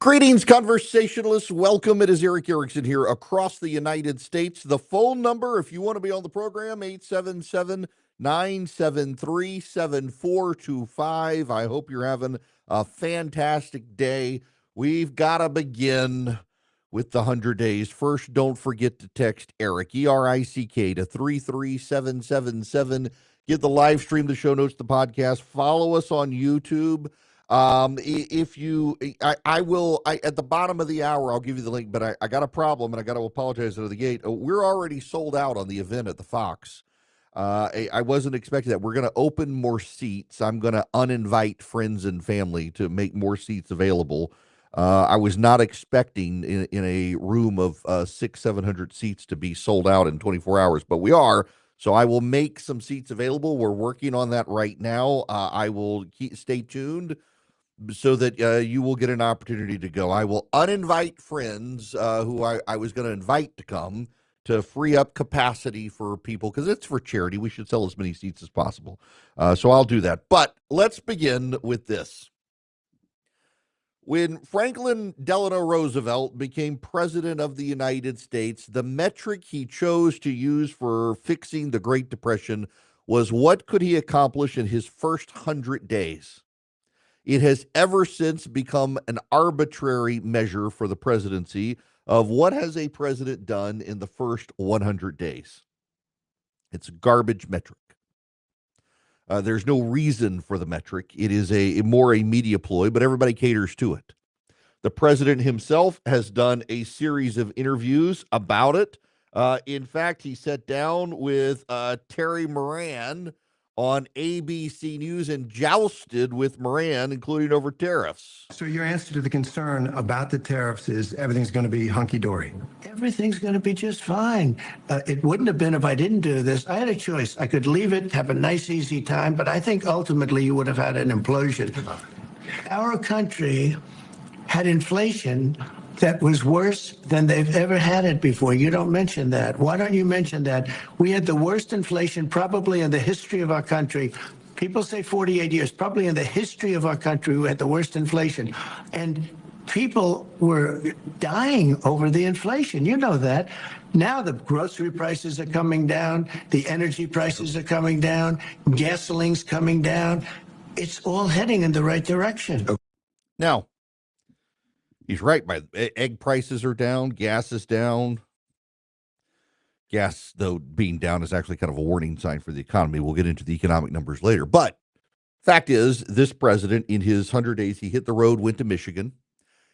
Greetings, conversationalists. Welcome. It is Erick Erickson here across the United States. The phone number, if you want to be on the program, 877-973-7425. I hope you're having a fantastic day. We've got to begin with the 100 days. First, don't forget to text Erick, E-R-I-C-K, to 33777. Get the live stream, the show notes, the podcast. Follow us on YouTube. If you, I will, at the bottom of the hour, I'll give you the link, but I got a problem and I got to apologize out of the gate. We're already sold out on the event at the Fox. I wasn't expecting that. We're going to open more seats. I'm going to uninvite friends and family to make more seats available. I was not expecting in a room of 600-700 seats to be sold out in 24 hours, but we are. So I will make some seats available. We're working on that right now. I will stay tuned so that you will get an opportunity to go. I will uninvite friends who I was going to invite to come to free up capacity for people because it's for charity. We should sell as many seats as possible. So I'll do that. But let's begin with this. When Franklin Delano Roosevelt became president of the United States, the metric he chose to use for fixing the Great Depression was what could he accomplish in his first 100 days. It has ever since become an arbitrary measure for the presidency of what has a president done in the first 100 days. It's a garbage metric. There's no reason for the metric. It is more a media ploy, but everybody caters to it. The president himself has done a series of interviews about it. In fact, he sat down with Terry Moran on ABC News and jousted with Moran, including over tariffs. So your answer to the concern about the tariffs is everything's going to be hunky-dory? Everything's going to be just fine. It wouldn't have been if I didn't do this. I had a choice. I could leave it, have a nice, easy time, but I think ultimately you would have had an implosion. Our country had inflation that was worse than they've ever had it before. You don't mention that. Why don't you mention that? We had the worst inflation probably in the history of our country. People say 48 years, probably in the history of our country, we had the worst inflation. And people were dying over the inflation. You know that. Now the grocery prices are coming down. The energy prices are coming down. Gasoline's coming down. It's all heading in the right direction. Now, he's right. Egg prices are down. Gas is down. Gas, though, being down is actually kind of a warning sign for the economy. We'll get into the economic numbers later. But fact is, this president, in his 100 days, he hit the road, went to Michigan.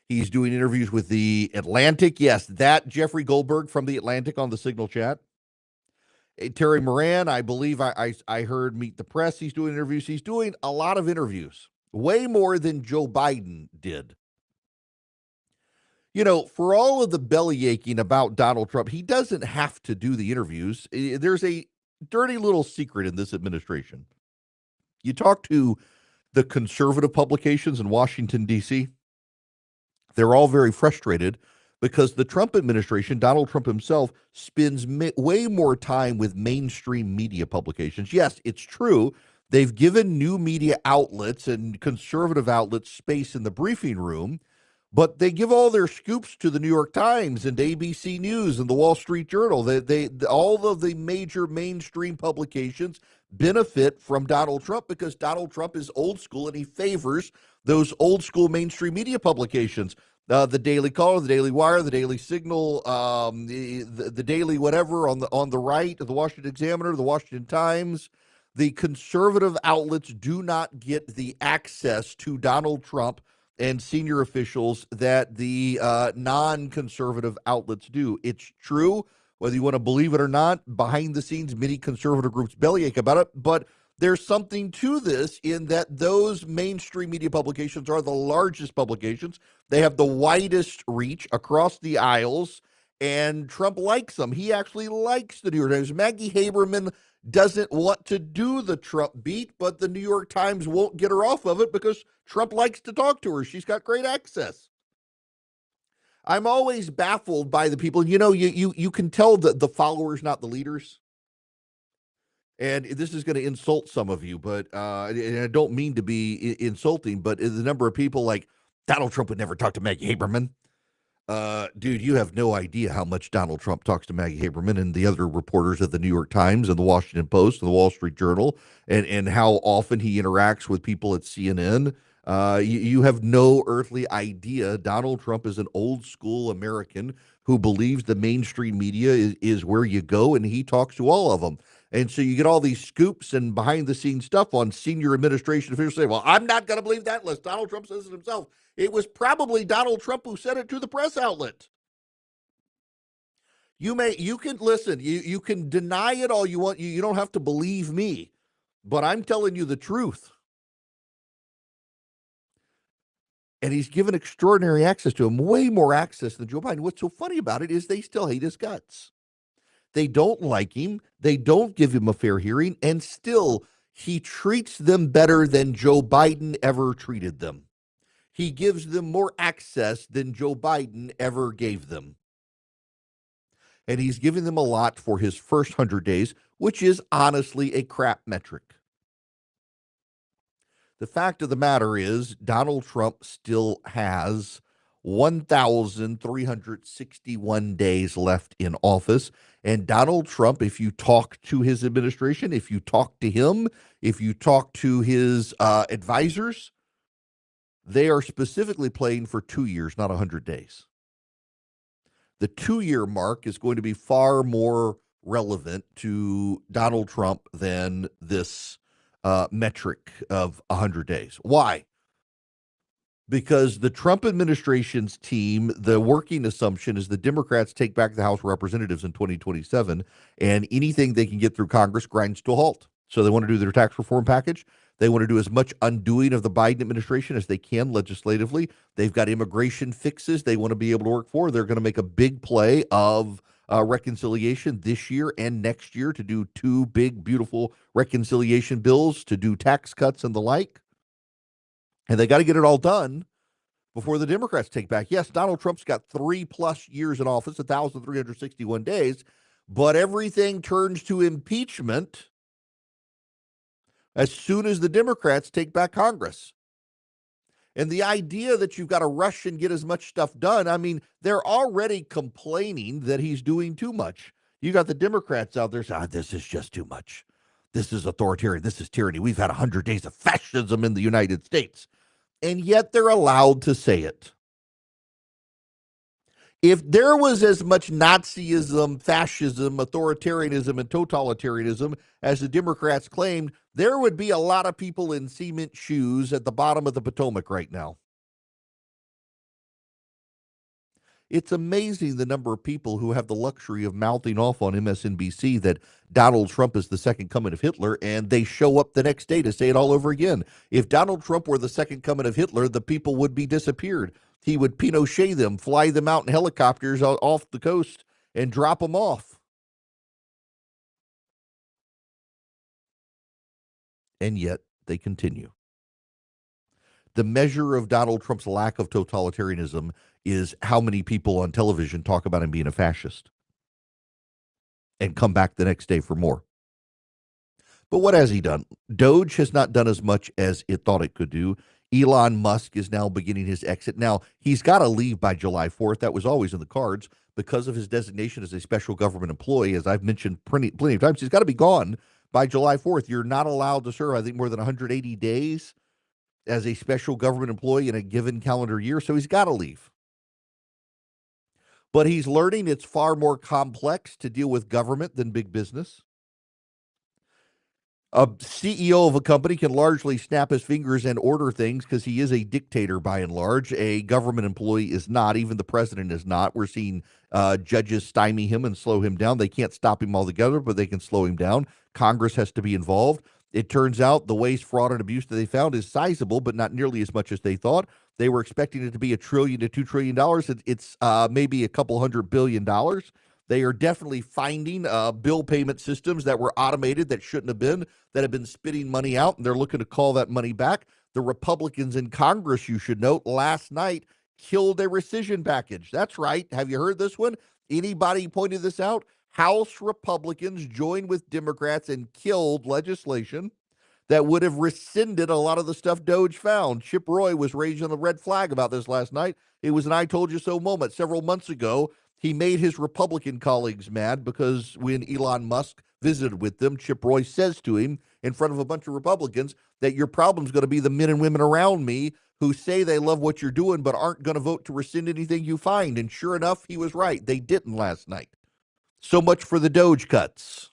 He's doing interviews with the Atlantic. Yes, that Jeffrey Goldberg from the Atlantic on the Signal chat. Terry Moran, I believe I heard Meet the Press. He's doing interviews. He's doing a lot of interviews, way more than Joe Biden did. You know, for all of the belly aching about Donald Trump, he doesn't have to do the interviews. There's a dirty little secret in this administration. You talk to the conservative publications in Washington, D.C., they're all very frustrated because the Trump administration, Donald Trump himself, spends way more time with mainstream media publications. Yes, it's true. They've given new media outlets and conservative outlets space in the briefing room, but they give all their scoops to the New York Times and ABC News and the Wall Street Journal. All of the major mainstream publications benefit from Donald Trump because Donald Trump is old school and he favors those old school mainstream media publications. The Daily Caller, the Daily Wire, the Daily Signal, the Daily whatever on the right, the Washington Examiner, the Washington Times. The conservative outlets do not get the access to Donald Trump and senior officials that the non-conservative outlets do. It's true, whether you want to believe it or not. Behind the scenes, many conservative groups bellyache about it, but there's something to this in that those mainstream media publications are the largest publications. They have the widest reach across the aisles, and Trump likes them. He actually likes the New York Times. Maggie Haberman doesn't want to do the Trump beat, but the New York Times won't get her off of it because Trump likes to talk to her. She's got great access. I'm always baffled by the people. You know, you can tell the followers, not the leaders. And this is going to insult some of you, but and I don't mean to be insulting, but the number of people like Donald Trump would never talk to Maggie Haberman. Dude, you have no idea how much Donald Trump talks to Maggie Haberman and the other reporters at the New York Times and the Washington Post and the Wall Street Journal, and how often he interacts with people at CNN. You have no earthly idea. Donald Trump is an old school American who believes the mainstream media is where you go, and he talks to all of them. And so you get all these scoops and behind the scenes stuff on senior administration officials say, well, I'm not going to believe that unless Donald Trump says it himself. It was probably Donald Trump who said it to the press outlet. You can listen, you can deny it all you want. You don't have to believe me, but I'm telling you the truth. And he's given extraordinary access to him, way more access than Joe Biden. What's so funny about it is they still hate his guts. They don't like him. They don't give him a fair hearing. And still, he treats them better than Joe Biden ever treated them. He gives them more access than Joe Biden ever gave them. And he's giving them a lot for his first 100 days, which is honestly a crap metric. The fact of the matter is, Donald Trump still has 1,361 days left in office. And Donald Trump, if you talk to his administration, if you talk to him, if you talk to his advisors, they are specifically playing for 2 years, not 100 days. The 2-year mark is going to be far more relevant to Donald Trump than this metric of 100 days. Why? Because the Trump administration's team, the working assumption is the Democrats take back the House of Representatives in 2027, and anything they can get through Congress grinds to a halt. So they want to do their tax reform package. They want to do as much undoing of the Biden administration as they can legislatively. They've got immigration fixes they want to be able to work for. They're going to make a big play of reconciliation this year and next year to do 2 big, beautiful reconciliation bills, to do tax cuts and the like. And they got to get it all done before the Democrats take back. Yes, Donald Trump's got 3+ years in office, 1,361 days, but everything turns to impeachment as soon as the Democrats take back Congress. And the idea that you've got to rush and get as much stuff done, I mean, they're already complaining that he's doing too much. You got the Democrats out there saying, this is just too much. This is authoritarian. This is tyranny. We've had 100 days of fascism in the United States. And yet they're allowed to say it. If there was as much Nazism, fascism, authoritarianism, and totalitarianism as the Democrats claimed, there would be a lot of people in cement shoes at the bottom of the Potomac right now. It's amazing the number of people who have the luxury of mouthing off on MSNBC that Donald Trump is the second coming of Hitler, and they show up the next day to say it all over again. If Donald Trump were the second coming of Hitler, the people would be disappeared. He would Pinochet them, fly them out in helicopters off the coast, and drop them off. And yet they continue. The measure of Donald Trump's lack of totalitarianism is how many people on television talk about him being a fascist and come back the next day for more. But what has he done? Doge has not done as much as it thought it could do. Elon Musk is now beginning his exit. Now, he's got to leave by July 4th. That was always in the cards because of his designation as a special government employee. As I've mentioned plenty of times, he's got to be gone by July 4th. You're not allowed to serve, I think, more than 180 days as a special government employee in a given calendar year. So he's got to leave. But he's learning it's far more complex to deal with government than big business. A CEO of a company can largely snap his fingers and order things because he is a dictator by and large. A government employee is not. Even the president is not. We're seeing judges stymie him and slow him down. They can't stop him altogether, but they can slow him down. Congress has to be involved. It turns out the waste, fraud, and abuse that they found is sizable, but not nearly as much as they thought. They were expecting it to be $1 trillion to $2 trillion. It's maybe a couple $100 billion. They are definitely finding bill payment systems that were automated that shouldn't have been, that have been spitting money out, and they're looking to call that money back. The Republicans in Congress, you should note, last night killed a rescission package. That's right. Have you heard this one? Anybody pointed this out? House Republicans joined with Democrats and killed legislation that would have rescinded a lot of the stuff Doge found. Chip Roy was raising the red flag about this last night. It was an I told you so moment. Several months ago, he made his Republican colleagues mad because when Elon Musk visited with them, Chip Roy says to him in front of a bunch of Republicans that your problem's going to be the men and women around me who say they love what you're doing but aren't going to vote to rescind anything you find. And sure enough, he was right. They didn't last night. So much for the Doge cuts.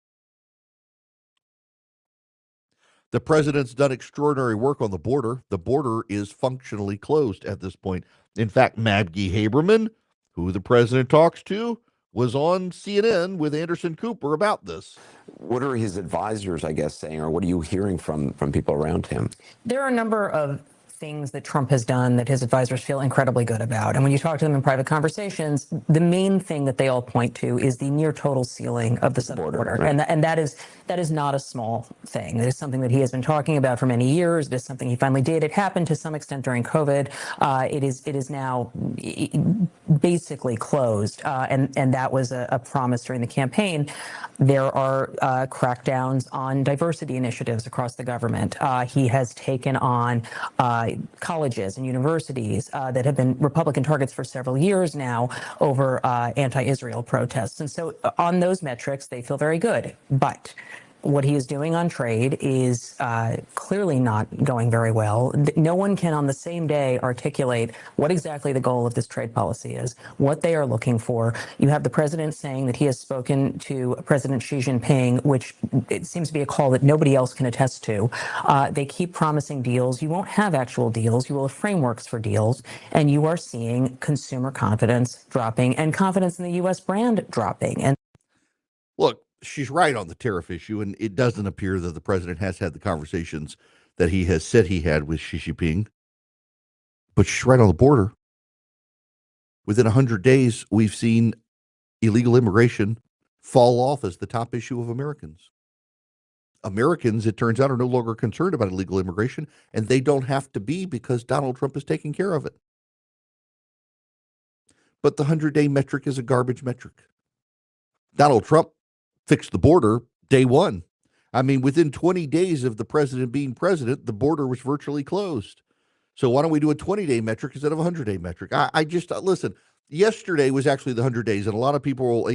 The president's done extraordinary work on the border. The border is functionally closed at this point. In fact, Maggie Haberman, who the president talks to, was on CNN with Anderson Cooper about this. What are his advisors, I guess, saying, or what are you hearing from people around him? There are a number of things that Trump has done that his advisors feel incredibly good about. And when you talk to them in private conversations, the main thing that they all point to is the near total sealing of the southern border. Right. And that is not a small thing. It is something that he has been talking about for many years. It is something he finally did. It happened to some extent during COVID. It is now basically closed. And that was a promise during the campaign. There are crackdowns on diversity initiatives across the government. He has taken on colleges and universities that have been Republican targets for several years now over anti-Israel protests. And so on those metrics, they feel very good. But what he is doing on trade is clearly not going very well. No one can on the same day articulate what exactly the goal of this trade policy is, what they are looking for. You have the president saying that he has spoken to President Xi Jinping, which it seems to be a call that nobody else can attest to. They keep promising deals. You won't have actual deals. You will have frameworks for deals. And you are seeing consumer confidence dropping and confidence in the U.S. brand dropping. And look, she's right on the tariff issue, and it doesn't appear that the president has had the conversations that he has said he had with Xi Jinping. But she's right on the border. Within 100 days, we've seen illegal immigration fall off as the top issue of Americans. Americans, it turns out, are no longer concerned about illegal immigration, and they don't have to be because Donald Trump is taking care of it. But the 100-day metric is a garbage metric. Donald Trump fixed the border day one. I mean, within 20 days of the president being president, the border was virtually closed. So why don't we do a 20-day metric instead of a 100-day metric? I just, listen, yesterday was actually the 100 days, and a lot of people,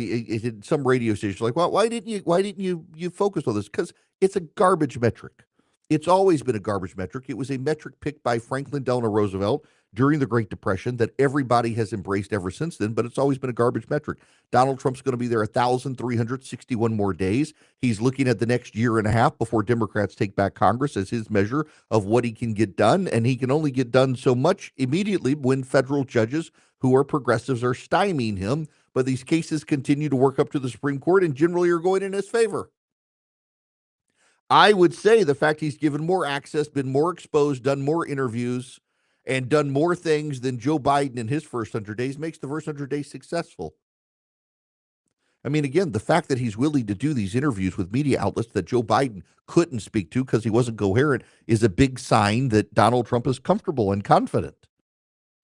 some radio stations like, well, why didn't you focus on this? Because it's a garbage metric. It's always been a garbage metric. It was a metric picked by Franklin Delano Roosevelt during the Great Depression that everybody has embraced ever since then, but it's always been a garbage metric. Donald Trump's going to be there 1,361 more days. He's looking at the next year and a half before Democrats take back Congress as his measure of what he can get done, and he can only get done so much immediately when federal judges who are progressives are stymieing him, but these cases continue to work up to the Supreme Court and generally are going in his favor. I would say the fact he's given more access, been more exposed, done more interviews, and done more things than Joe Biden in his first 100 days makes the first 100 days successful. I mean, again, the fact that he's willing to do these interviews with media outlets that Joe Biden couldn't speak to because he wasn't coherent is a big sign that Donald Trump is comfortable and confident.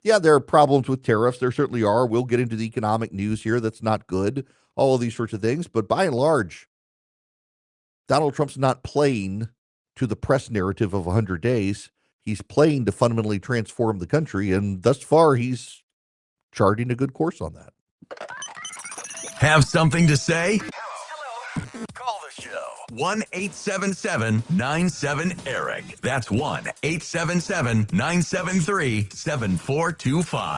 Yeah, there are problems with tariffs. There certainly are. We'll get into the economic news here that's not good, all of these sorts of things. But by and large, Donald Trump's not playing to the press narrative of 100 days. He's playing to fundamentally transform the country, and thus far, he's charting a good course on that. Have something to say? Hello. Call the show. 1-877-97-ERIC. That's 1-877-973-7425.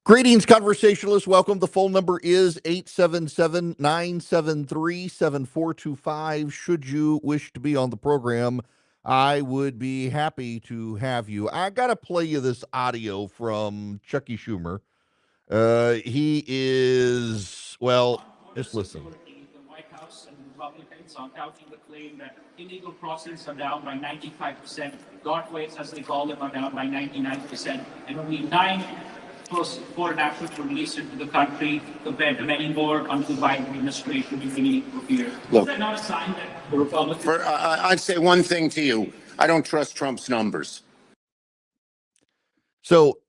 Greetings, conversationalists. Welcome. The phone number is 877-973-7425. Should you wish to be on the program, I would be happy to have you. I got to play you this audio from Chucky Schumer. He is, well, just listen. The White House and Republicans are touting the claim that illegal crossings are down by 95%, guardways, as they call them, are down by 99%, and only 9 foreign nationals were released into the country compared to many more under the Biden administration beginning of the year. Is that not a sign that the Republicans... I'd say one thing to you. I don't trust Trump's numbers. So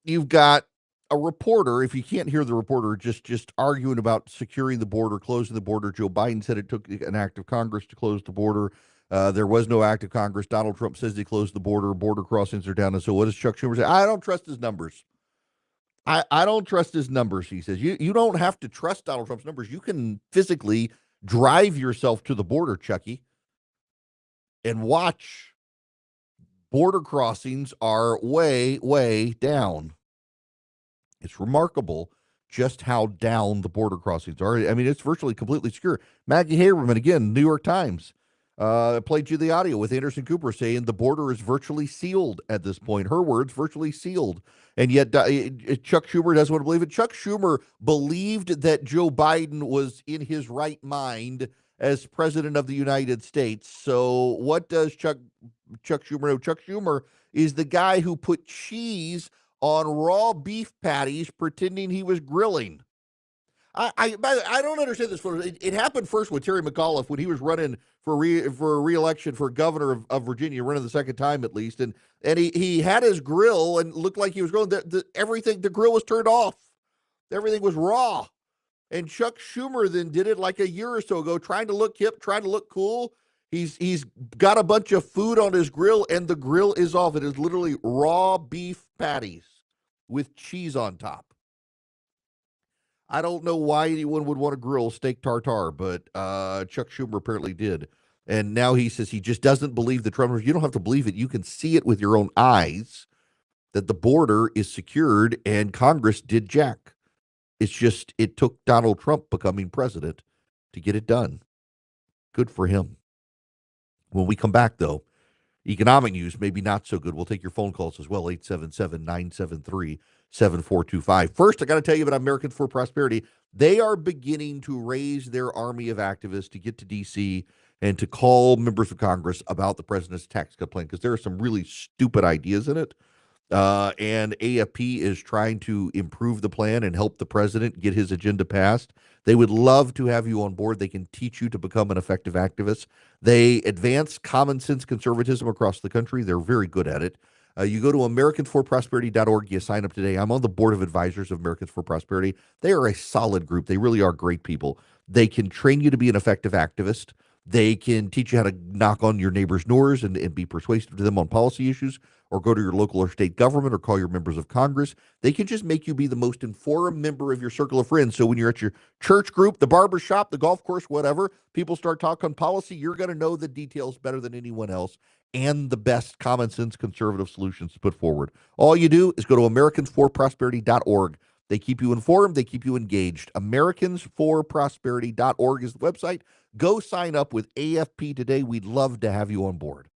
you've got a reporter, if you can't hear the reporter, just arguing about securing the border, closing the border. Joe Biden said it took an act of Congress to close the border. There was no act of Congress. Donald Trump says he closed the border. Border crossings are down. And so what does Chuck Schumer say? I don't trust his numbers. I don't trust his numbers, he says. You don't have to trust Donald Trump's numbers. You can physically drive yourself to the border, Chucky, and watch. Border crossings are way, way down. It's remarkable just how down the border crossings are. I mean, it's virtually completely secure. Maggie Haberman, again, New York Times, played you the audio with Anderson Cooper saying the border is virtually sealed at this point. Her words, virtually sealed. And yet Chuck Schumer doesn't want to believe it. Chuck Schumer believed that Joe Biden was in his right mind as president of the United States. So what does Chuck Schumer know? Chuck Schumer is the guy who put cheese on raw beef patties pretending he was grilling. I don't understand this. It happened first with Terry McAuliffe when he was running for re-election for governor of Virginia, running the second time at least, and he had his grill and looked like he was grilling. The grill was turned off. Everything was raw. And Chuck Schumer then did it like a year or so ago, trying to look hip, trying to look cool. He's got a bunch of food on his grill, and the grill is off. It is literally raw beef patties with cheese on top. I don't know why anyone would want to grill steak tartare, but Chuck Schumer apparently did. And now he says he just doesn't believe the Trumpers. You don't have to believe it. You can see it with your own eyes that the border is secured and Congress did jack. It's just it took Donald Trump becoming president to get it done. Good for him. When we come back, though, economic news, maybe not so good. We'll take your phone calls as well, 877-973-7425. First, I got to tell you about Americans for Prosperity. They are beginning to raise their army of activists to get to D.C. and to call members of Congress about the president's tax cut plan because there are some really stupid ideas in it. And AFP is trying to improve the plan and help the president get his agenda passed. They would love to have you on board. They can teach you to become an effective activist. They advance common sense conservatism across the country. They're very good at it. You go to AmericansForProsperity.org. You sign up today. I'm on the board of advisors of Americans for Prosperity. They are a solid group. They really are great people. They can train you to be an effective activist. They can teach you how to knock on your neighbor's doors and be persuasive to them on policy issues, or go to your local or state government or call your members of Congress. They can just make you be the most informed member of your circle of friends. So when you're at your church group, the barber shop, the golf course, whatever, people start talking policy, you're going to know the details better than anyone else and the best common sense conservative solutions to put forward. All you do is go to AmericansForProsperity.org. They keep you informed. They keep you engaged. AmericansForProsperity.org is the website. Go sign up with AFP today. We'd love to have you on board.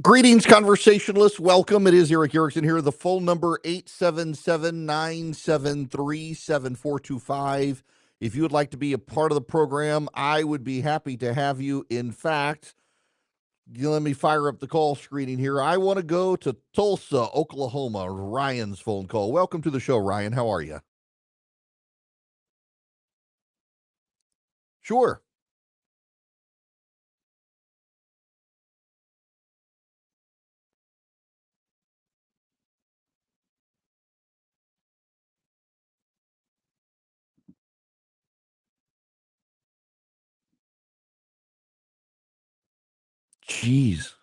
Greetings, conversationalists. Welcome. It is Erick Erickson here. The phone number 877-973-7425. If you would like to be a part of the program, I would be happy to have you. In fact, let me fire up the call screening here. I want to go to Tulsa, Oklahoma. Ryan's phone call. Welcome to the show, Ryan. How are you? Sure. Jeez.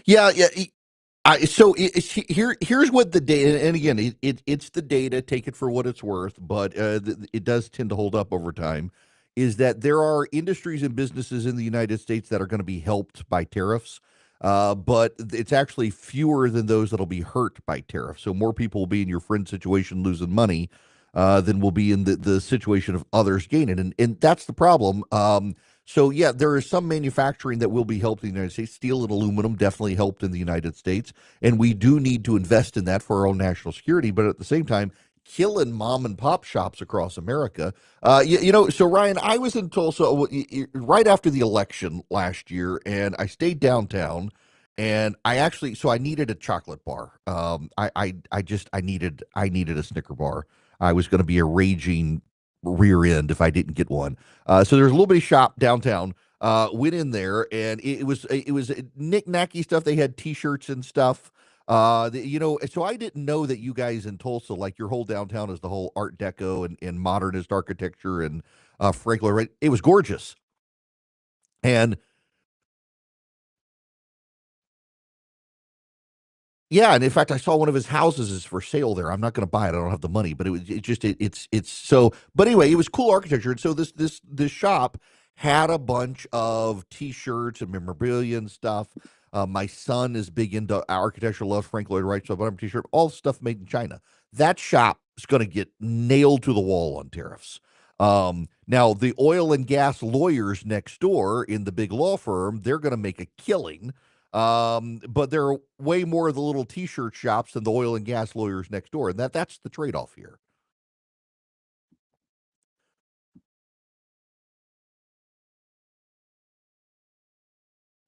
Yeah, yeah. Here's what the data, and again, it's the data. Take it for what it's worth, but it does tend to hold up over time. Is that there are industries and businesses in the United States that are going to be helped by tariffs, but it's actually fewer than those that'll be hurt by tariffs. So more people will be in your friend situation losing money than will be in the situation of others gaining, and that's the problem. So yeah, there is some manufacturing that will be helped in the United States. Steel and aluminum definitely helped in the United States, and we do need to invest in that for our own national security. But at the same time, killing mom and pop shops across America. So Ryan, I was in Tulsa right after the election last year, and I stayed downtown. And I needed a chocolate bar. I needed a Snicker bar. I was going to be a raging rear end if I didn't get one. So there's a little bitty shop downtown. Went in there, and it was knick-knacky stuff. They had T-shirts and stuff. So I didn't know that you guys in Tulsa, like your whole downtown is the whole Art Deco and modernist architecture and Franklin. Right? It was gorgeous, and yeah, and in fact, I saw one of his houses is for sale there. I'm not going to buy it. I don't have the money, but it's so. But anyway, it was cool architecture, and so this shop had a bunch of T-shirts and memorabilia and stuff. My son is big into architecture, loves Frank Lloyd Wright, so I bought him a T-shirt. All stuff made in China. That shop is going to get nailed to the wall on tariffs. Now the oil and gas lawyers next door in the big law firm, they're going to make a killing. But there are way more of the little T-shirt shops than the oil and gas lawyers next door, and that's the trade-off here.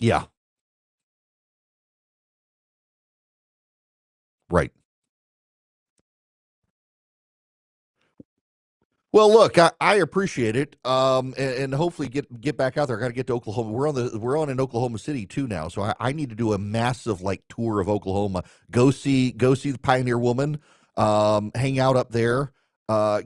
Yeah, right. Well, look, I appreciate it, and hopefully get back out there. I got to get to Oklahoma. We're on in Oklahoma City too now, so I need to do a massive like tour of Oklahoma. Go see the Pioneer Woman, hang out up there,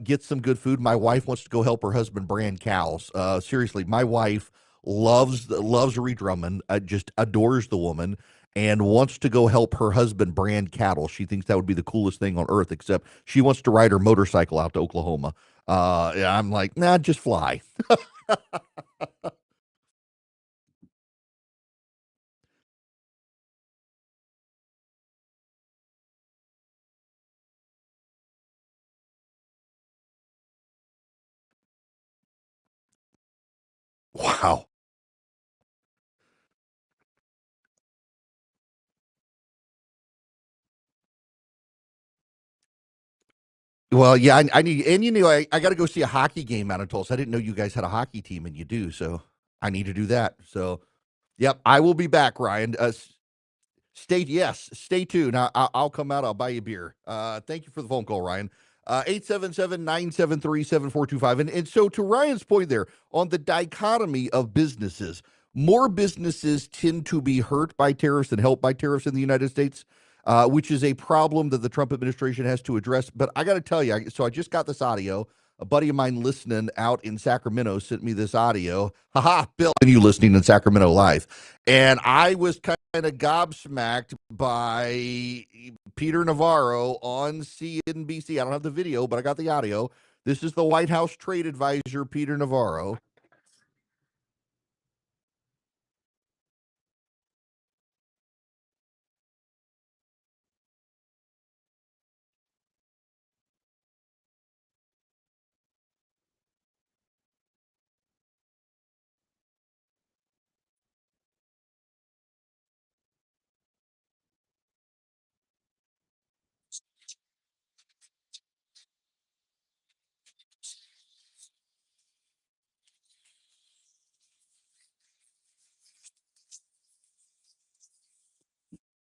get some good food. My wife wants to go help her husband brand cows. Seriously, my wife loves Ree Drummond, just adores the woman, and wants to go help her husband brand cattle. She thinks that would be the coolest thing on earth, except she wants to ride her motorcycle out to Oklahoma. Yeah, I'm like, nah, just fly. Wow. Well, yeah, I need, and I got to go see a hockey game out of Tulsa. I didn't know you guys had a hockey team, and you do, so I need to do that. So, yep, I will be back, Ryan. Stay tuned. I'll come out. I'll buy you a beer. Thank you for the phone call, Ryan. 877-973-7425. And so to Ryan's point there on the dichotomy of businesses, more businesses tend to be hurt by tariffs than helped by tariffs in the United States, which is a problem that the Trump administration has to address. But I got to tell you, so I just got this audio. A buddy of mine listening out in Sacramento sent me this audio. Haha, Bill, and you listening in Sacramento live. And I was kind of gobsmacked by Peter Navarro on CNBC. I don't have the video, but I got the audio. This is the White House trade advisor, Peter Navarro.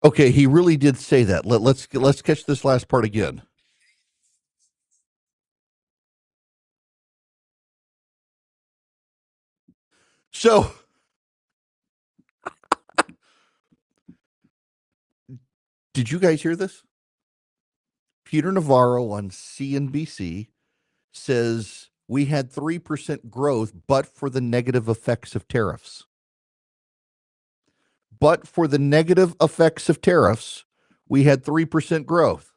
Okay, he really did say that. Let's catch this last part again. So, did you guys hear this? Peter Navarro on CNBC says we had 3% growth, but for the negative effects of tariffs. But for the negative effects of tariffs, we had 3% growth.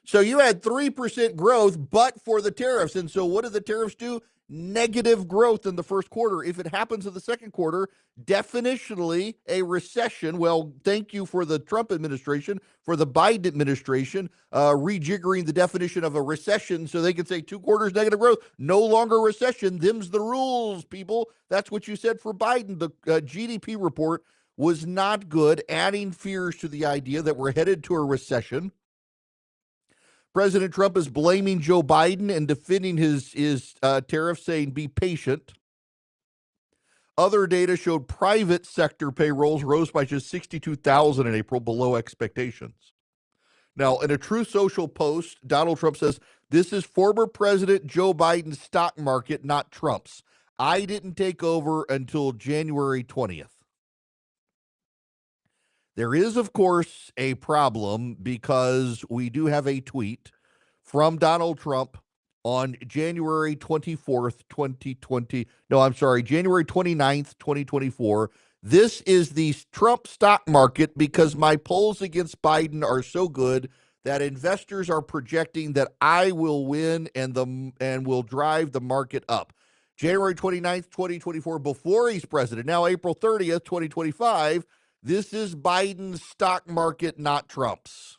So you had 3% growth, but for the tariffs. And so what did the tariffs do? Negative growth in the first quarter. If it happens in the second quarter, definitionally a recession. Well, thank you for the Trump administration, for the Biden administration, rejiggering the definition of a recession so they can say 2 quarters negative growth, no longer recession. Them's the rules, people. That's what you said for Biden. The GDP report was not good, adding fears to the idea that we're headed to a recession. President Trump is blaming Joe Biden and defending his tariffs, saying, be patient. Other data showed private sector payrolls rose by just 62,000 in April, below expectations. Now, in a Truth Social post, Donald Trump says, this is former President Joe Biden's stock market, not Trump's. I didn't take over until January 20th. There is, of course, a problem because we do have a tweet from Donald Trump on January 24th, 2020. No, I'm sorry, January 29th, 2024. This is the Trump stock market because my polls against Biden are so good that investors are projecting that I will win and will drive the market up. January 29th, 2024, before he's president. Now, April 30th, 2025. This is Biden's stock market, not Trump's.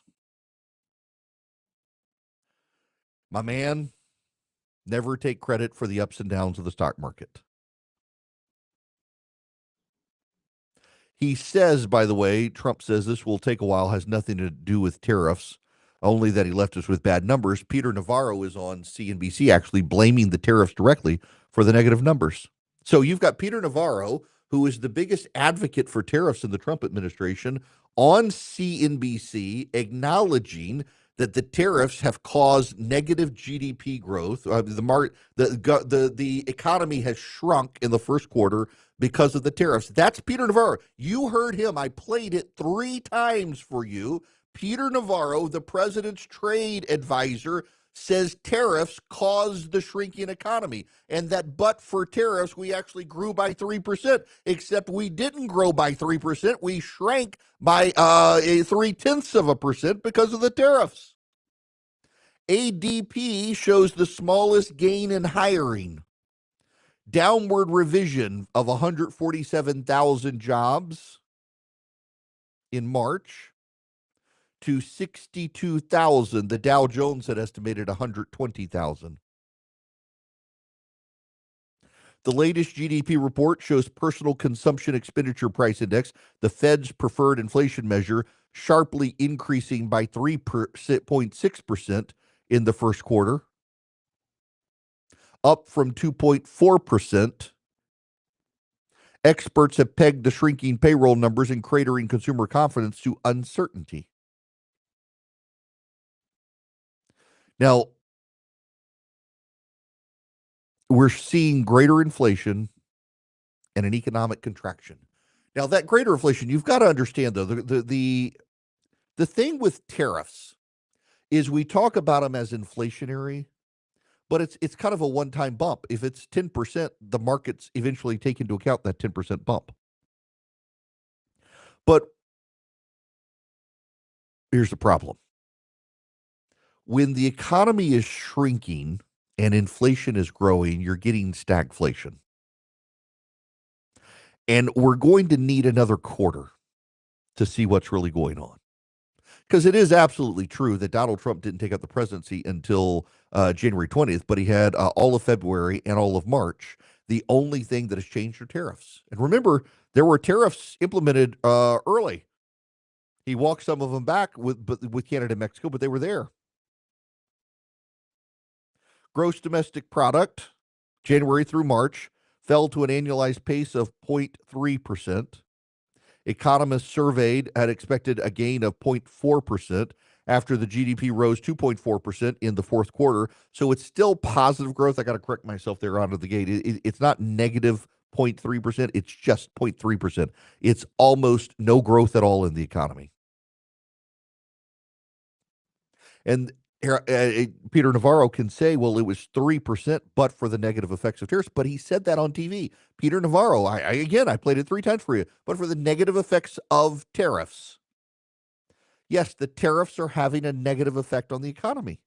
My man, never take credit for the ups and downs of the stock market. He says, by the way, Trump says this will take a while, has nothing to do with tariffs, only that he left us with bad numbers. Peter Navarro is on CNBC actually blaming the tariffs directly for the negative numbers. So you've got Peter Navarro, who is the biggest advocate for tariffs in the Trump administration, on CNBC acknowledging that the tariffs have caused negative GDP growth. The economy has shrunk in the first quarter because of the tariffs. That's Peter Navarro. You heard him. I played it 3 times for you. Peter Navarro, the president's trade advisor, says tariffs caused the shrinking economy, and that but for tariffs, we actually grew by 3%, except we didn't grow by 3%. We shrank by 0.3% because of the tariffs. ADP shows the smallest gain in hiring. Downward revision of 147,000 jobs in March to 62,000. The Dow Jones had estimated 120,000. The latest GDP report shows personal consumption expenditure price index, the Fed's preferred inflation measure, sharply increasing by 3.6% in the first quarter, up from 2.4%. Experts have pegged the shrinking payroll numbers and cratering consumer confidence to uncertainty. Now, we're seeing greater inflation and an economic contraction. Now, that greater inflation, you've got to understand, though, the The thing with tariffs is we talk about them as inflationary, but it's kind of a one-time bump. If it's 10%, the markets eventually take into account that 10% bump. But here's the problem. When the economy is shrinking and inflation is growing, you're getting stagflation. And we're going to need another quarter to see what's really going on. Because it is absolutely true that Donald Trump didn't take up the presidency until January 20th, but he had all of February and all of March. The only thing that has changed are tariffs. And remember, there were tariffs implemented early. He walked some of them back with Canada and Mexico, but they were there. Gross domestic product, January through March, fell to an annualized pace of 0.3%. Economists surveyed had expected a gain of 0.4% after the GDP rose 2.4% in the fourth quarter. So it's still positive growth. I got to correct myself there out of the gate. It's not negative 0.3%. It's just 0.3%. It's almost no growth at all in the economy. And Peter Navarro can say, well, it was 3%, but for the negative effects of tariffs. But he said that on TV. Peter Navarro, I played it 3 times for you, but for the negative effects of tariffs. Yes, the tariffs are having a negative effect on the economy.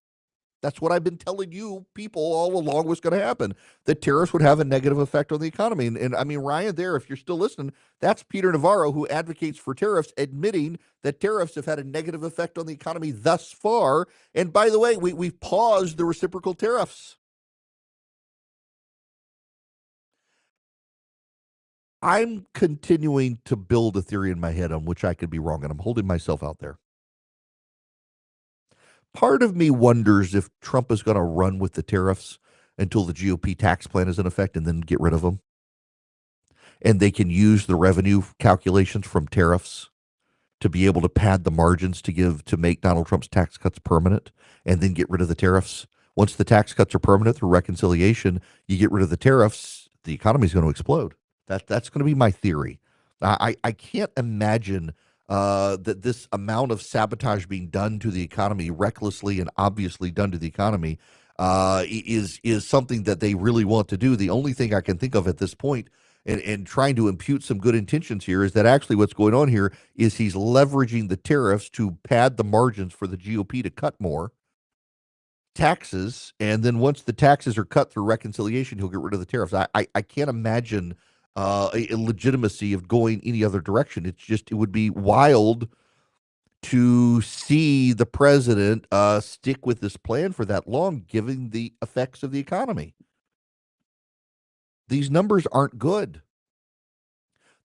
That's what I've been telling you people all along was going to happen. The tariffs would have a negative effect on the economy. And I mean, Ryan, there, if you're still listening, that's Peter Navarro, who advocates for tariffs, admitting that tariffs have had a negative effect on the economy thus far. And by the way, we've paused the reciprocal tariffs. I'm continuing to build a theory in my head on which I could be wrong, and I'm holding myself out there. Part of me wonders if Trump is going to run with the tariffs until the GOP tax plan is in effect and then get rid of them. And they can use the revenue calculations from tariffs to be able to pad the margins to make Donald Trump's tax cuts permanent and then get rid of the tariffs. Once the tax cuts are permanent through reconciliation, you get rid of the tariffs, the economy is going to explode. That's going to be my theory. I can't imagine that this amount of sabotage being done to the economy, recklessly and obviously done to the economy, is something that they really want to do. The only thing I can think of at this point, and trying to impute some good intentions here, is that actually what's going on here is he's leveraging the tariffs to pad the margins for the GOP to cut more taxes, and then once the taxes are cut through reconciliation, he'll get rid of the tariffs. I can't imagine a legitimacy of going any other direction. It would be wild to see the president stick with this plan for that long, given the effects of the economy. These numbers aren't good.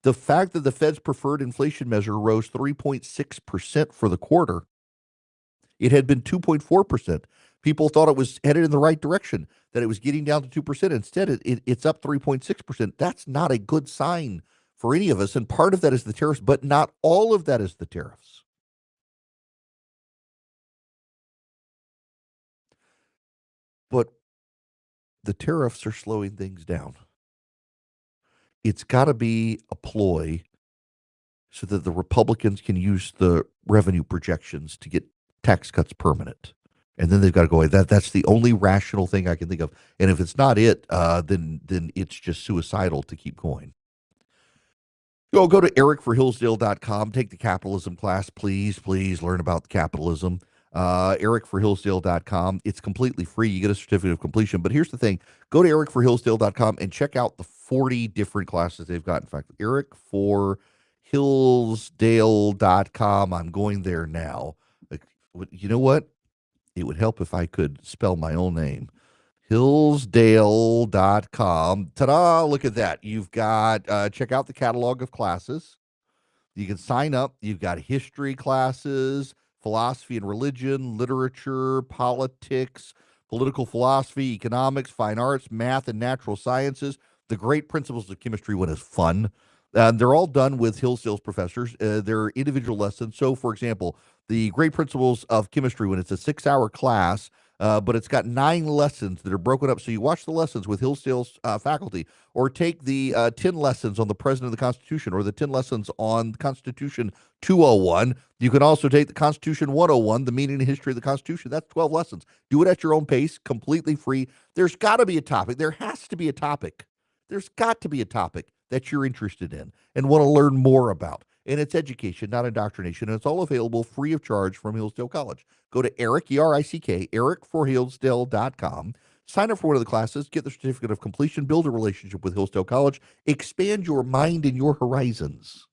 The fact that the Fed's preferred inflation measure rose 3.6% for the quarter, it had been 2.4%. People thought it was headed in the right direction, that it was getting down to 2%. Instead, it's up 3.6%. That's not a good sign for any of us. And part of that is the tariffs, but not all of that is the tariffs. But the tariffs are slowing things down. It's got to be a ploy so that the Republicans can use the revenue projections to get tax cuts permanent. And then they've got to go, that's the only rational thing I can think of. And if it's not it, then it's just suicidal to keep going. Go to erickforhillsdale.com. Take the capitalism class, please. Please learn about capitalism. erickforhillsdale.com. It's completely free. You get a certificate of completion. But here's the thing. Go to erickforhillsdale.com and check out the 40 different classes they've got. In fact, erickforhillsdale.com. I'm going there now. You know what? It would help if I could spell my own name. Hillsdale.com. Ta-da! Look at that. You've got, check out the catalog of classes. You can sign up. You've got history classes, philosophy and religion, literature, politics, political philosophy, economics, fine arts, math, and natural sciences. The great principles of chemistry one is fun. They're all done with Hillsdale's professors. They're individual lessons. So, for example, the great principles of chemistry, when it's a 6-hour class, but it's got 9 lessons that are broken up. So you watch the lessons with Hillsdale's faculty, or take the 10 lessons on the President of the Constitution, or the 10 lessons on Constitution 201. You can also take the Constitution 101, the meaning and history of the Constitution. That's 12 lessons. Do it at your own pace, completely free. There's got to be a topic. There has to be a topic. There's got to be a topic that you're interested in and want to learn more about. And it's education, not indoctrination. And it's all available free of charge from Hillsdale College. Go to Erick, E-R-I-C-K, erickforhillsdale.com. Sign up for one of the classes, get the certificate of completion, build a relationship with Hillsdale College, expand your mind and your horizons.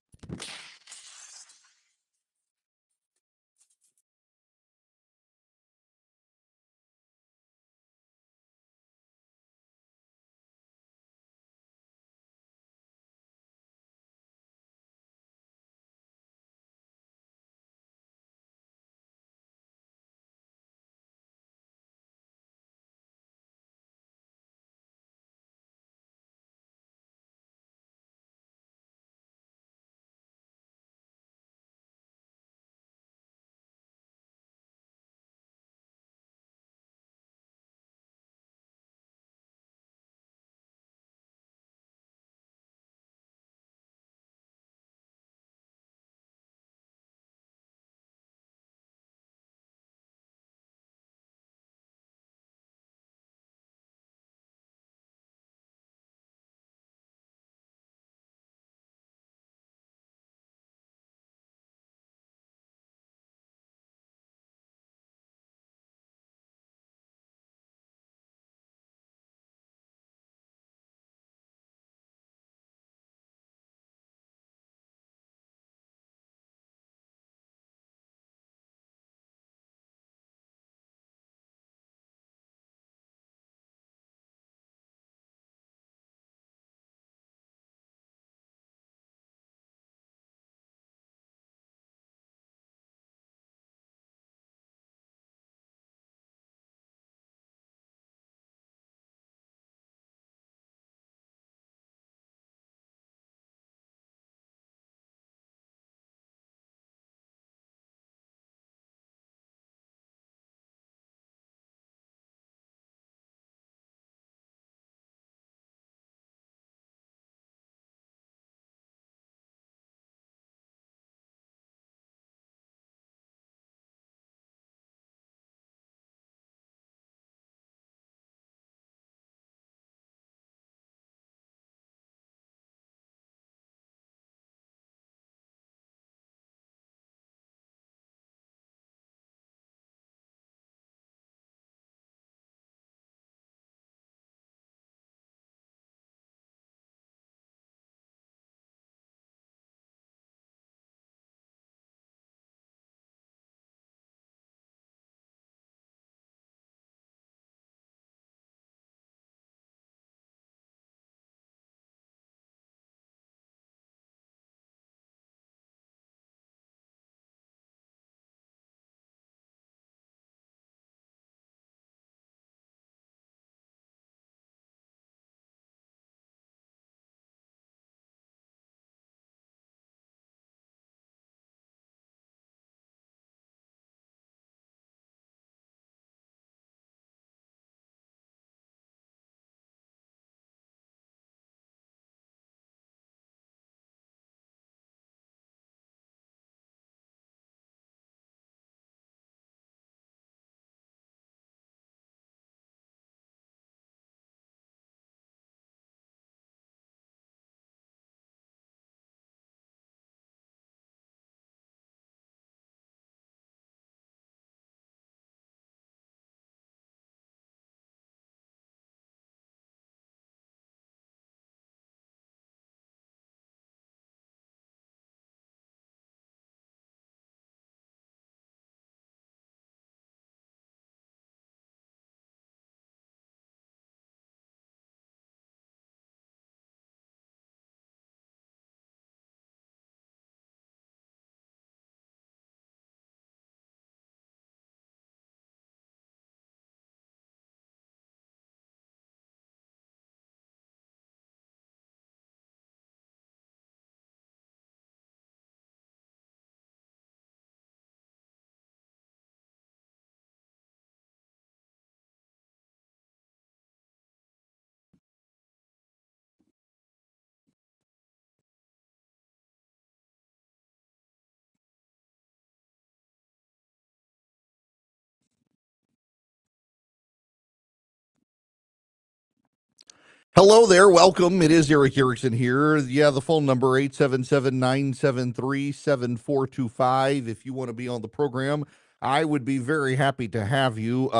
Hello there. Welcome. It is Erick Erickson here. Yeah, the phone number 877-973-7425. If you want to be on the program, I would be very happy to have you.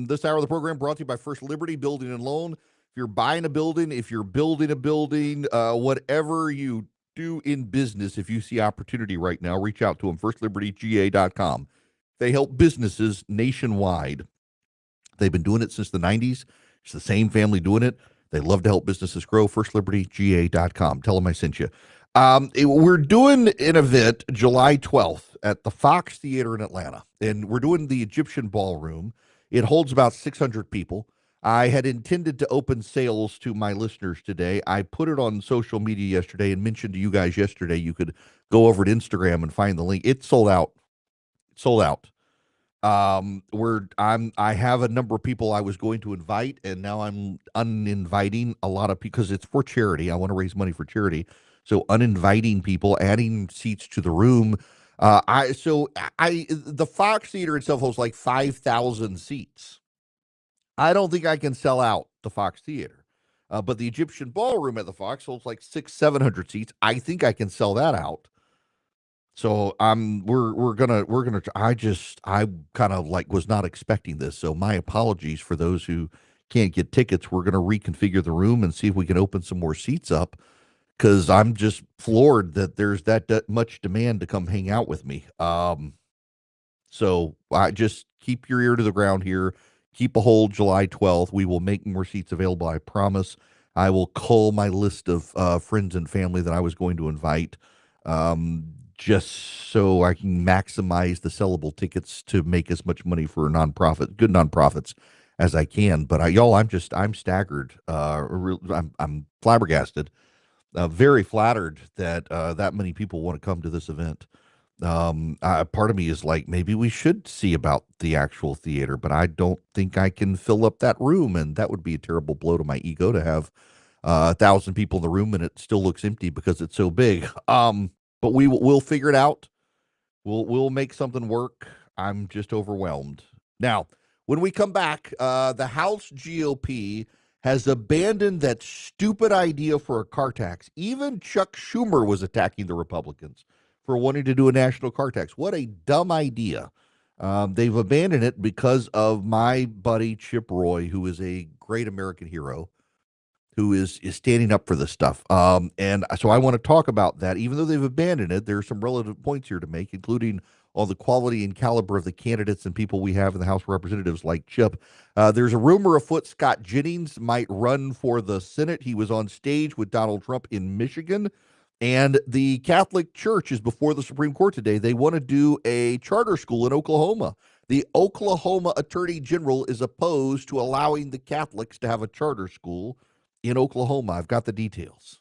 This hour of the program brought to you by First Liberty Building and Loan. If you're buying a building, if you're building a building, whatever you do in business, if you see opportunity right now, reach out to them, firstlibertyga.com. They help businesses nationwide. They've been doing it since the 90s. It's the same family doing it. They love to help businesses grow. FirstLibertyGA.com. Tell them I sent you. We're doing an event July 12th at the Fox Theater in Atlanta, and we're doing the Egyptian Ballroom. It holds about 600 people. I had intended to open sales to my listeners today. I put it on social media yesterday and mentioned to you guys yesterday you could go over to Instagram and find the link. It's sold out. Sold out. I have a number of people I was going to invite, and now I'm uninviting a lot of people because it's for charity. I want to raise money for charity, so uninviting people, adding seats to the room. The Fox Theater itself holds like 5,000 seats. I don't think I can sell out the Fox Theater, but the Egyptian Ballroom at the Fox holds like 700 seats. I think I can sell that out. So we're gonna I kind of like was not expecting this. So my apologies for those who can't get tickets. We're gonna reconfigure the room and see if we can open some more seats up because I'm just floored that there's that much demand to come hang out with me. So I just keep your ear to the ground here. Keep a hold July 12th. We will make more seats available. I promise. I will cull my list of friends and family that I was going to invite, just so I can maximize the sellable tickets to make as much money for good nonprofits as I can. But I'm staggered. I'm flabbergasted. Very flattered that that many people want to come to this event. Part of me is like, maybe we should see about the actual theater, but I don't think I can fill up that room, and that would be a terrible blow to my ego to have 1,000 people in the room and it still looks empty because it's so big. But we'll figure it out. We'll make something work. I'm just overwhelmed. Now, when we come back, the House GOP has abandoned that stupid idea for a car tax. Even Chuck Schumer was attacking the Republicans for wanting to do a national car tax. What a dumb idea. They've abandoned it because of my buddy Chip Roy, who is a great American hero, who is standing up for this stuff. And so I want to talk about that. Even though they've abandoned it, there are some relative points here to make, including all the quality and caliber of the candidates and people we have in the House of Representatives like Chip. There's a rumor afoot Scott Jennings might run for the Senate. He was on stage with Donald Trump in Michigan. And the Catholic Church is before the Supreme Court today. They want to do a charter school in Oklahoma. The Oklahoma Attorney General is opposed to allowing the Catholics to have a charter school in Oklahoma. I've got the details.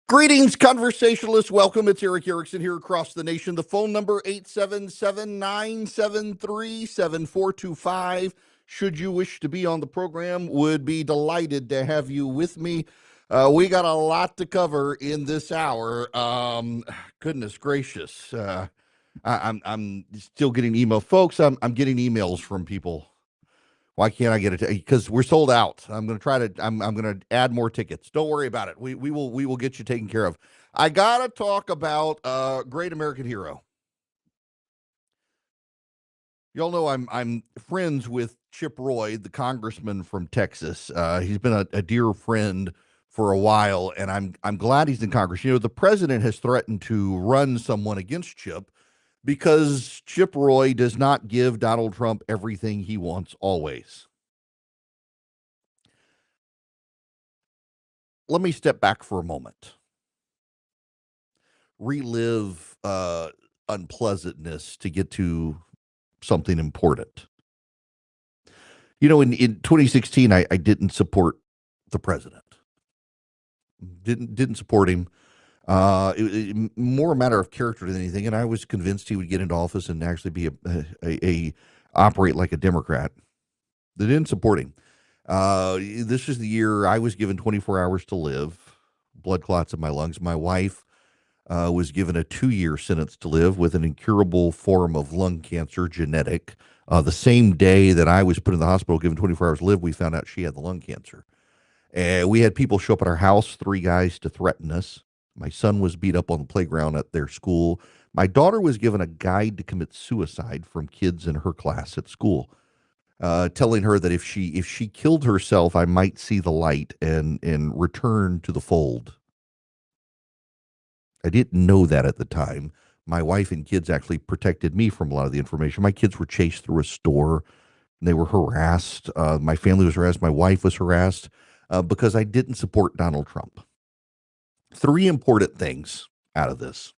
Greetings, conversationalists. Welcome. It's Erick Erickson here across the nation. The phone number 877-973-7425. Should you wish to be on the program, would be delighted to have you with me. We got a lot to cover in this hour. Goodness gracious. I'm still getting email, folks. I'm getting emails from people. Why can't I get it? Because we're sold out. I'm going to try to. I'm going to add more tickets. Don't worry about it. We will get you taken care of. I gotta talk about Great American Hero. Y'all know I'm friends with Chip Roy, the congressman from Texas. He's been a dear friend for a while, and I'm glad he's in Congress. You know, the president has threatened to run someone against Chip because Chip Roy does not give Donald Trump everything he wants always. Let me step back for a moment. Relive unpleasantness to get to something important. You know, in 2016, I didn't support the president. Didn't support him. It more a matter of character than anything. And I was convinced he would get into office and actually be a operate like a Democrat. They didn't support him. This is the year I was given 24 hours to live, blood clots in my lungs. My wife was given a 2-year sentence to live with an incurable form of lung cancer, genetic. The same day that I was put in the hospital, given 24 hours to live, we found out she had the lung cancer. And we had people show up at our house, 3 guys to threaten us. My son was beat up on the playground at their school. My daughter was given a guide to commit suicide from kids in her class at school, telling her that if she killed herself, I might see the light and return to the fold. I didn't know that at the time. My wife and kids actually protected me from a lot of the information. My kids were chased through a store. And they were harassed. My family was harassed. My wife was harassed because I didn't support Donald Trump. 3 important things out of this.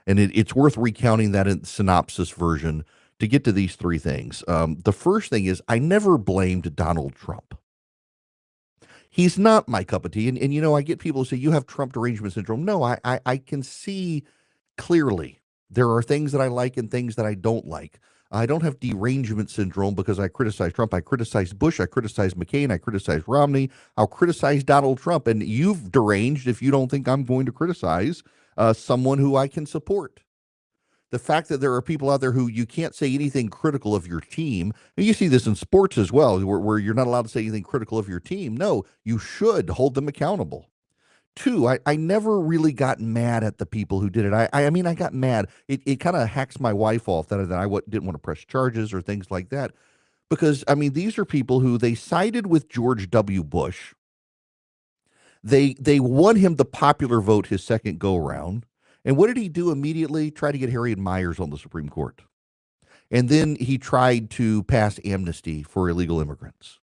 And it's worth recounting that in the synopsis version to get to these 3 things. The first thing is I never blamed Donald Trump. He's not my cup of tea. And you know, I get people who say, you have Trump derangement syndrome. No, I can see clearly there are things that I like and things that I don't like. I don't have derangement syndrome because I criticize Trump. I criticize Bush. I criticize McCain. I criticize Romney. I'll criticize Donald Trump. And you've deranged if you don't think I'm going to criticize someone who I can support. The fact that there are people out there who you can't say anything critical of your team, and you see this in sports as well, where you're not allowed to say anything critical of your team. No, you should hold them accountable. 2, I never really got mad at the people who did it. I mean, I got mad. It kind of hacks my wife off that I didn't want to press charges or things like that. Because, I mean, these are people who they sided with George W. Bush. They won him the popular vote his second go-around. And what did he do immediately? Try to get Harriet Miers on the Supreme Court. And then he tried to pass amnesty for illegal immigrants.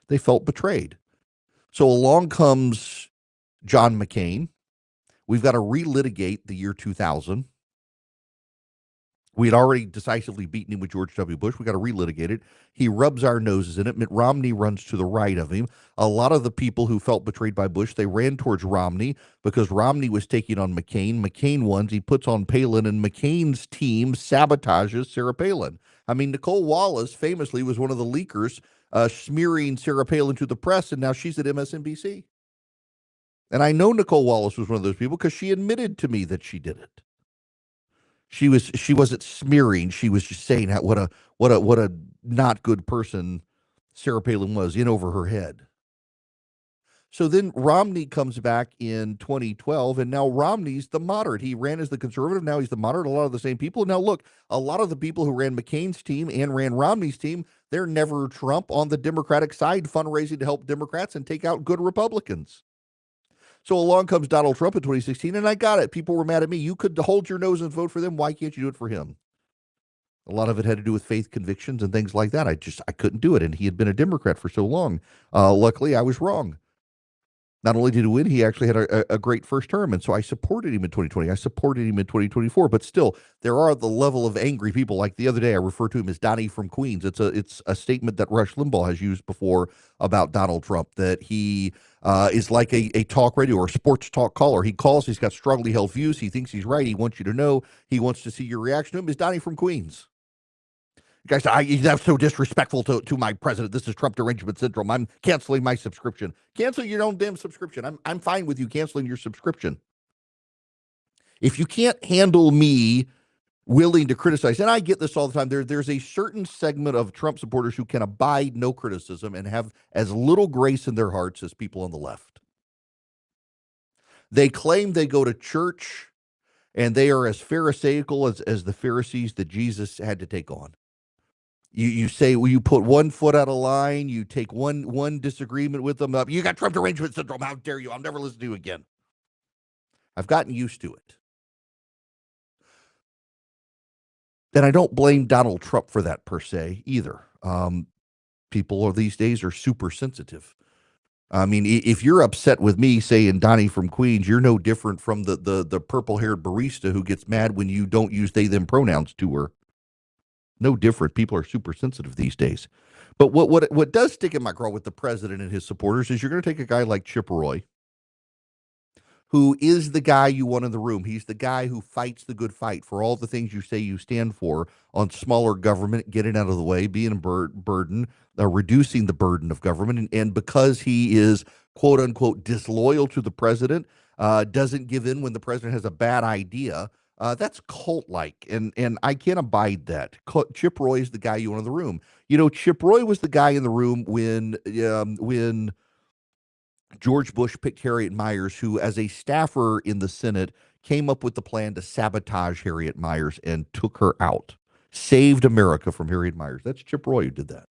They felt betrayed. So along comes John McCain. We've got to relitigate the year 2000. We had already decisively beaten him with George W. Bush. We got to relitigate it. He rubs our noses in it. Mitt Romney runs to the right of him. A lot of the people who felt betrayed by Bush, they ran towards Romney because Romney was taking on McCain. McCain wins. He puts on Palin, and McCain's team sabotages Sarah Palin. I mean, Nicole Wallace famously was one of the leakers smearing Sarah Palin to the press, and now she's at MSNBC. And I know Nicole Wallace was one of those people because she admitted to me that she did it. She wasn't smearing. She was just saying what a not good person Sarah Palin was, in over her head. So then Romney comes back in 2012, and now Romney's the moderate. He ran as the conservative. Now he's the moderate. A lot of the same people. Now look, a lot of the people who ran McCain's team and ran Romney's team, they're never Trump on the Democratic side, fundraising to help Democrats and take out good Republicans. So along comes Donald Trump in 2016, and I got it. People were mad at me. You could hold your nose and vote for them. Why can't you do it for him? A lot of it had to do with faith convictions and things like that. I couldn't do it, and he had been a Democrat for so long. Luckily, I was wrong. Not only did he win, he actually had a great first term. And so I supported him in 2020. I supported him in 2024. But still, there are the level of angry people. Like the other day, I refer to him as Donnie from Queens. It's a statement that Rush Limbaugh has used before about Donald Trump, that he is like a talk radio or sports talk caller. He calls, he's got strongly held views. He thinks he's right. He wants you to know. He wants to see your reaction to him. Is Donnie from Queens. You guys, that's so disrespectful to my president. This is Trump derangement syndrome. I'm canceling my subscription. Cancel your own damn subscription. I'm fine with you canceling your subscription. If you can't handle me willing to criticize, and I get this all the time, there's a certain segment of Trump supporters who can abide no criticism and have as little grace in their hearts as people on the left. They claim they go to church and they are as pharisaical as the Pharisees that Jesus had to take on. You say, well, you put one foot out of line, you take one disagreement with them up. You got Trump derangement syndrome. How dare you? I'll never listen to you again. I've gotten used to it. And I don't blame Donald Trump for that per se either. People these days are super sensitive. I mean, if you're upset with me saying Donnie from Queens, you're no different from the purple-haired barista who gets mad when you don't use they, them pronouns to her. No different. People are super sensitive these days. But what does stick in my craw with the president and his supporters is you're going to take a guy like Chip Roy, who is the guy you want in the room. He's the guy who fights the good fight for all the things you say you stand for on smaller government, getting out of the way, being a burden, reducing the burden of government. And because he is, quote unquote, disloyal to the president, doesn't give in when the president has a bad idea, that's cult-like, and I can't abide that. Chip Roy is the guy you want in the room. You know, Chip Roy was the guy in the room when George Bush picked Harriet Miers, who, as a staffer in the Senate, came up with the plan to sabotage Harriet Miers and took her out, saved America from Harriet Miers. That's Chip Roy who did that.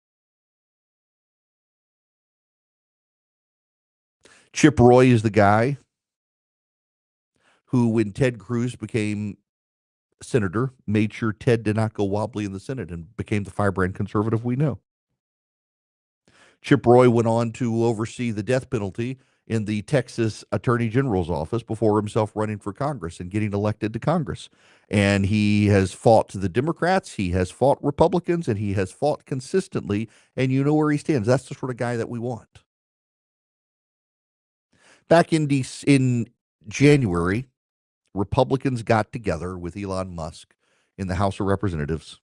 Chip Roy is the guy who, when Ted Cruz became senator, made sure Ted did not go wobbly in the Senate and became the firebrand conservative we know. Chip Roy went on to oversee the death penalty in the Texas Attorney General's office before himself running for Congress and getting elected to Congress. And he has fought the Democrats, he has fought Republicans, and he has fought consistently, and you know where he stands. That's the sort of guy that we want. Back in January, Republicans got together with Elon Musk in the House of Representatives,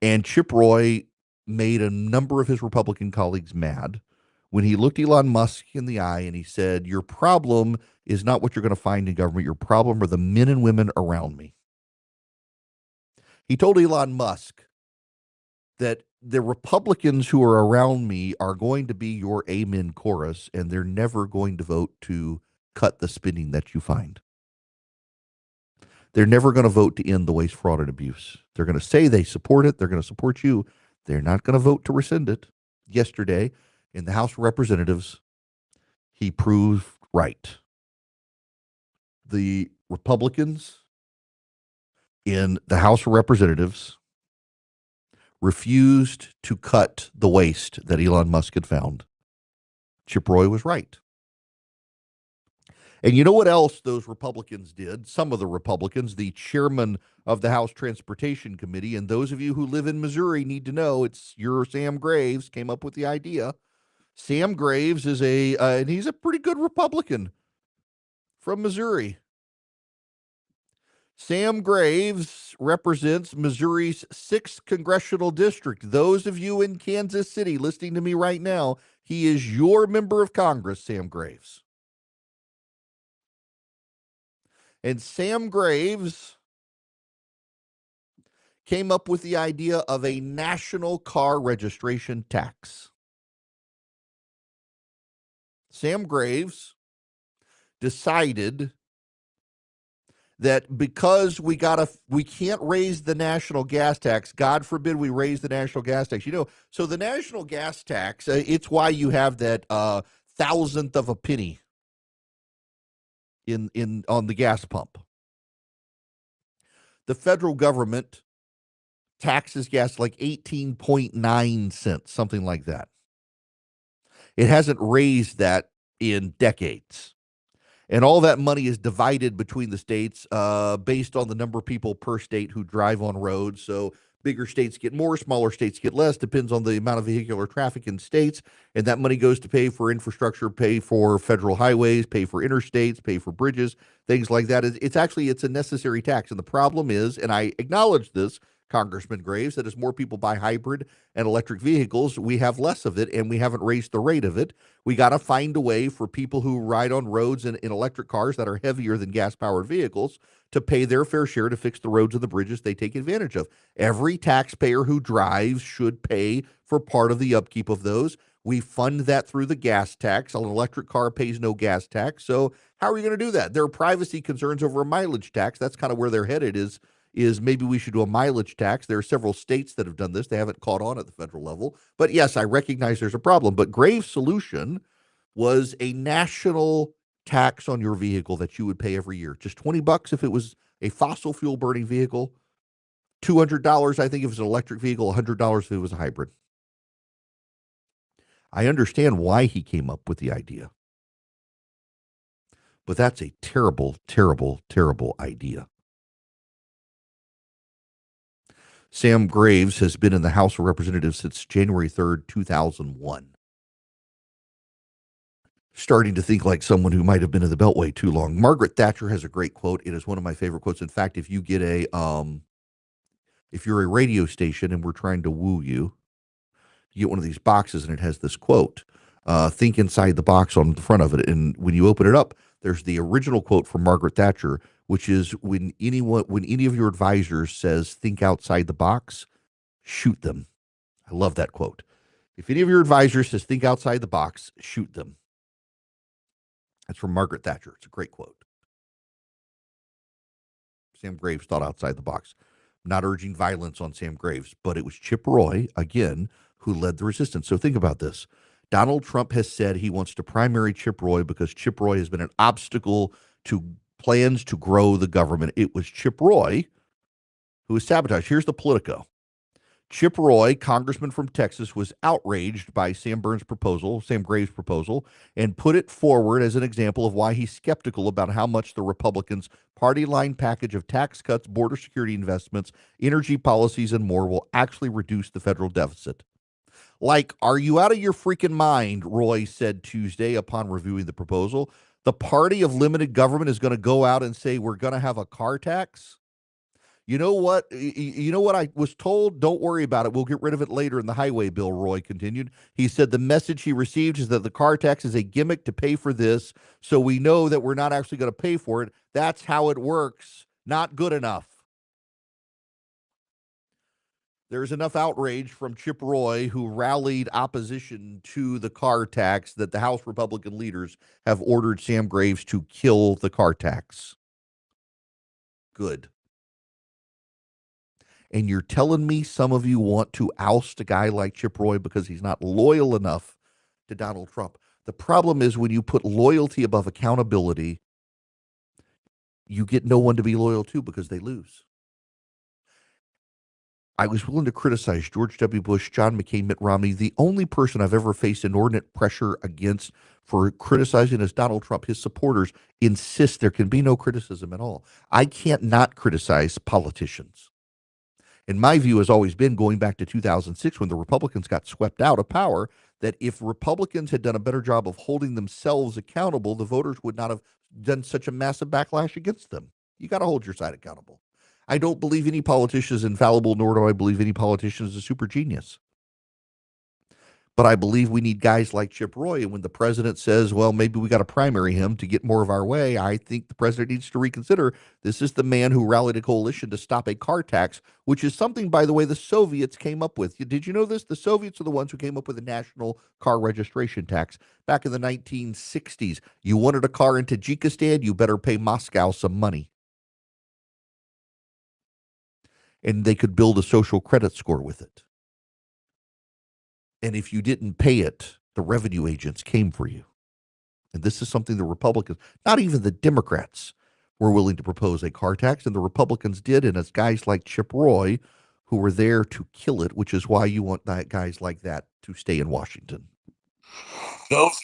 and Chip Roy made a number of his Republican colleagues mad when he looked Elon Musk in the eye and he said, your problem is not what you're going to find in government. Your problem are the men and women around me. He told Elon Musk that the Republicans who are around me are going to be your amen chorus, and they're never going to vote to cut the spending that you find. They're never going to vote to end the waste, fraud, and abuse. They're going to say they support it. They're going to support you. They're not going to vote to rescind it. Yesterday, in the House of Representatives, he proved right. The Republicans in the House of Representatives refused to cut the waste that Elon Musk had found. Chip Roy was right. And you know what else those Republicans did? Some of the Republicans, the chairman of the House Transportation Committee, and those of you who live in Missouri need to know it's your Sam Graves came up with the idea. Sam Graves is and he's a pretty good Republican from Missouri. Sam Graves represents Missouri's 6th congressional district. Those of you in Kansas City listening to me right now, he is your member of Congress, Sam Graves. And Sam Graves came up with the idea of a national car registration tax. Sam Graves decided that because we can't raise the national gas tax, God forbid we raise the national gas tax. You know, so the national gas tax, it's why you have that thousandth of a penny on the gas pump. The federal government taxes gas like 18.9 cents, something like that. It hasn't raised that in decades. And all that money is divided between the states based on the number of people per state who drive on roads. So bigger states get more, smaller states get less, depends on the amount of vehicular traffic in states. And that money goes to pay for infrastructure, pay for federal highways, pay for interstates, pay for bridges, things like that. It's a necessary tax. And the problem is, and I acknowledge this, Congressman Graves, that as more people buy hybrid and electric vehicles, we have less of it, and we haven't raised the rate of it. We got to find a way for people who ride on roads in electric cars that are heavier than gas-powered vehicles to pay their fair share to fix the roads and the bridges they take advantage of. Every taxpayer who drives should pay for part of the upkeep of those. We fund that through the gas tax. An electric car pays no gas tax. So how are we going to do that? There are privacy concerns over a mileage tax. That's kind of where they're headed is maybe we should do a mileage tax. There are several states that have done this. They haven't caught on at the federal level. But yes, I recognize there's a problem. But Graves' solution was a national tax on your vehicle that you would pay every year. Just $20 if it was a fossil fuel burning vehicle, $200 I think if it was an electric vehicle, $100 if it was a hybrid. I understand why he came up with the idea. But that's a terrible, terrible, terrible idea. Sam Graves has been in the House of Representatives since January 3rd, 2001. Starting to think like someone who might have been in the Beltway too long. Margaret Thatcher has a great quote. It is one of my favorite quotes. In fact, if you get if you're a radio station and we're trying to woo you, you get one of these boxes and it has this quote. Think inside the box on the front of it. And when you open it up, there's the original quote from Margaret Thatcher, which is when any of your advisors says, think outside the box, shoot them. I love that quote. If any of your advisors says, think outside the box, shoot them. That's from Margaret Thatcher. It's a great quote. Sam Graves thought outside the box. I'm not urging violence on Sam Graves, but it was Chip Roy, again, who led the resistance. So think about this. Donald Trump has said he wants to primary Chip Roy because Chip Roy has been an obstacle to plans to grow the government. It was Chip Roy who was sabotaged. Here's the Politico. Chip Roy, congressman from Texas, was outraged by Sam Graves' proposal, and put it forward as an example of why he's skeptical about how much the Republicans' party line package of tax cuts, border security investments, energy policies, and more will actually reduce the federal deficit. Like, are you out of your freaking mind? Roy said Tuesday upon reviewing the proposal. The party of limited government is going to go out and say we're going to have a car tax. You know what? I was told? Don't worry about it. We'll get rid of it later in the highway bill, Roy continued. He said the message he received is that the car tax is a gimmick to pay for this, so we know that we're not actually going to pay for it. That's how it works. Not good enough. There's enough outrage from Chip Roy, who rallied opposition to the car tax, that the House Republican leaders have ordered Sam Graves to kill the car tax. Good. And you're telling me some of you want to oust a guy like Chip Roy because he's not loyal enough to Donald Trump. The problem is when you put loyalty above accountability, you get no one to be loyal to because they lose. I was willing to criticize George W. Bush, John McCain, Mitt Romney. The only person I've ever faced inordinate pressure against for criticizing is Donald Trump. His supporters insist there can be no criticism at all. I can't not criticize politicians. And my view has always been, going back to 2006 when the Republicans got swept out of power, that if Republicans had done a better job of holding themselves accountable, the voters would not have done such a massive backlash against them. You got to hold your side accountable. I don't believe any politician is infallible, nor do I believe any politician is a super genius. But I believe we need guys like Chip Roy. And when the president says, well, maybe we got to primary him to get more of our way, I think the president needs to reconsider. This is the man who rallied a coalition to stop a car tax, which is something, by the way, the Soviets came up with. Did you know this? The Soviets are the ones who came up with a national car registration tax back in the 1960s. You wanted a car in Tajikistan, you better pay Moscow some money. And they could build a social credit score with it. And if you didn't pay it, the revenue agents came for you. And this is something the Republicans, not even the Democrats, were willing to propose a car tax, and the Republicans did, and it's guys like Chip Roy who were there to kill it, which is why you want guys like that to stay in Washington. Those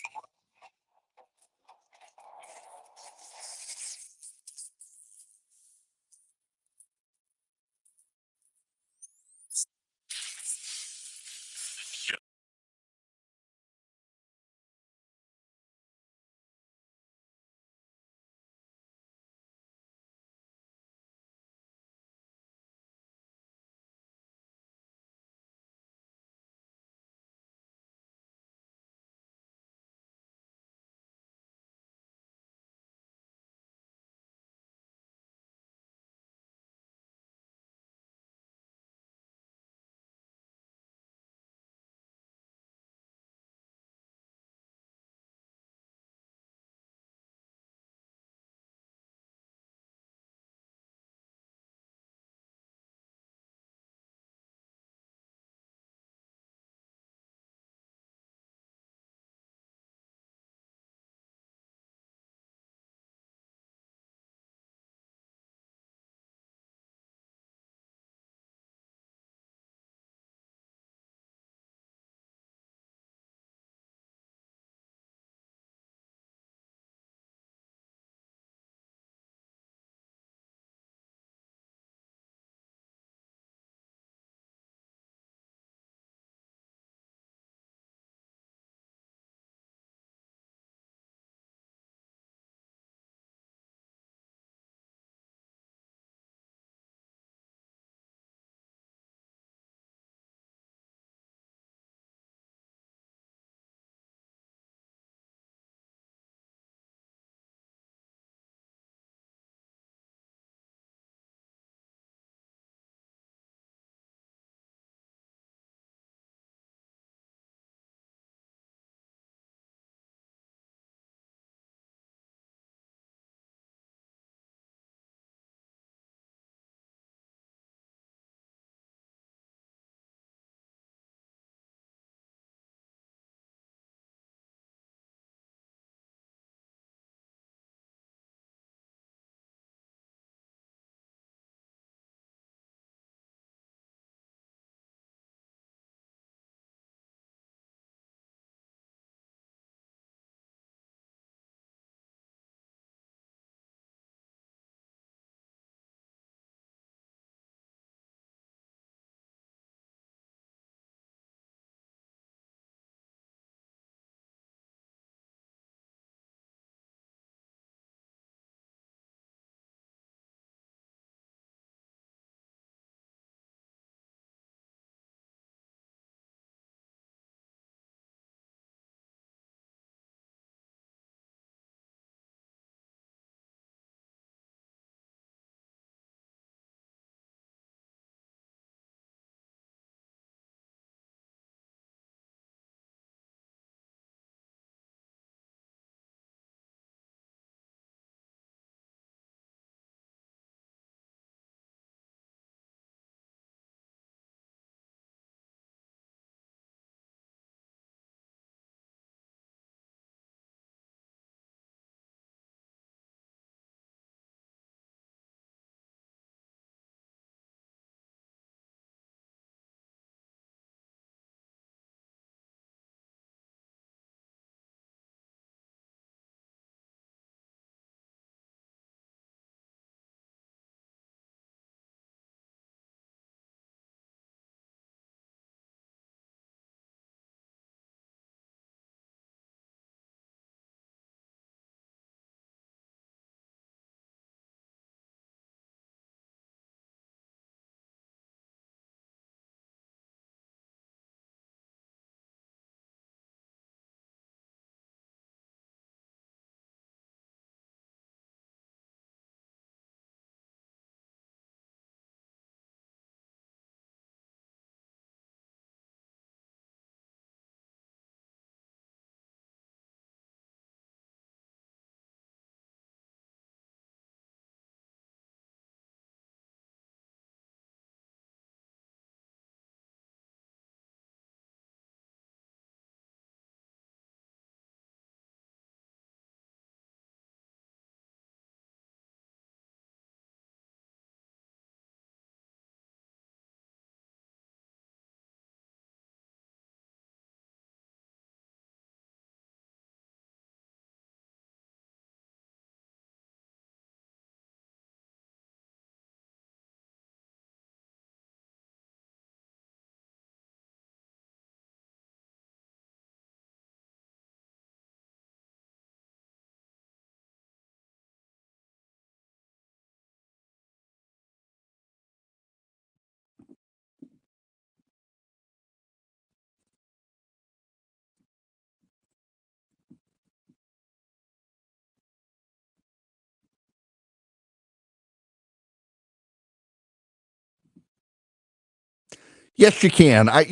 Yes, you can. I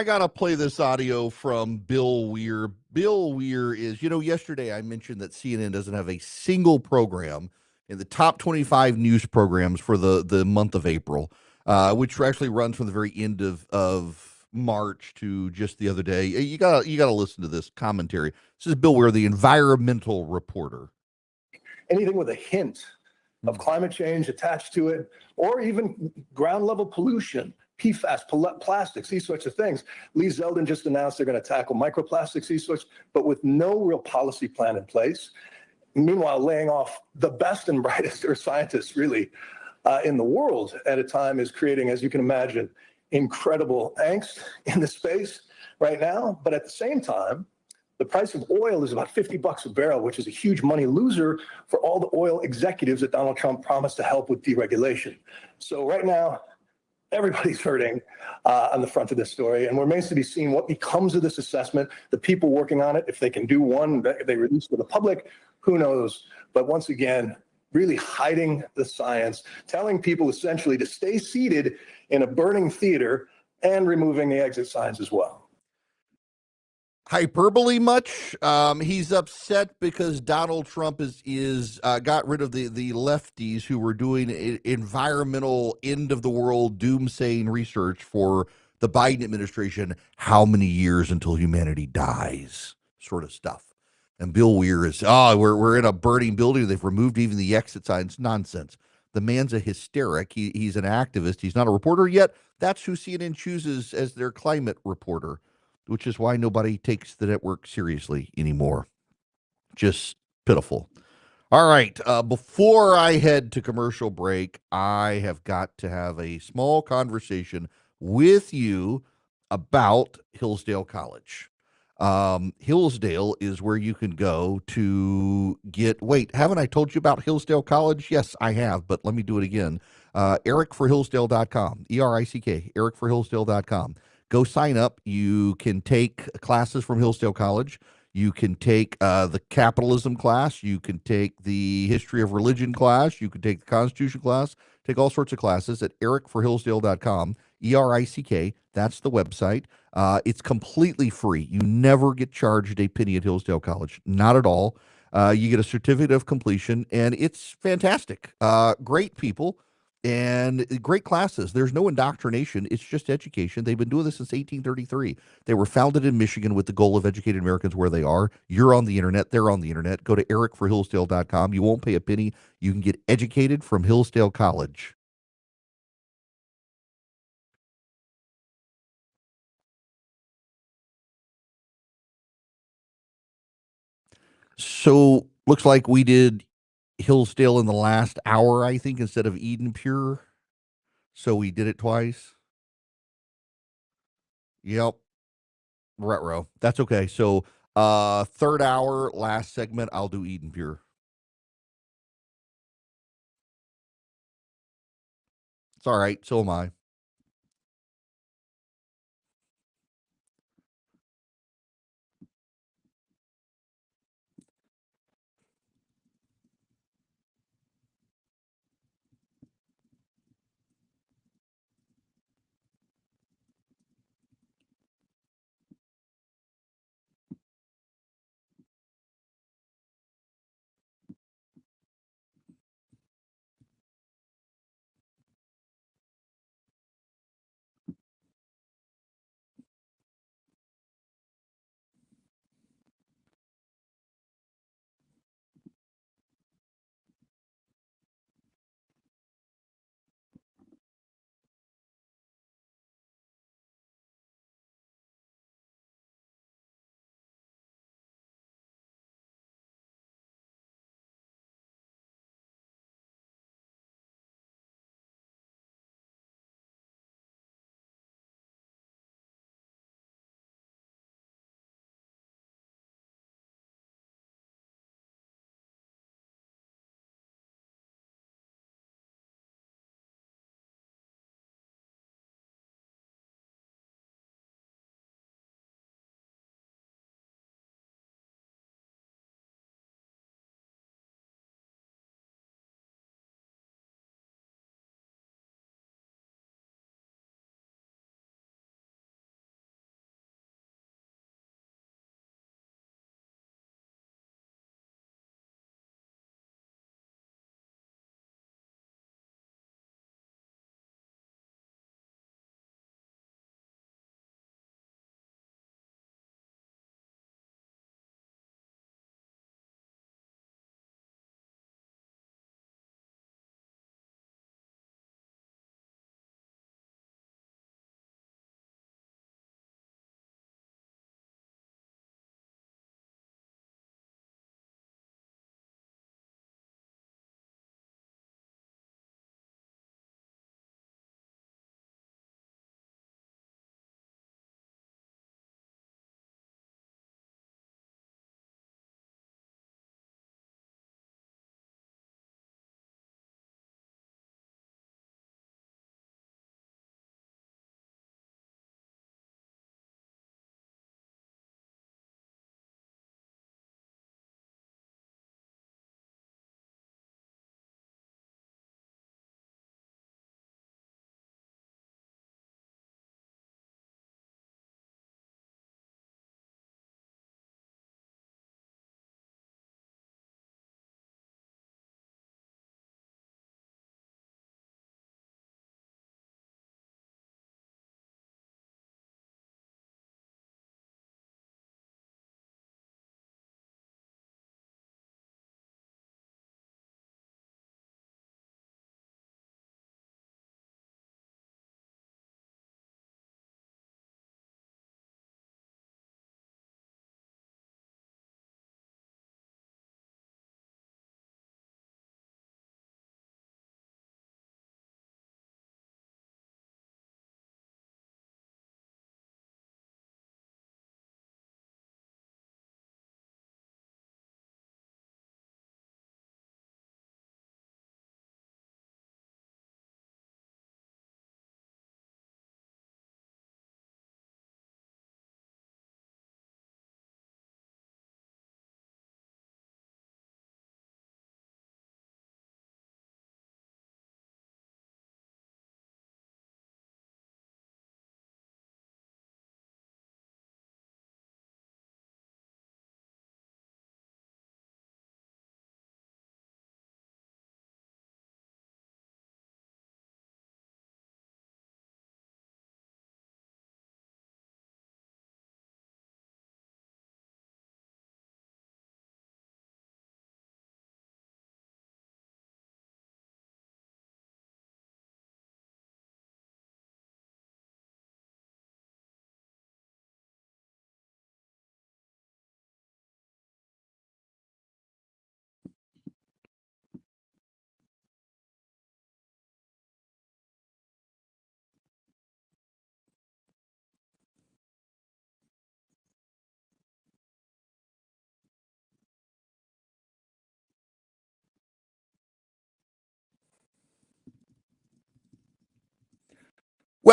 gotta play this audio from Bill Weir. Bill Weir is, yesterday I mentioned that CNN doesn't have a single program in the top 25 news programs for the month of April, which actually runs from the very end of March to just the other day. You gotta listen to this commentary. This is Bill Weir, the environmental reporter. Anything with a hint of climate change attached to it, or even ground level pollution, PFAS, plastics, these sorts of things. Lee Zeldin just announced they're going to tackle microplastics, these sorts, but with no real policy plan in place. Meanwhile, laying off the best and brightest earth scientists really in the world at a time is creating, as you can imagine, incredible angst in the space right now. But at the same time, the price of oil is about $50 a barrel, which is a huge money loser for all the oil executives that Donald Trump promised to help with deregulation. So right now, everybody's hurting on the front of this story, and remains to be seen what becomes of this assessment. The people working on it, if they can do one, they release to the public, who knows? But once again, really hiding the science, telling people essentially to stay seated in a burning theater and removing the exit signs as well. Hyperbole much? He's upset because Donald Trump is got rid of the lefties who were doing environmental end of the world doomsaying research for the Biden administration. How many years until humanity dies? Sort of stuff. And Bill Weir is, we're in a burning building. They've removed even the exit signs. Nonsense. The man's a hysteric. He's an activist. He's not a reporter yet. That's who CNN chooses as their climate reporter, which is why nobody takes the network seriously anymore. Just pitiful. All right. Before I head to commercial break, I have got to have a small conversation with you about Hillsdale College. Hillsdale is where you can go to wait, haven't I told you about Hillsdale College? Yes, I have, but let me do it again. ErickForHillsdale.com, ERICK, ErickForHillsdale.com. Go sign up. You can take classes from Hillsdale College. You can take the capitalism class. You can take the history of religion class. You can take the Constitution class. Take all sorts of classes at ErickForHillsdale.com, ERICK. That's the website. It's completely free. You never get charged a penny at Hillsdale College. Not at all. You get a certificate of completion, and it's fantastic. Great people. And great classes. There's no indoctrination. It's just education. They've been doing this since 1833. They were founded in Michigan with the goal of educating Americans where they are. You're on the internet. They're on the internet. Go to ErickForHillsdale.com. You won't pay a penny. You can get educated from Hillsdale College. So looks like we did Hillsdale in the last hour, I think, instead of Eden Pure. So we did it twice. Yep. Retro. That's okay. So third hour, last segment, I'll do Eden Pure. It's all right. So am I.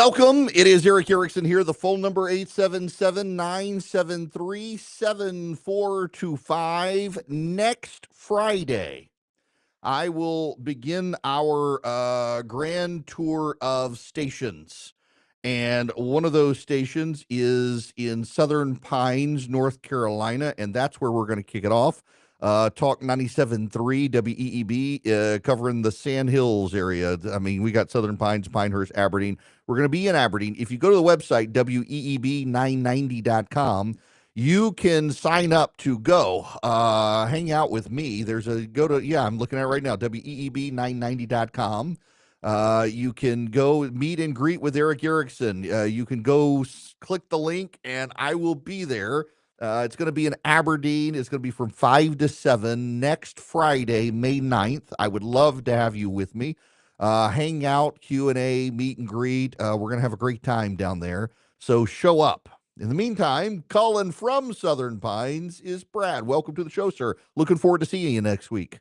Welcome. It is Erick Erickson here. The phone number 877-973-7425. Next Friday, I will begin our grand tour of stations. And one of those stations is in Southern Pines, North Carolina, and that's where we're going to kick it off. Talk 97.3 WEEB, covering the Sand Hills area. I mean, we got Southern Pines, Pinehurst, Aberdeen. We're going to be in Aberdeen. If you go to the website, weeb990.com, you can sign up to go hang out with me. I'm looking at it right now, weeb990.com. You can go meet and greet with Erick Erickson. You can go click the link, and I will be there. It's going to be in Aberdeen. It's going to be from 5 to 7 next Friday, May 9th. I would love to have you with me. Hang out, Q&A, meet and greet. We're going to have a great time down there. So show up. In the meantime, calling from Southern Pines is Brad. Welcome to the show, sir. Looking forward to seeing you next week.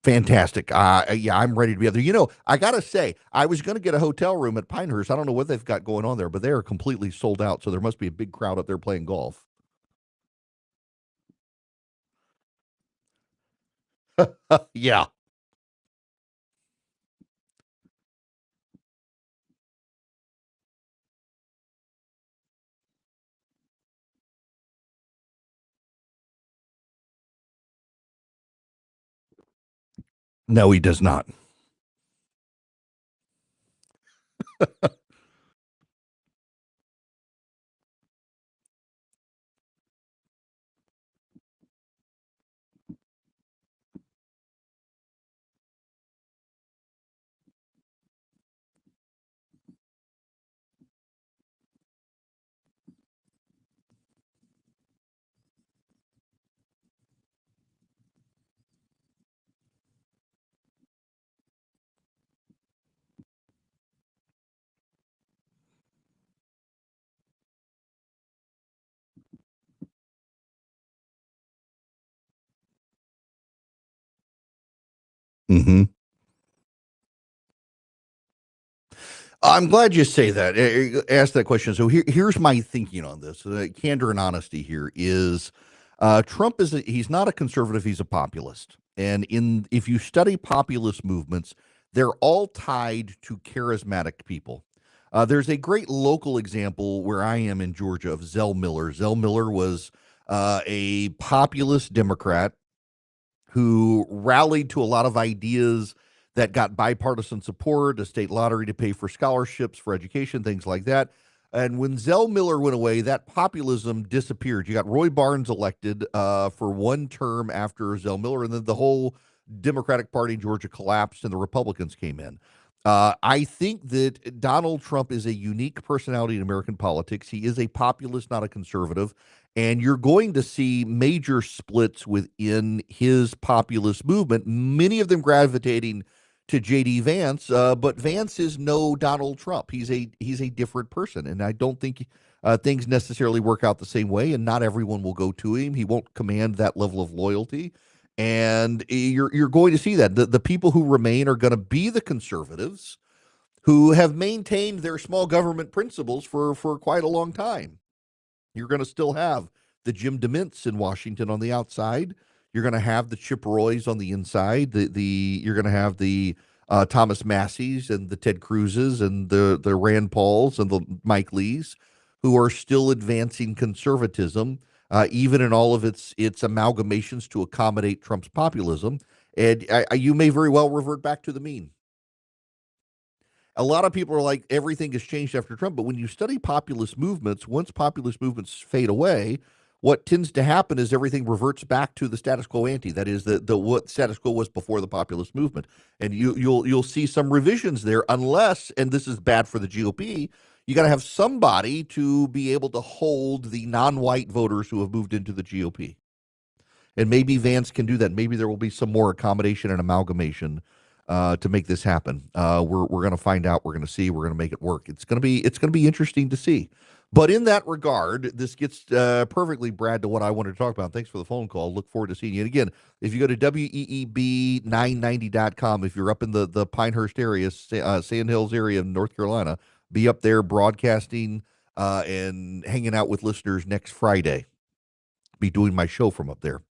Fantastic. Yeah, I'm ready to be there. You know, I got to say, I was going to get a hotel room at Pinehurst. I don't know what they've got going on there, but they are completely sold out. So there must be a big crowd up there playing golf. Yeah. No, he does not. Mm-hmm. I'm glad you say that. Ask that question. So here's my thinking on this. Candor and honesty here is Trump he's not a conservative. He's a populist. And if you study populist movements, they're all tied to charismatic people. There's a great local example where I am in Georgia of Zell Miller. Zell Miller was a populist Democrat who rallied to a lot of ideas that got bipartisan support, a state lottery to pay for scholarships for education, things like that. And when Zell Miller went away, that populism disappeared. You got Roy Barnes elected for one term after Zell Miller, and then the whole Democratic Party in Georgia collapsed and the Republicans came in. I think that Donald Trump is a unique personality in American politics. He is a populist, not a conservative. And you're going to see major splits within his populist movement, many of them gravitating to J.D. Vance, but Vance is no Donald Trump. He's a different person, and I don't think things necessarily work out the same way, and not everyone will go to him. He won't command that level of loyalty, and you're going to see that. The people who remain are going to be the conservatives who have maintained their small government principles for quite a long time. You're going to still have the Jim DeMints in Washington on the outside. You're going to have the Chip Roys on the inside. You're going to have the Thomas Masseys and the Ted Cruzes and the Rand Pauls and the Mike Lees, who are still advancing conservatism, even in all of its amalgamations to accommodate Trump's populism. And you may very well revert back to the mean. A lot of people are like, everything has changed after Trump. But when you study populist movements, once populist movements fade away, what tends to happen is everything reverts back to the status quo ante. That is the what status quo was before the populist movement. And you'll see some revisions there, unless, and this is bad for the GOP, you got to have somebody to be able to hold the non-white voters who have moved into the GOP. And maybe Vance can do that. Maybe there will be some more accommodation and amalgamation to make this happen. We're going to find out. We're going to see. We're going to make it work. It's going to be interesting to see. But in that regard, this gets perfectly, Brad, to what I wanted to talk about. Thanks for the phone call. Look forward to seeing you. And again, if you go to weeb990.com, if you're up in the Pinehurst area, Sand Hills area of North Carolina, be up there broadcasting and hanging out with listeners next Friday. Be doing my show from up there.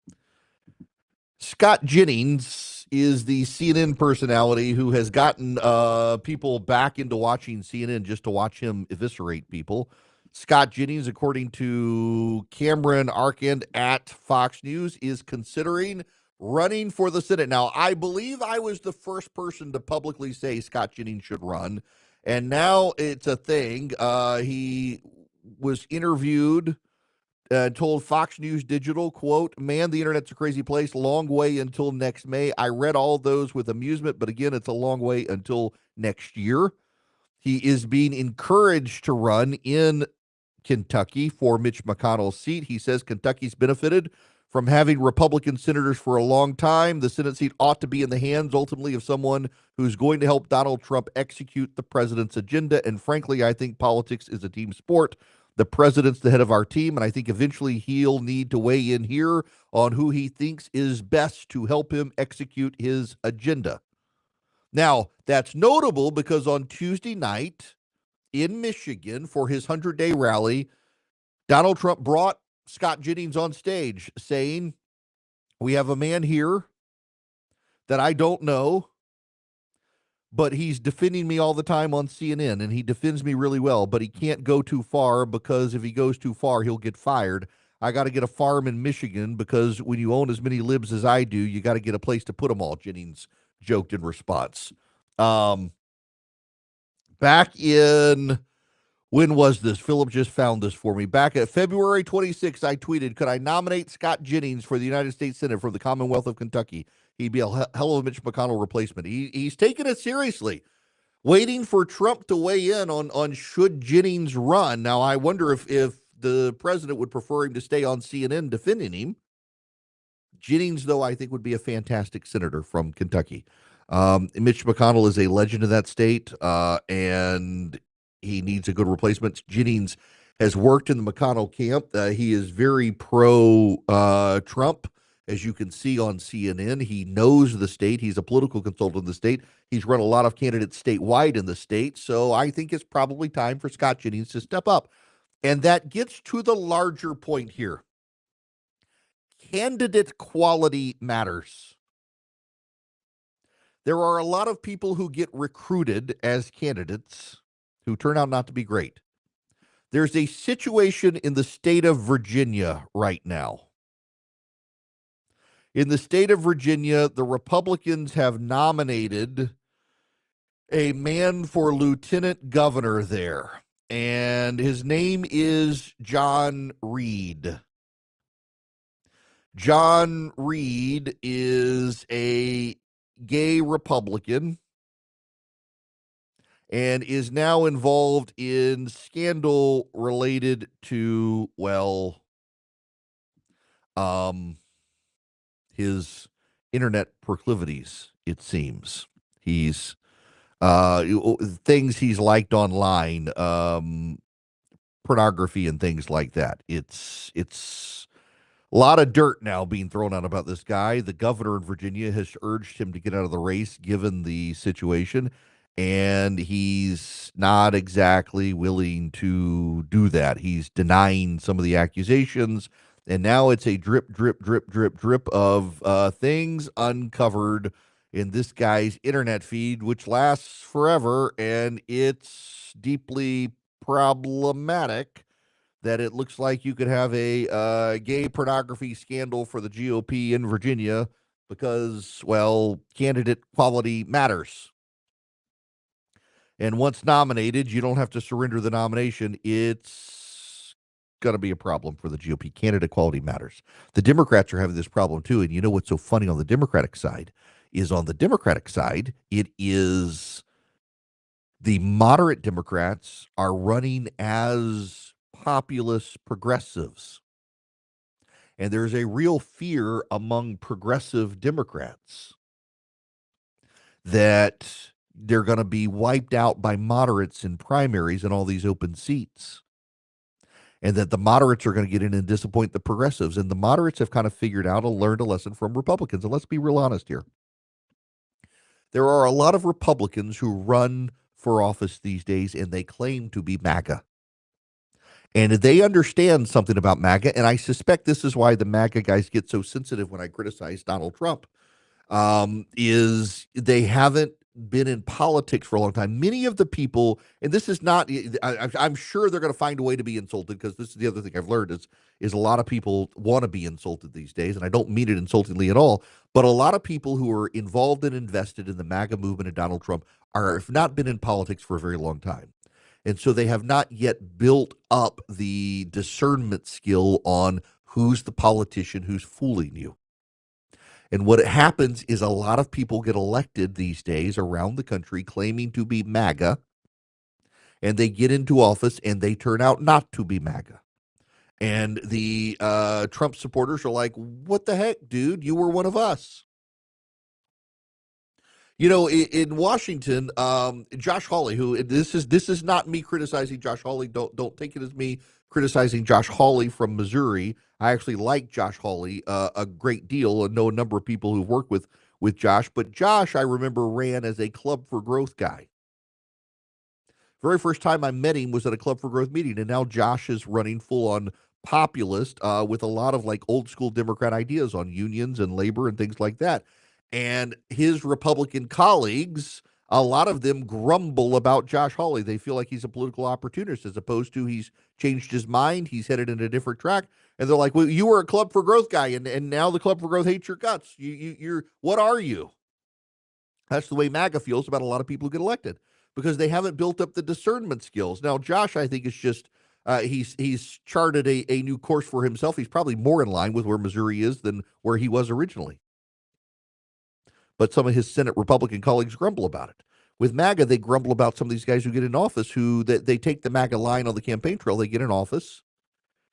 Scott Jennings is the CNN personality who has gotten people back into watching CNN just to watch him eviscerate people. Scott Jennings, according to Cameron Arkand at Fox News, is considering running for the Senate. Now, I believe I was the first person to publicly say Scott Jennings should run, and now it's a thing. He was interviewed, told Fox News Digital, quote, "Man, the internet's a crazy place. Long way until next May. I read all those with amusement, but again, it's a long way until next year." He is being encouraged to run in Kentucky for Mitch McConnell's seat. He says Kentucky's benefited from having Republican senators for a long time. The Senate seat ought to be in the hands, ultimately, of someone who's going to help Donald Trump execute the president's agenda. And frankly, I think politics is a team sport. The president's the head of our team, and I think eventually he'll need to weigh in here on who he thinks is best to help him execute his agenda. Now, that's notable because on Tuesday night in Michigan for his 100-day rally, Donald Trump brought Scott Jennings on stage saying, "We have a man here that I don't know, but he's defending me all the time on CNN, and he defends me really well, but he can't go too far because if he goes too far, he'll get fired. I got to get a farm in Michigan because when you own as many libs as I do, you got to get a place to put them all," Jennings joked in response. Back in, when was this? Philip just found this for me. Back at February 26th, I tweeted, "Could I nominate Scott Jennings for the United States Senate for the Commonwealth of Kentucky? He'd be a hell of a Mitch McConnell replacement." He's taking it seriously, waiting for Trump to weigh in on should Jennings run. Now, I wonder if the president would prefer him to stay on CNN defending him. Jennings, though, I think would be a fantastic senator from Kentucky. Mitch McConnell is a legend in that state, and he needs a good replacement. Jennings has worked in the McConnell camp. He is very pro-Trump, as you can see on CNN. He knows the state. He's a political consultant in the state. He's run a lot of candidates statewide in the state. So I think it's probably time for Scott Jennings to step up. And that gets to the larger point here. Candidate quality matters. There are a lot of people who get recruited as candidates who turn out not to be great. There's a situation in the state of Virginia right now. In the state of Virginia, the Republicans have nominated a man for lieutenant governor there, and his name is John Reed. John Reed is a gay Republican and is now involved in scandal related to, well, his internet proclivities, it seems. He's things he's liked online, pornography and things like that. It's a lot of dirt now being thrown out about this guy. The governor in Virginia has urged him to get out of the race given the situation, and he's not exactly willing to do that. He's denying some of the accusations, and now it's a drip, drip, drip, drip, drip of things uncovered in this guy's internet feed, which lasts forever, and it's deeply problematic that it looks like you could have a gay pornography scandal for the GOP in Virginia because, well, candidate quality matters. And once nominated, you don't have to surrender the nomination. It's going to be a problem for the GOP. Candidate quality matters. The Democrats are having this problem too. And you know what's so funny on the Democratic side is it is the moderate Democrats are running as populist progressives. And there's a real fear among progressive Democrats that they're going to be wiped out by moderates in primaries and all these open seats, and that the moderates are going to get in and disappoint the progressives. And the moderates have kind of figured out and learned a lesson from Republicans. And let's be real honest here. There are a lot of Republicans who run for office these days, and they claim to be MAGA. And they understand something about MAGA, and I suspect this is why the MAGA guys get so sensitive when I criticize Donald Trump, is they haven't been in politics for a long time. Many of the people, and this is not, I'm sure they're going to find a way to be insulted, because this is the other thing I've learned is a lot of people want to be insulted these days, and I don't mean it insultingly at all, but a lot of people who are involved and invested in the MAGA movement and Donald Trump have not been in politics for a very long time. And so they have not yet built up the discernment skill on who's the politician who's fooling you. And what happens is a lot of people get elected these days around the country claiming to be MAGA, and they get into office and they turn out not to be MAGA. And the Trump supporters are like, what the heck, dude? You were one of us. You know, in Washington, Josh Hawley, who this is not me criticizing Josh Hawley. Don't take it as me criticizing Josh Hawley from Missouri. I actually like Josh Hawley a great deal and know a number of people who've worked with Josh. But Josh, I remember, ran as a Club for Growth guy. Very first time I met him was at a Club for Growth meeting, and now Josh is running full on populist with a lot of like old school Democrat ideas on unions and labor and things like that. And his Republican colleagues, a lot of them grumble about Josh Hawley. They feel like he's a political opportunist, as opposed to he's changed his mind. He's headed in a different track. And they're like, well, you were a Club for Growth guy, and now the Club for Growth hates your guts. You're what are you? That's the way MAGA feels about a lot of people who get elected, because they haven't built up the discernment skills. Now, Josh, I think, is just he's charted a new course for himself. He's probably more in line with where Missouri is than where he was originally. But some of his Senate Republican colleagues grumble about it. With MAGA, they grumble about some of these guys who get in office, who they take the MAGA line on the campaign trail. They get in office.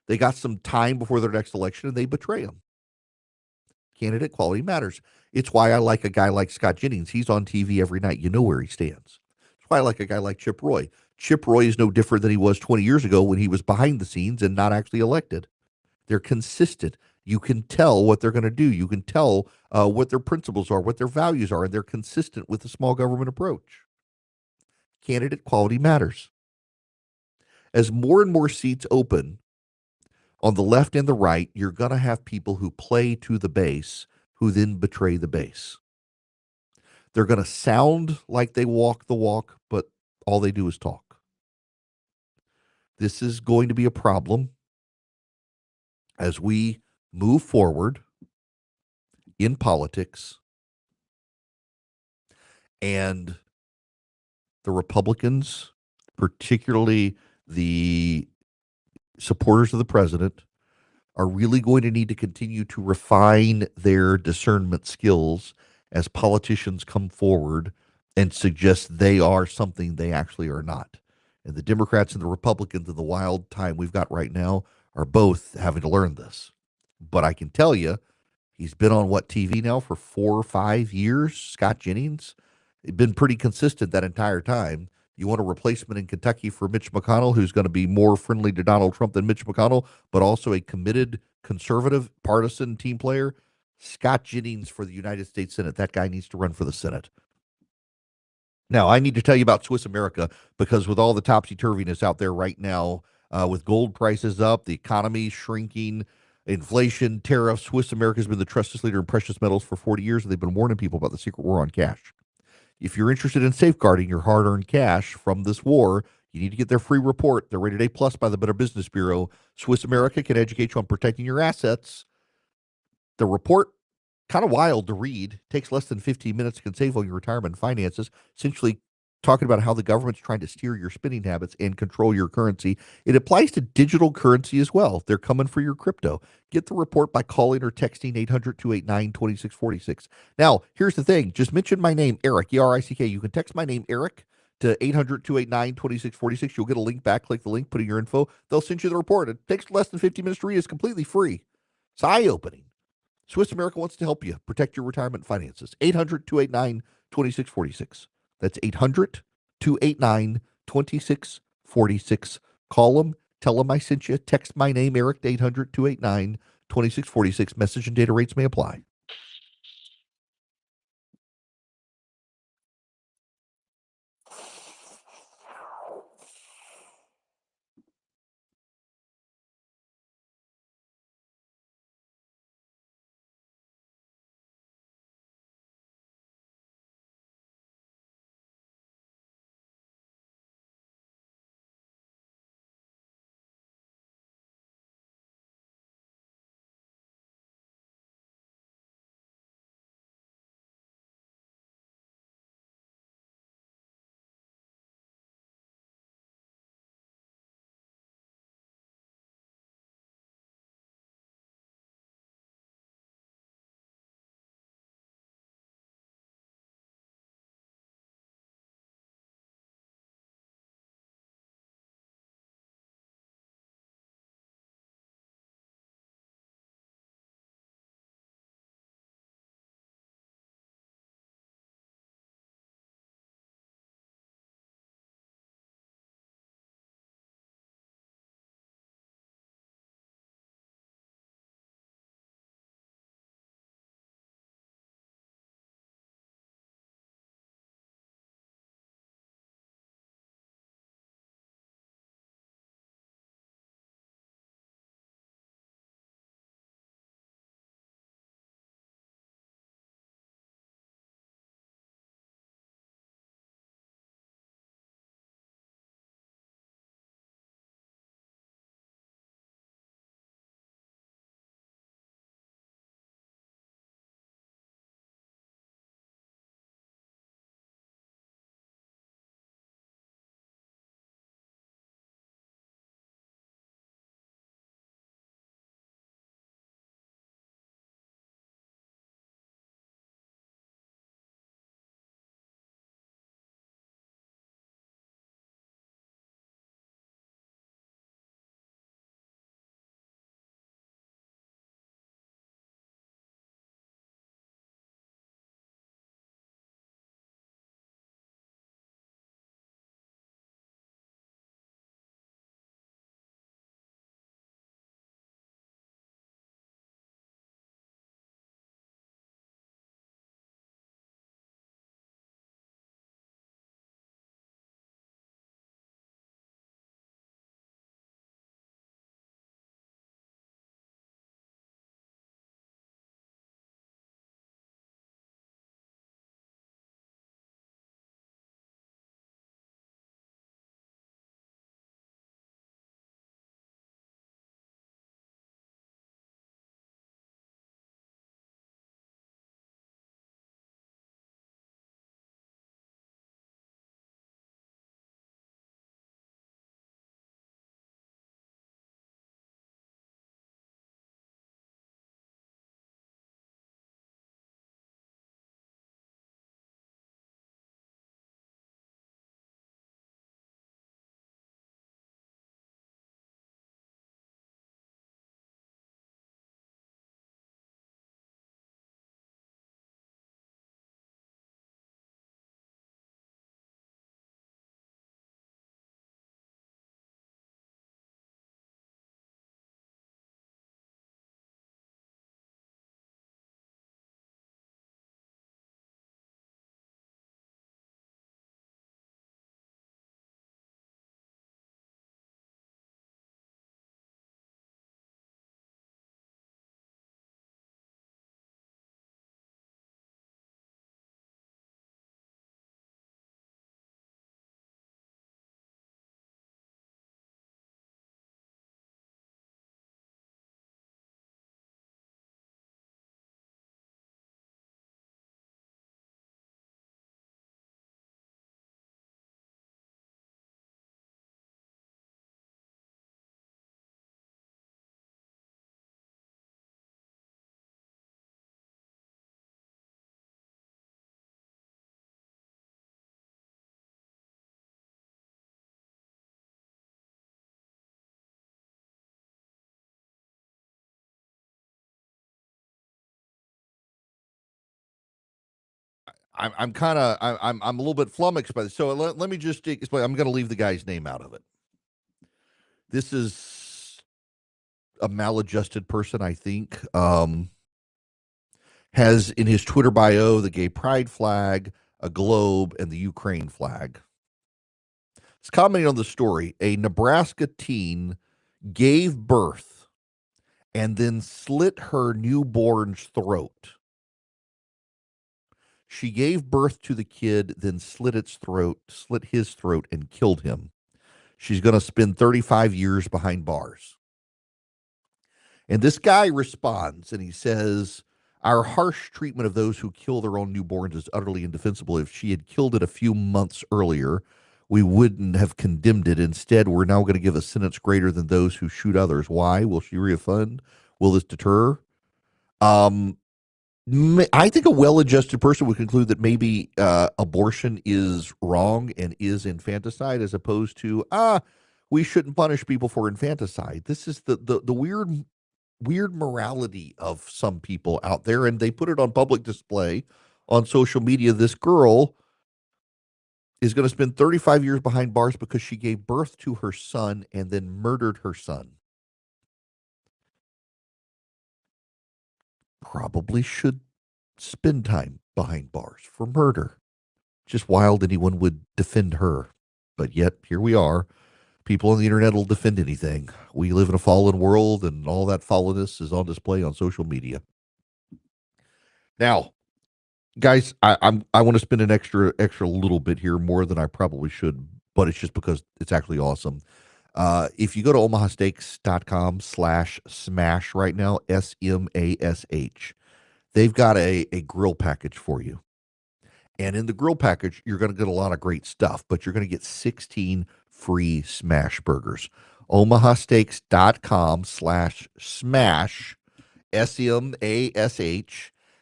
They got some time before their next election, and they betray them. Candidate quality matters. It's why I like a guy like Scott Jennings. He's on TV every night. You know where he stands. It's why I like a guy like Chip Roy. Chip Roy is no different than he was 20 years ago when he was behind the scenes and not actually elected. They're consistent. You can tell what they're going to do. You can tell what their principles are, what their values are, and they're consistent with the small government approach. Candidate quality matters. As more and more seats open on the left and the right, you're going to have people who play to the base, who then betray the base. They're going to sound like they walk the walk, but all they do is talk. This is going to be a problem as we move forward in politics, and the Republicans, particularly the supporters of the president, are really going to need to continue to refine their discernment skills as politicians come forward and suggest they are something they actually are not. And the Democrats and the Republicans in the wild time we've got right now are both having to learn this. But I can tell you, he's been on TV now for 4 or 5 years, Scott Jennings. He's been pretty consistent that entire time. You want a replacement in Kentucky for Mitch McConnell, who's going to be more friendly to Donald Trump than Mitch McConnell, but also a committed conservative partisan team player? Scott Jennings for the United States Senate. That guy needs to run for the Senate. Now, I need to tell you about Swiss America, because with all the topsy-turviness out there right now, with gold prices up, the economy shrinking, inflation, tariffs, Swiss America has been the trusted leader in precious metals for 40 years, and they've been warning people about the secret war on cash. If you're interested in safeguarding your hard-earned cash from this war, you need to get their free report. They're rated A+ by the Better Business Bureau. Swiss America can educate you on protecting your assets. The report, kind of wild to read, takes less than 15 minutes, can save on your retirement finances, essentially talking about how the government's trying to steer your spending habits and control your currency. It applies to digital currency as well. They're coming for your crypto. Get the report by calling or texting 800-289-2646. Now, here's the thing. Just mention my name, Erick, E-R-I-C-K. You can text my name, Erick, to 800-289-2646. You'll get a link back. Click the link, put in your info. They'll send you the report. It takes less than 15 minutes to read. It's completely free. It's eye-opening. Swiss America wants to help you protect your retirement finances. 800-289-2646. 2646. That's 800 289 2646. Call them, tell them I sent you. Text my name, Eric, to 800 289 2646. Message and data rates may apply. I'm kind of I'm a little bit flummoxed by this. So let me just explain. I'm going to leave the guy's name out of it. This is a maladjusted person, I think. Has in his Twitter bio the gay pride flag, a globe, and the Ukraine flag. It's commenting on the story. A Nebraska teen gave birth and then slit her newborn's throat. She gave birth to the kid, then slit his throat, and killed him. She's going to spend 35 years behind bars. And this guy responds and he says, our harsh treatment of those who kill their own newborns is utterly indefensible. If she had killed it a few months earlier, we wouldn't have condemned it. Instead, we're now going to give a sentence greater than those who shoot others. Why? Will she refund? Will this deter? I think a well-adjusted person would conclude that maybe abortion is wrong and is infanticide, as opposed to we shouldn't punish people for infanticide. This is the weird morality of some people out there, and they put it on public display on social media. This girl is going to spend 35 years behind bars because she gave birth to her son and then murdered her son. Probably should spend time behind bars for murder. Just wild anyone would defend her. But yet, here we are. People on the internet will defend anything. We live in a fallen world, and all that fallenness is on display on social media. Now, guys, I want to spend an extra little bit here, more than I probably should, but it's just because it's actually awesome. If you go to omahasteaks.com/smash right now, SMASH, they've got a grill package for you. And in the grill package, you're going to get a lot of great stuff, but you're going to get 16 free smash burgers. omahasteaks.com/smash, SMASH,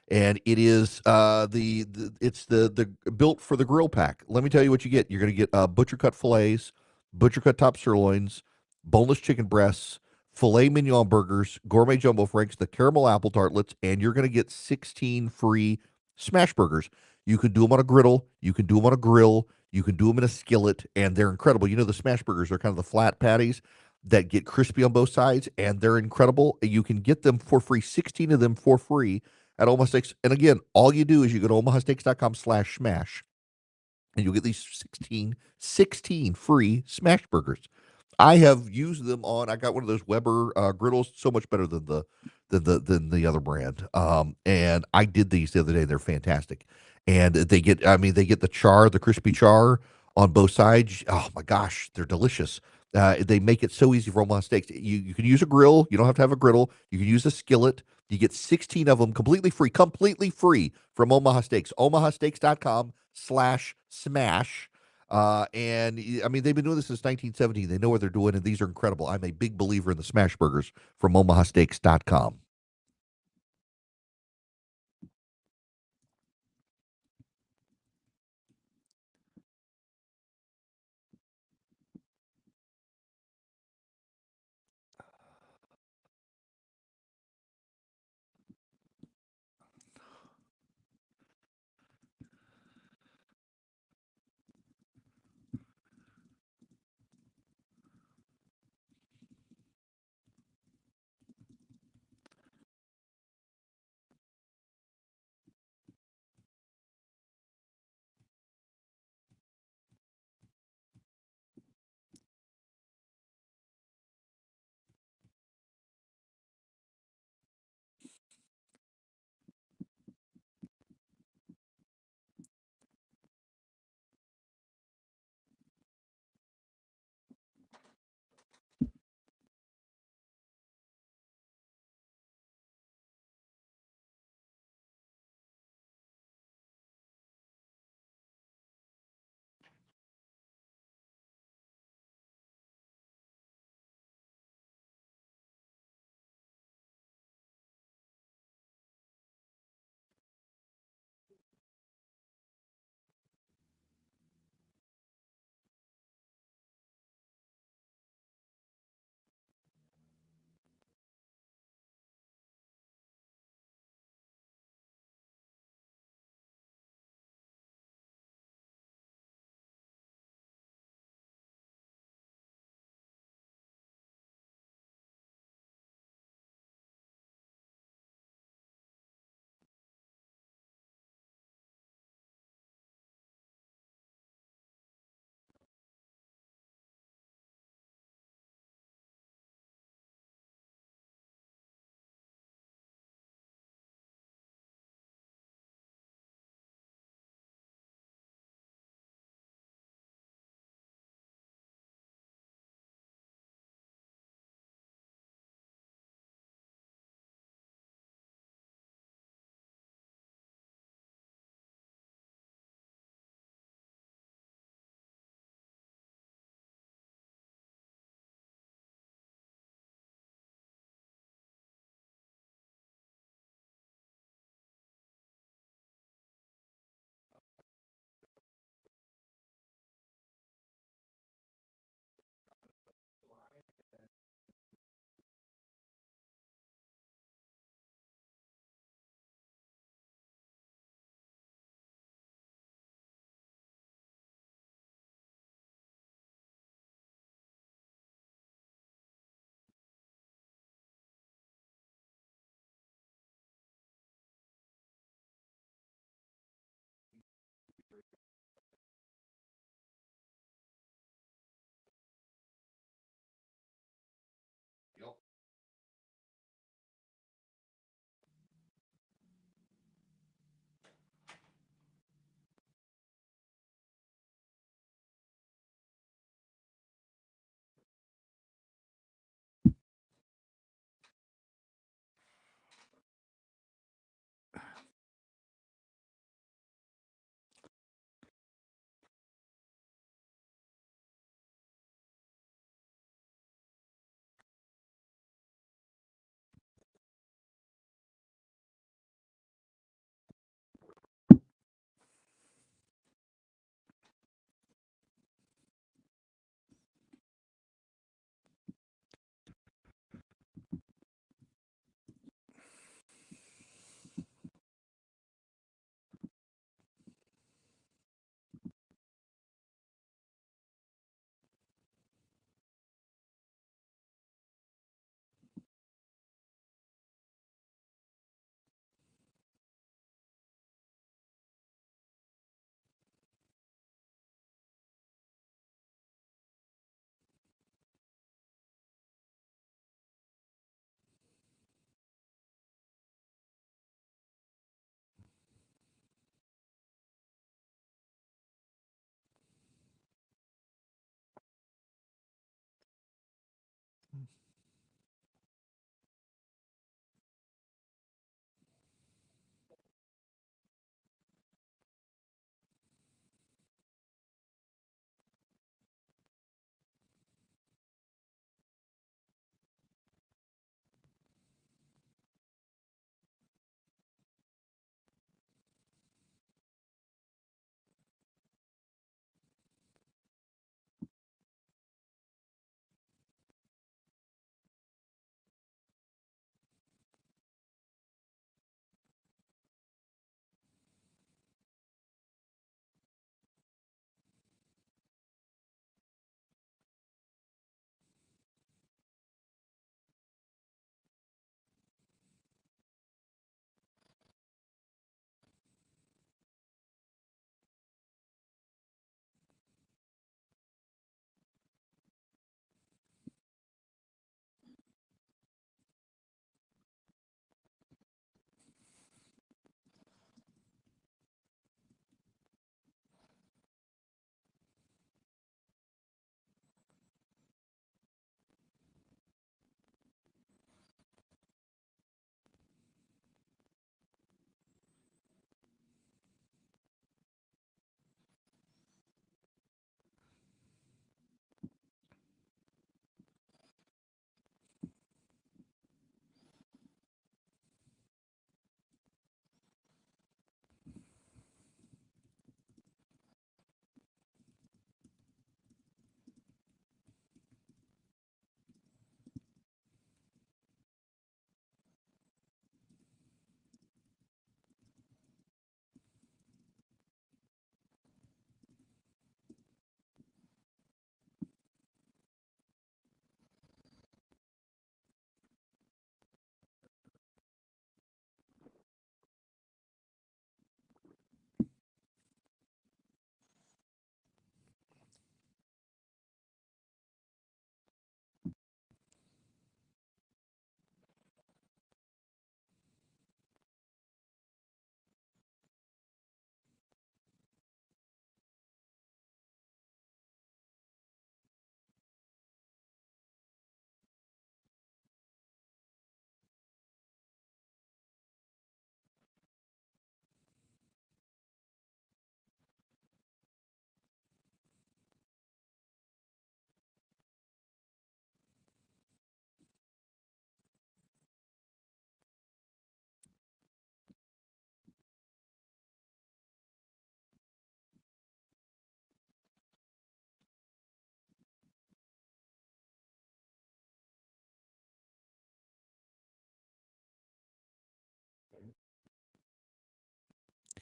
and it is it's the built for the grill pack. Let me tell you what you get. You're going to get butcher cut fillets, butcher cut top sirloins, boneless chicken breasts, filet mignon burgers, gourmet jumbo franks, the caramel apple tartlets, and you're going to get 16 free smash burgers. You can do them on a griddle, you can do them on a grill, you can do them in a skillet, and they're incredible. You know, the smash burgers are kind of the flat patties that get crispy on both sides, and they're incredible. You can get them for free, 16 of them for free at Omaha Steaks. And again, all you do is you go to omahasteaks.com/smash, and you'll get these 16 free smash burgers. I have used them on. I got one of those Weber griddles, so much better than the other brand. And I did these the other day. They're fantastic, and they get the char, the crispy char on both sides. Oh my gosh, they're delicious. They make it so easy for Omaha Steaks. You can use a grill. You don't have to have a griddle. You can use a skillet. You get 16 of them completely free from Omaha Steaks. omahasteaks.com/smash. And I mean, they've been doing this since 1970. They know what they're doing, and these are incredible. I'm a big believer in the smash burgers from omahasteaks.com.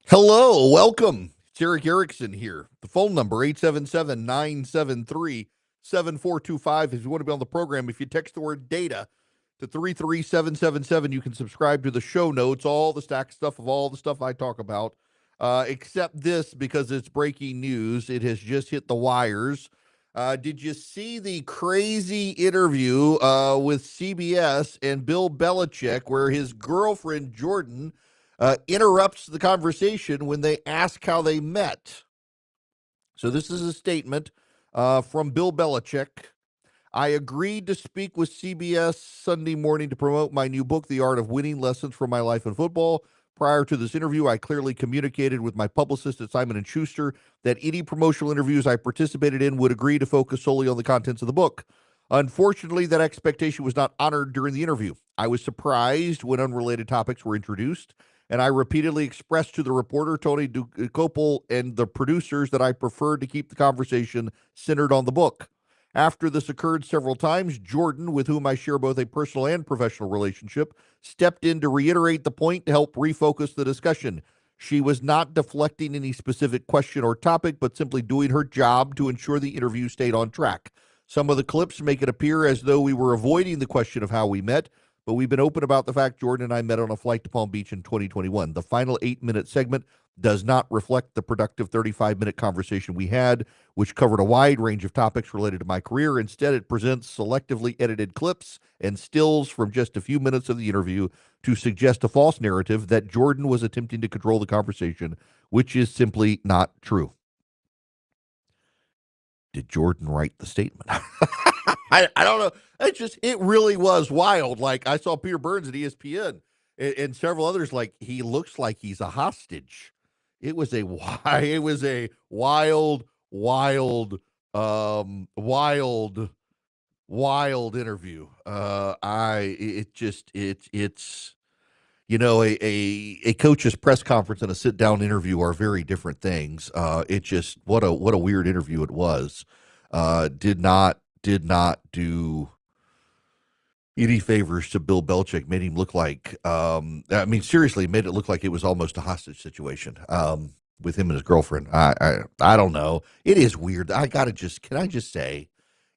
Hello, welcome. It's Erick Erickson here. The phone number 877-973-7425. If you want to be on the program, if you text the word data to 33777, you can subscribe to the show notes, all the stack stuff of all the stuff I talk about, except this because it's breaking news. It has just hit the wires. Did you see the crazy interview with CBS and Bill Belichick where his girlfriend, Jordan, interrupts the conversation when they ask how they met? So this is a statement from Bill Belichick. I agreed to speak with CBS Sunday morning to promote my new book, The Art of Winning: Lessons from My Life in Football. Prior to this interview, I clearly communicated with my publicist at Simon & Schuster that any promotional interviews I participated in would agree to focus solely on the contents of the book. Unfortunately, that expectation was not honored during the interview. I was surprised when unrelated topics were introduced, and I repeatedly expressed to the reporter, Tony Ducopel, and the producers that I preferred to keep the conversation centered on the book. After this occurred several times, Jordan, with whom I share both a personal and professional relationship, stepped in to reiterate the point to help refocus the discussion. She was not deflecting any specific question or topic, but simply doing her job to ensure the interview stayed on track. Some of the clips make it appear as though we were avoiding the question of how we met, but we've been open about the fact Jordan and I met on a flight to Palm Beach in 2021. The final 8-minute segment does not reflect the productive 35-minute conversation we had, which covered a wide range of topics related to my career. Instead, it presents selectively edited clips and stills from just a few minutes of the interview to suggest a false narrative that Jordan was attempting to control the conversation, which is simply not true. Did Jordan write the statement? I don't know. It really was wild. Like, I saw Peter Burns at ESPN and several others, like, he looks like he's a hostage. It was a wild, wild interview. It's a coach's press conference and a sit down interview are very different things. What a weird interview it was. Did not do any favors to Bill Belichick. Made him look like, seriously, made it look like it was almost a hostage situation with him and his girlfriend. I don't know. It is weird. Can I just say,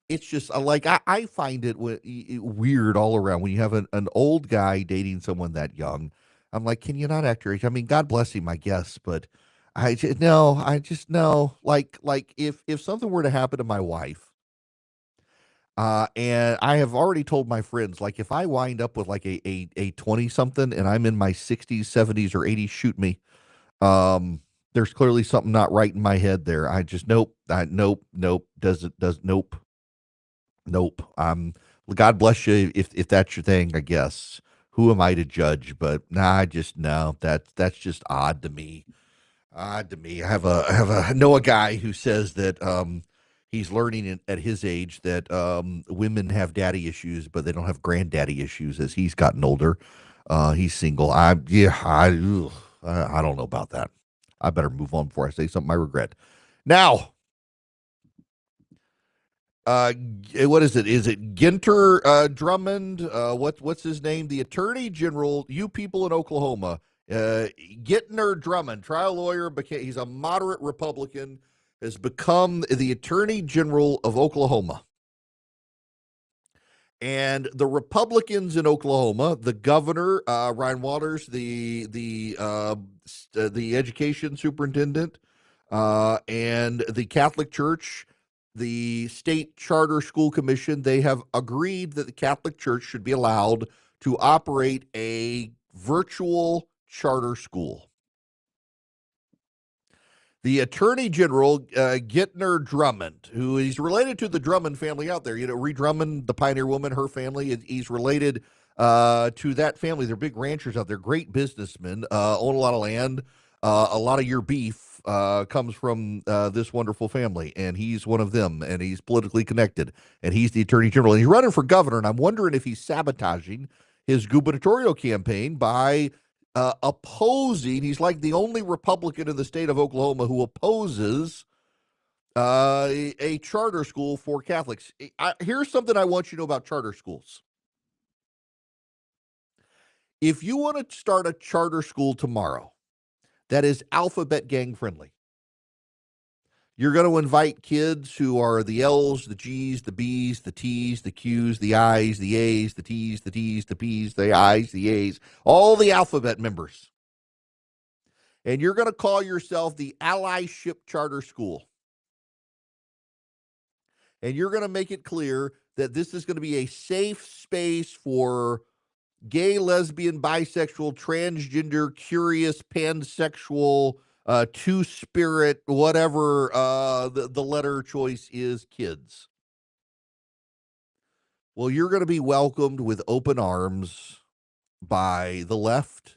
it's just like, I find it weird all around when you have an old guy dating someone that young. I'm like, can you not act your age? I mean, God bless him, I guess, but I just no. Like if something were to happen to my wife, and I have already told my friends, like, if I wind up with like a 20 something and I'm in my 60s, 70s, or 80s, shoot me. There's clearly something not right in my head there. I just nope. Nope. Nope. God bless you if that's your thing, I guess. Who am I to judge? But nah, that's just odd to me. Odd to me. I know a guy who says that he's learning at his age that women have daddy issues, but they don't have granddaddy issues as he's gotten older. He's single. I don't know about that. I better move on before I say something I regret. Now, what is it? Is it Ginter Drummond? What's his name? The Attorney General. You people in Oklahoma, Ginter Drummond, trial lawyer. He's a moderate Republican. Has become the Attorney General of Oklahoma. And the Republicans in Oklahoma, the governor, Ryan Waters, the education superintendent, and the Catholic Church, the state charter school commission, they have agreed that the Catholic Church should be allowed to operate a virtual charter school. The Attorney General, Ginter Drummond, who he's related to the Drummond family out there. Ree Drummond, the pioneer woman, her family, he's related to that family. They're big ranchers out there, great businessmen, own a lot of land. A lot of your beef comes from this wonderful family, and he's one of them, and he's politically connected, and he's the Attorney General. And he's running for governor, and I'm wondering if he's sabotaging his gubernatorial campaign by opposing. He's like the only Republican in the state of Oklahoma who opposes a charter school for Catholics. Here's something I want you to know about charter schools. If you want to start a charter school tomorrow, that is alphabet gang friendly. You're going to invite kids who are the L's, the G's, the B's, the T's, the Q's, the I's, the A's, the T's, the T's, the P's, the I's, the A's, all the alphabet members. And you're going to call yourself the Allyship Charter School. And you're going to make it clear that this is going to be a safe space for gay, lesbian, bisexual, transgender, curious, pansexual, two-spirit, whatever the letter choice is, kids. Well, you're going to be welcomed with open arms by the left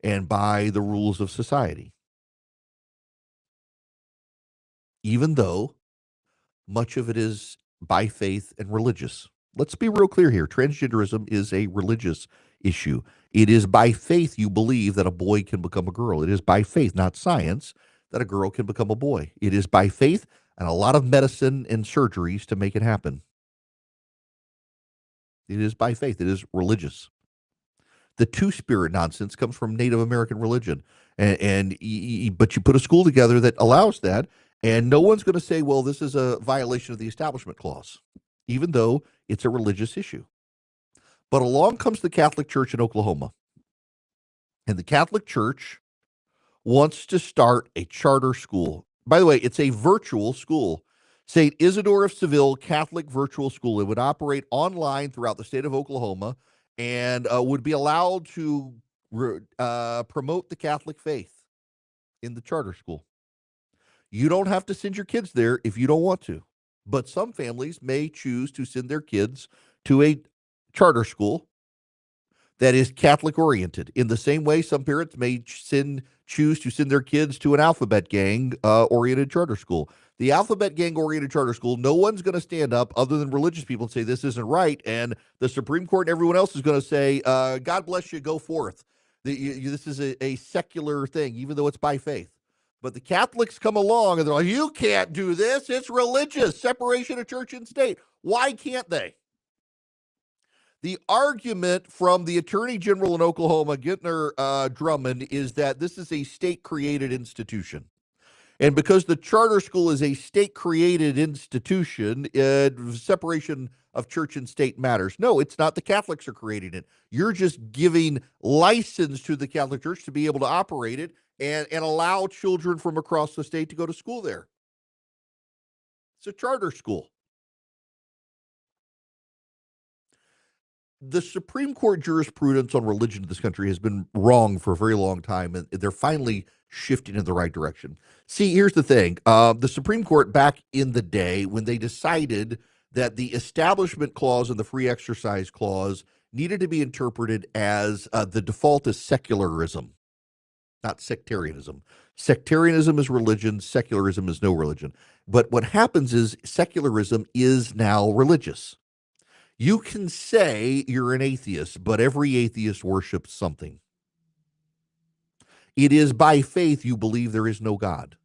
and by the rules of society. Even though much of it is by faith and religious. Let's be real clear here. Transgenderism is a religious issue. It is by faith you believe that a boy can become a girl. It is by faith, not science, that a girl can become a boy. It is by faith and a lot of medicine and surgeries to make it happen. It is by faith. It is religious. The two-spirit nonsense comes from Native American religion. But you put a school together that allows that, and no one's going to say, well, this is a violation of the Establishment Clause, even though it's a religious issue. But along comes the Catholic Church in Oklahoma. And the Catholic Church wants to start a charter school. By the way, it's a virtual school. St. Isidore of Seville Catholic Virtual School. It would operate online throughout the state of Oklahoma and would be allowed to promote the Catholic faith in the charter school. You don't have to send your kids there if you don't want to. But some families may choose to send their kids to a charter school that is Catholic oriented. In the same way, some parents may choose to send their kids to an alphabet gang oriented charter school. The alphabet gang oriented charter school, no one's going to stand up other than religious people and say this isn't right. And the Supreme Court and everyone else is going to say, God bless you, go forth. This is a secular thing, even though it's by faith. But the Catholics come along and they're like, you can't do this. It's religious, separation of church and state. Why can't they? The argument from the Attorney General in Oklahoma, Gentner Drummond, is that this is a state-created institution. And because the charter school is a state-created institution, separation of church and state matters. No, it's not. The Catholics are creating it. You're just giving license to the Catholic Church to be able to operate it and allow children from across the state to go to school there. It's a charter school. The Supreme Court jurisprudence on religion in this country has been wrong for a very long time, and they're finally shifting in the right direction. See, here's the thing. The Supreme Court back in the day, when they decided that the Establishment Clause and the Free Exercise Clause needed to be interpreted as the default is secularism, not sectarianism. Sectarianism is religion. Secularism is no religion. But what happens is secularism is now religious. You can say you're an atheist, but every atheist worships something. It is by faith you believe there is no God.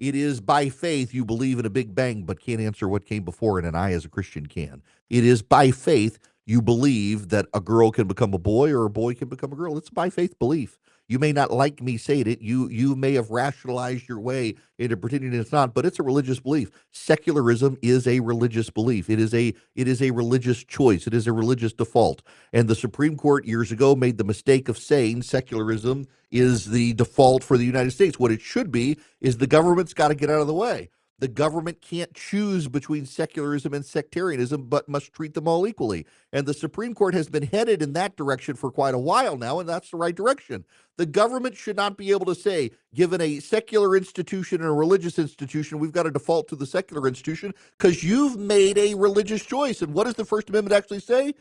It is by faith you believe in a Big Bang, but can't answer what came before it, and I as a Christian can. It is by faith you believe that a girl can become a boy or a boy can become a girl. It's by faith belief. You may not like me saying it. You may have rationalized your way into pretending it's not, but it's a religious belief. Secularism is a religious belief. It is a religious choice. It is a religious default. And the Supreme Court years ago made the mistake of saying secularism is the default for the United States. What it should be is the government's got to get out of the way. The government can't choose between secularism and sectarianism, but must treat them all equally. And the Supreme Court has been headed in that direction for quite a while now, and that's the right direction. The government should not be able to say, given a secular institution and a religious institution, we've got to default to the secular institution because you've made a religious choice. And what does the First Amendment actually say?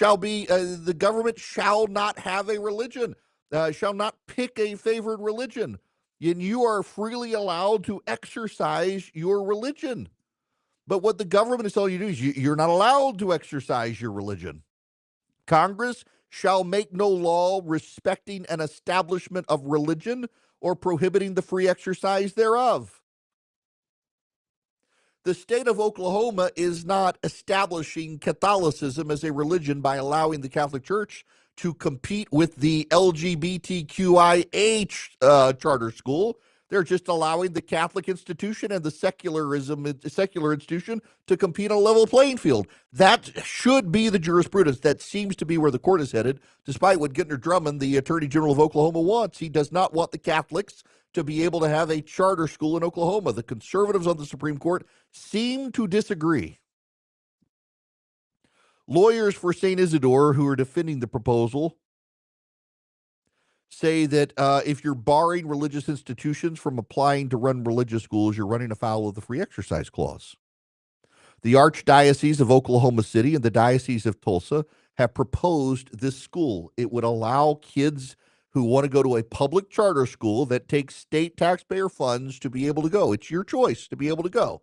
The government shall not have a religion, shall not pick a favored religion. And you are freely allowed to exercise your religion. But what the government is telling you to do is you're not allowed to exercise your religion. Congress shall make no law respecting an establishment of religion or prohibiting the free exercise thereof. The state of Oklahoma is not establishing Catholicism as a religion by allowing the Catholic Church to compete with the LGBTQIA charter school. They're just allowing the Catholic institution and the secular institution to compete on a level playing field. That should be the jurisprudence. That seems to be where the court is headed, despite what Gittner Drummond, the Attorney General of Oklahoma, wants. He does not want the Catholics to be able to have a charter school in Oklahoma. The conservatives on the Supreme Court seem to disagree. Lawyers for St. Isidore who are defending the proposal say that if you're barring religious institutions from applying to run religious schools, you're running afoul of the free exercise clause. The Archdiocese of Oklahoma City and the Diocese of Tulsa have proposed this school. It would allow kids who want to go to a public charter school that takes state taxpayer funds to be able to go. It's your choice to be able to go.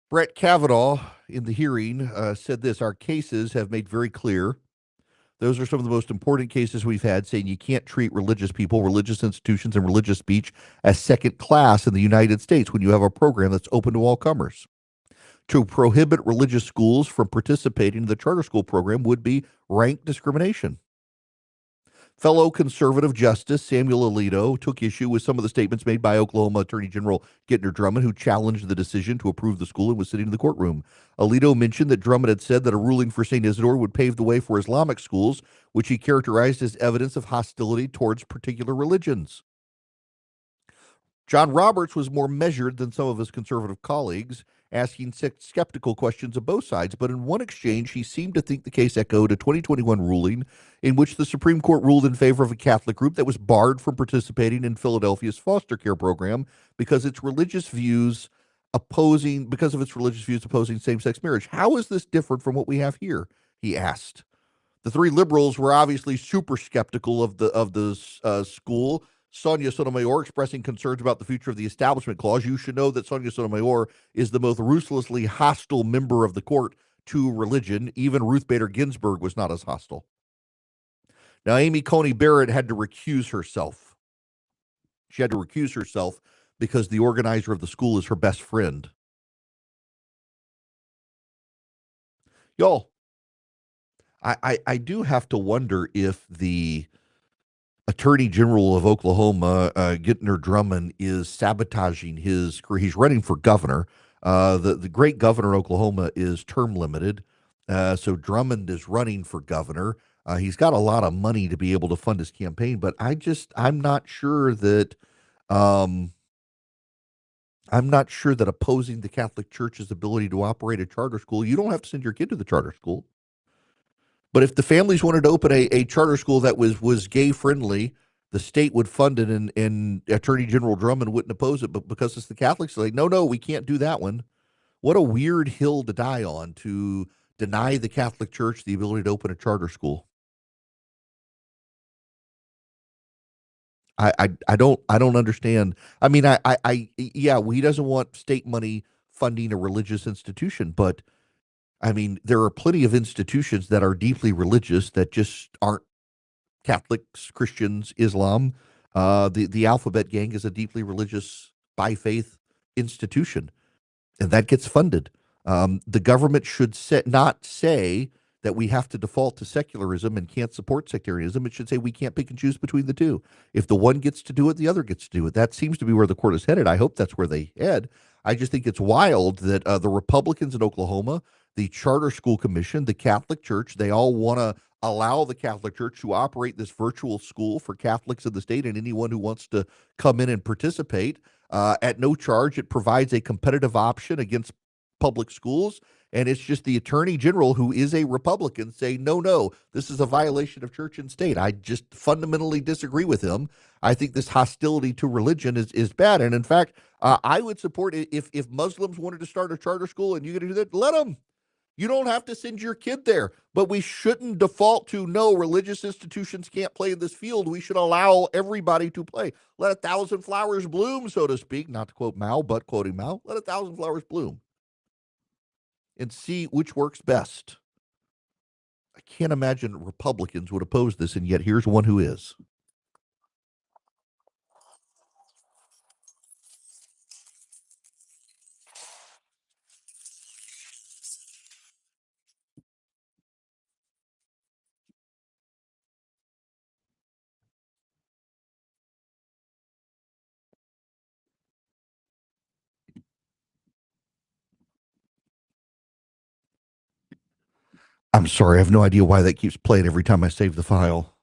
Brett Kavanaugh, in the hearing, said this: our cases have made very clear. Those are some of the most important cases we've had, saying you can't treat religious people, religious institutions, and religious speech as second class in the United States when you have a program that's open to all comers. To prohibit religious schools from participating in the charter school program would be rank discrimination. Fellow conservative Justice Samuel Alito took issue with some of the statements made by Oklahoma Attorney General Gittner Drummond, who challenged the decision to approve the school and was sitting in the courtroom. Alito mentioned that Drummond had said that a ruling for St. Isidore would pave the way for Islamic schools, which he characterized as evidence of hostility towards particular religions. John Roberts was more measured than some of his conservative colleagues, asking skeptical questions of both sides, but in one exchange, he seemed to think the case echoed a 2021 ruling in which the Supreme Court ruled in favor of a Catholic group that was barred from participating in Philadelphia's foster care program because of its religious views opposing same-sex marriage. How is this different from what we have here? He asked. The three liberals were obviously super skeptical of the school. Sonia Sotomayor expressing concerns about the future of the Establishment Clause. You should know that Sonia Sotomayor is the most ruthlessly hostile member of the court to religion. Even Ruth Bader Ginsburg was not as hostile. Now, Amy Coney Barrett had to recuse herself. She had to recuse herself because the organizer of the school is her best friend. Y'all, I do have to wonder if the Attorney General of Oklahoma, Gittner Drummond, is sabotaging his career. He's running for governor. The great governor of Oklahoma is term limited. So Drummond is running for governor. He's got a lot of money to be able to fund his campaign, but I'm not sure that opposing the Catholic Church's ability to operate a charter school, you don't have to send your kid to the charter school. But if the families wanted to open a charter school that was gay friendly, the state would fund it, and Attorney General Drummond wouldn't oppose it. But because it's the Catholics, they're like, no, we can't do that one. What a weird hill to die on, to deny the Catholic Church the ability to open a charter school. I don't understand. I mean, yeah, he doesn't want state money funding a religious institution, but I mean, there are plenty of institutions that are deeply religious that just aren't Catholics, Christians, Islam. The Alphabet Gang is a deeply religious, by faith institution, and that gets funded. The government should not say that we have to default to secularism and can't support sectarianism. It should say we can't pick and choose between the two. If the one gets to do it, the other gets to do it. That seems to be where the court is headed. I hope that's where they head. I just think it's wild that the Republicans in Oklahoma, the Charter School Commission, the Catholic Church, they all want to allow the Catholic Church to operate this virtual school for Catholics in the state and anyone who wants to come in and participate at no charge. It provides a competitive option against public schools. And it's just the Attorney General, who is a Republican, saying, no, this is a violation of church and state. I just fundamentally disagree with him. I think this hostility to religion is bad. And in fact, I would support it if Muslims wanted to start a charter school and you're going to do that, let them. You don't have to send your kid there, but we shouldn't default to no, religious institutions can't play in this field. We should allow everybody to play. Let 1,000 flowers bloom, so to speak, not to quote Mao, but quoting Mao, let 1,000 flowers bloom and see which works best. I can't imagine Republicans would oppose this, and yet here's one who is. I'm sorry, I have no idea why that keeps playing every time I save the file.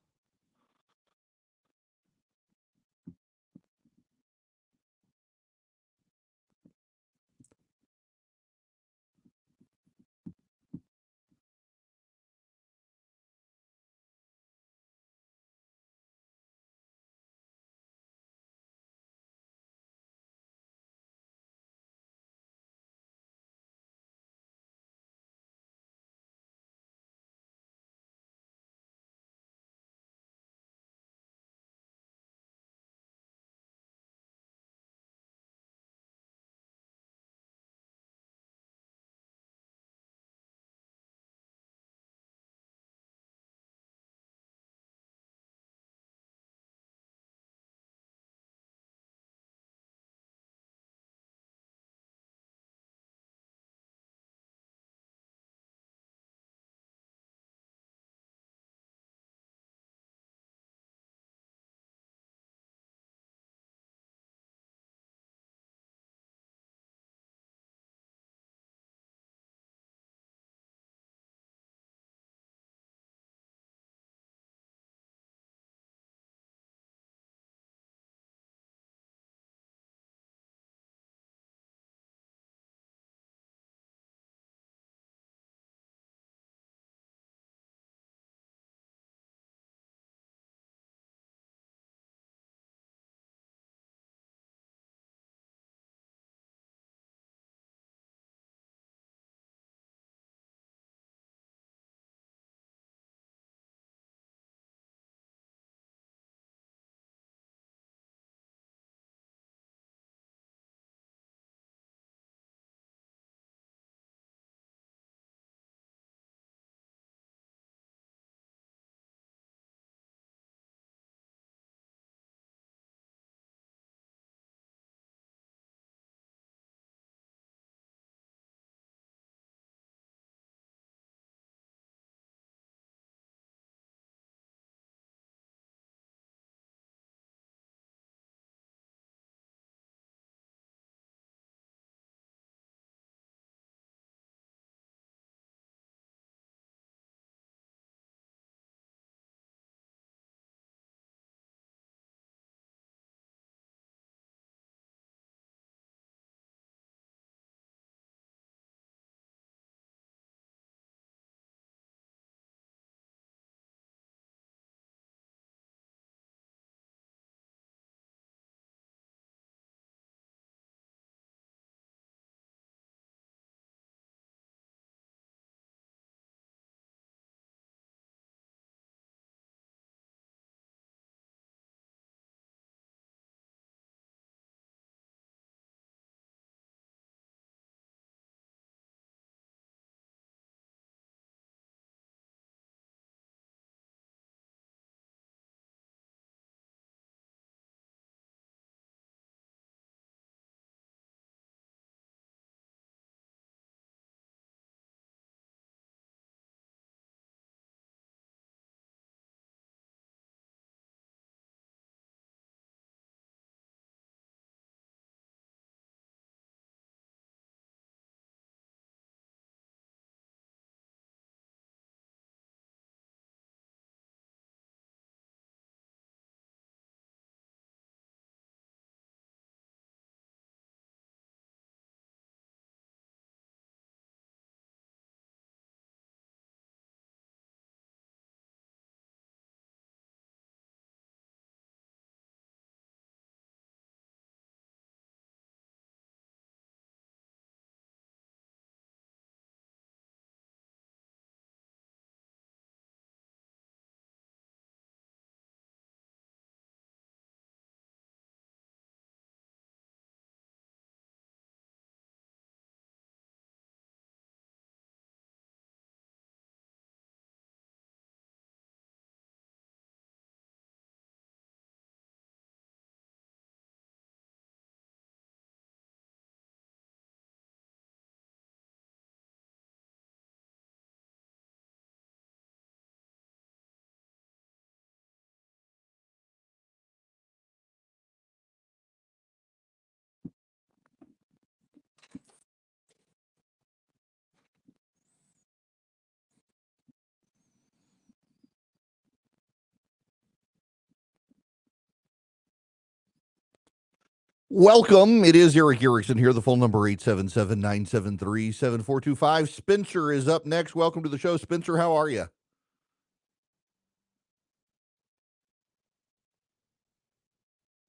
Welcome. It is Erick Erickson here. The phone number 877-973-7425. Spencer is up next. Welcome to the show, Spencer. How are you?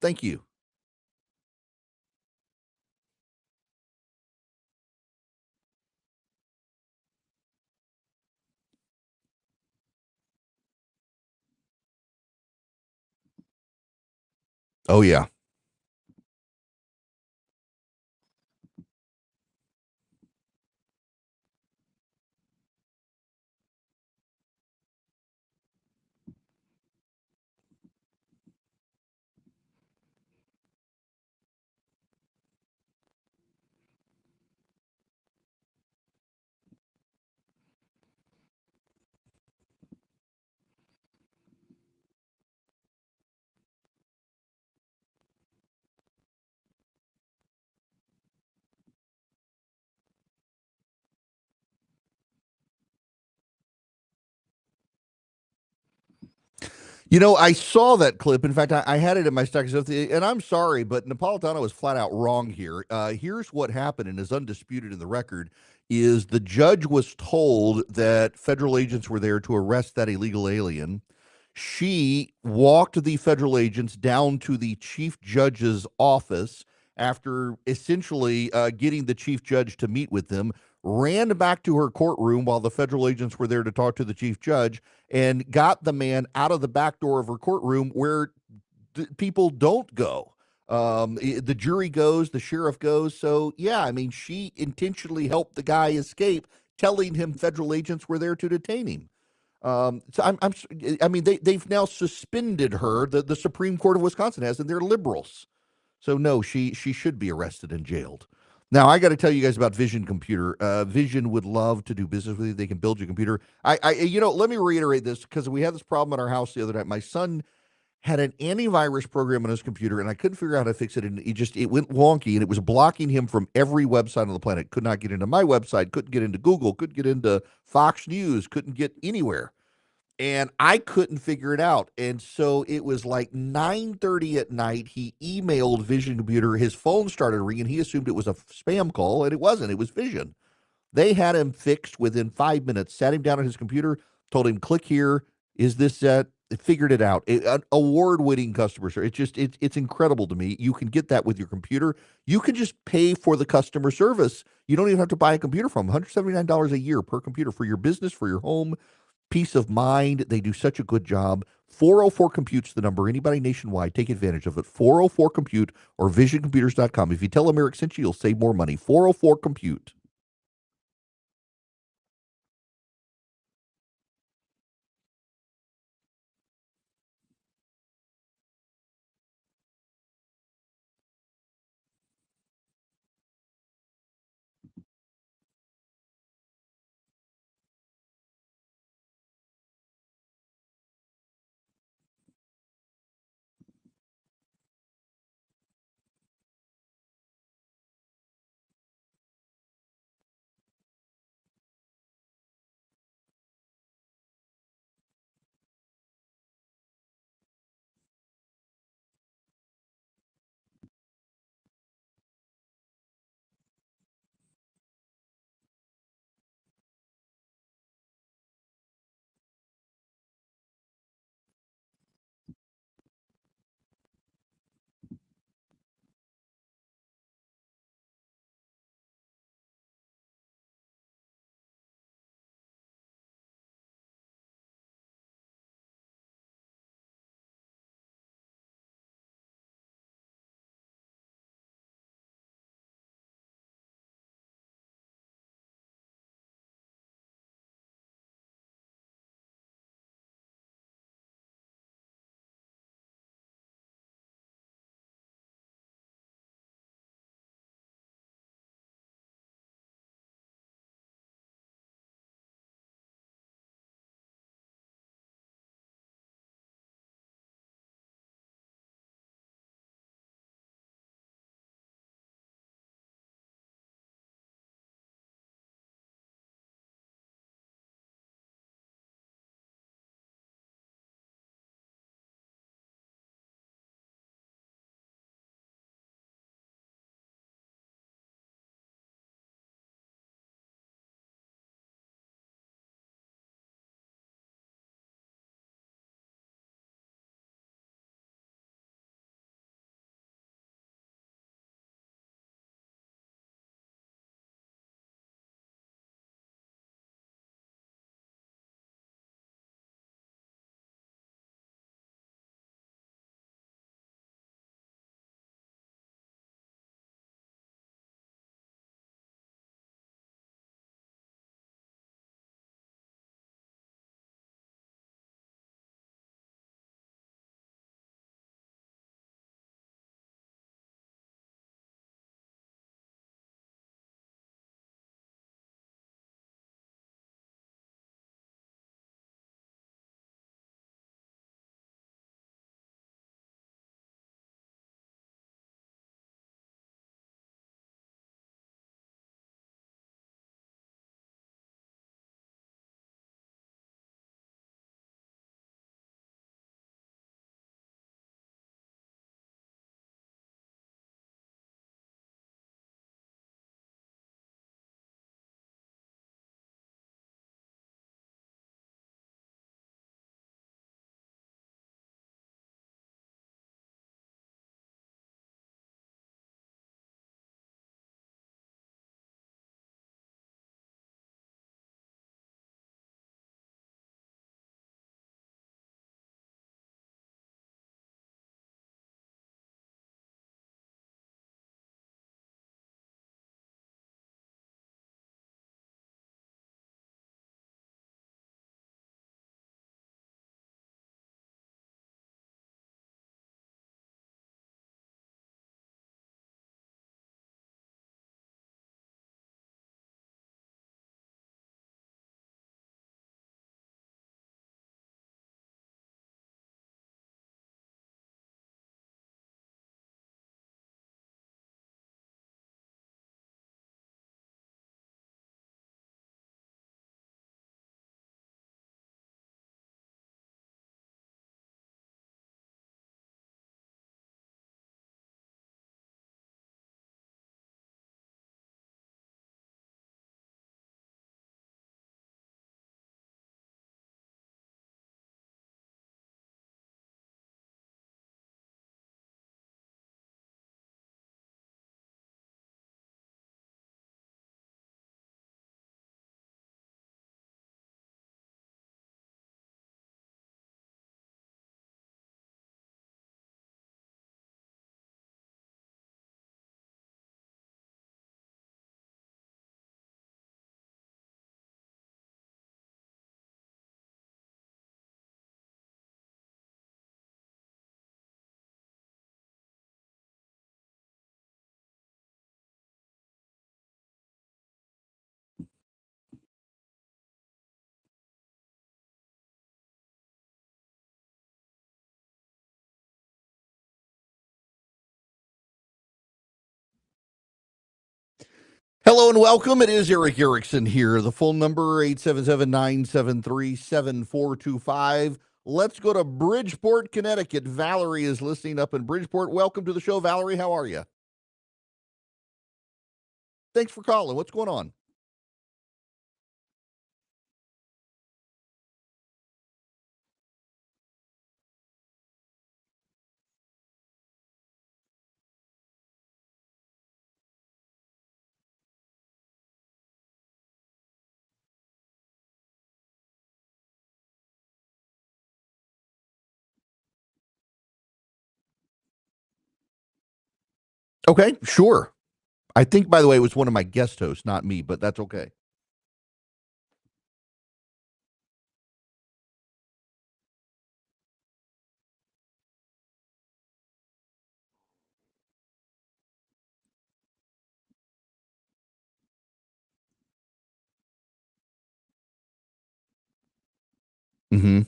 Thank you. Oh, yeah. You know, I saw that clip. In fact, I had it in my stack of stuff, and I'm sorry, but Napolitano is flat out wrong here. Here's what happened, and is undisputed in the record, is the judge was told that federal agents were there to arrest that illegal alien. She walked the federal agents down to the chief judge's office after essentially getting the chief judge to meet with them, ran back to her courtroom while the federal agents were there to talk to the chief judge, and got the man out of the back door of her courtroom where people don't go. The jury goes, the sheriff goes. So, yeah, I mean, she intentionally helped the guy escape, telling him federal agents were there to detain him. So I mean, they've now suspended her. The Supreme Court of Wisconsin has, and they're liberals. So no, she should be arrested and jailed. Now I got to tell you guys about Vision Computer. Vision would love to do business with you. They can build your computer. Let me reiterate this because we had this problem at our house the other night. My son had an antivirus program on his computer, and I couldn't figure out how to fix it. And it went wonky, and it was blocking him from every website on the planet. Could not get into my website. Couldn't get into Google. Couldn't get into Fox News. Couldn't get anywhere, and I couldn't figure it out. And so it was like 9:30 at night. He emailed Vision Computer. His phone started ringing. He assumed it was a spam call, and it wasn't. It was Vision. They had him fixed within 5 minutes. Sat him down on his computer, told him, "Click here. Is this set?" Figured it out. An award-winning customer service. It's incredible to me. You can get that with your computer. You can just pay for the customer service. You don't even have to buy a computer from them. $179 a year per computer for your business, for your home. Peace of mind. They do such a good job. 404 Compute's the number. Anybody nationwide, take advantage of it. 404 Compute or visioncomputers.com. If you tell them Eric sent you, you'll save more money. 404 Compute. Hello and welcome. It is Erick Erickson here. The phone number 877-973-7425. Let's go to Bridgeport, Connecticut. Valerie is listening up in Bridgeport. Welcome to the show, Valerie. How are you? Thanks for calling. What's going on? Okay, sure. I think, by the way, it was one of my guest hosts, not me, but that's okay. Mm-hmm.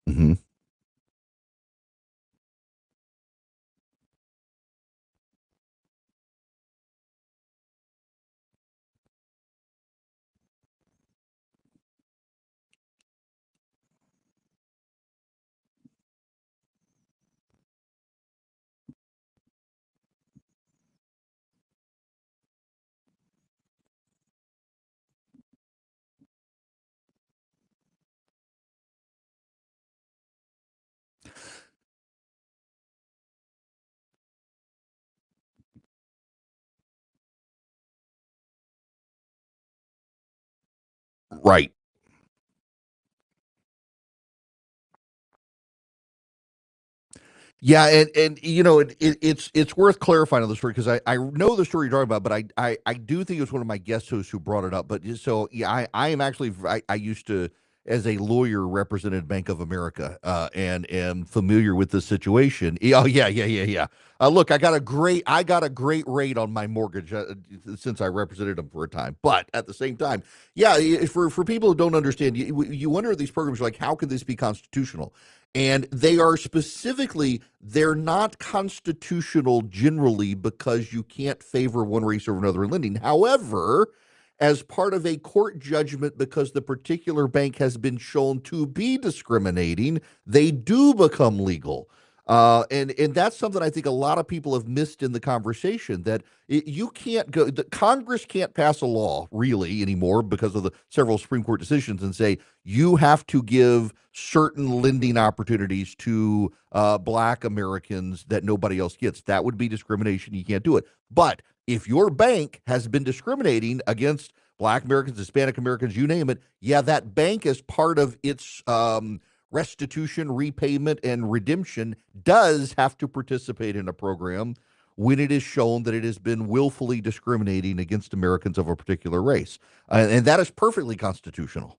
Mm-hmm. Right. Yeah, and you know it's worth clarifying on the story because I know the story you're talking about, but I do think it was one of my guest hosts who brought it up. But so yeah, I am actually I used to, as a lawyer, represented Bank of America and am familiar with the situation. Oh yeah. Look, I got a great rate on my mortgage since I represented them for a time. But at the same time, yeah, for people who don't understand, you wonder these programs like how can this be constitutional? And they are specifically, they're not constitutional generally because you can't favor one race over another in lending. However, as part of a court judgment, because the particular bank has been shown to be discriminating, they do become legal. And that's something I think a lot of people have missed in the conversation that you can't go, the Congress can't pass a law really anymore because of the several Supreme Court decisions and say you have to give certain lending opportunities to Black Americans that nobody else gets. That would be discrimination. You can't do it. But if your bank has been discriminating against Black Americans, Hispanic Americans, you name it, yeah, that bank as part of its restitution, repayment, and redemption does have to participate in a program when it is shown that it has been willfully discriminating against Americans of a particular race. And that is perfectly constitutional.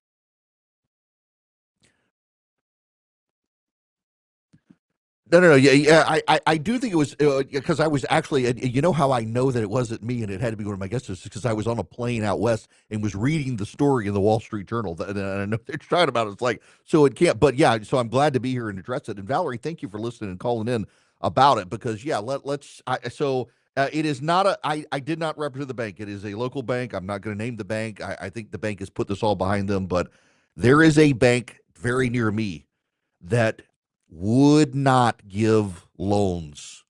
No. Yeah. I do think it was because I was actually, you know how I know that it wasn't me and it had to be one of my guests is because I was on a plane out west and was reading the story in the Wall Street Journal. And I know they're trying about it. It's like, so it can't, but yeah, so I'm glad to be here and address it. And Valerie, thank you for listening and calling in about it because yeah, it is not I did not represent the bank. It is a local bank. I'm not going to name the bank. I think the bank has put this all behind them, but there is a bank very near me that would not give loans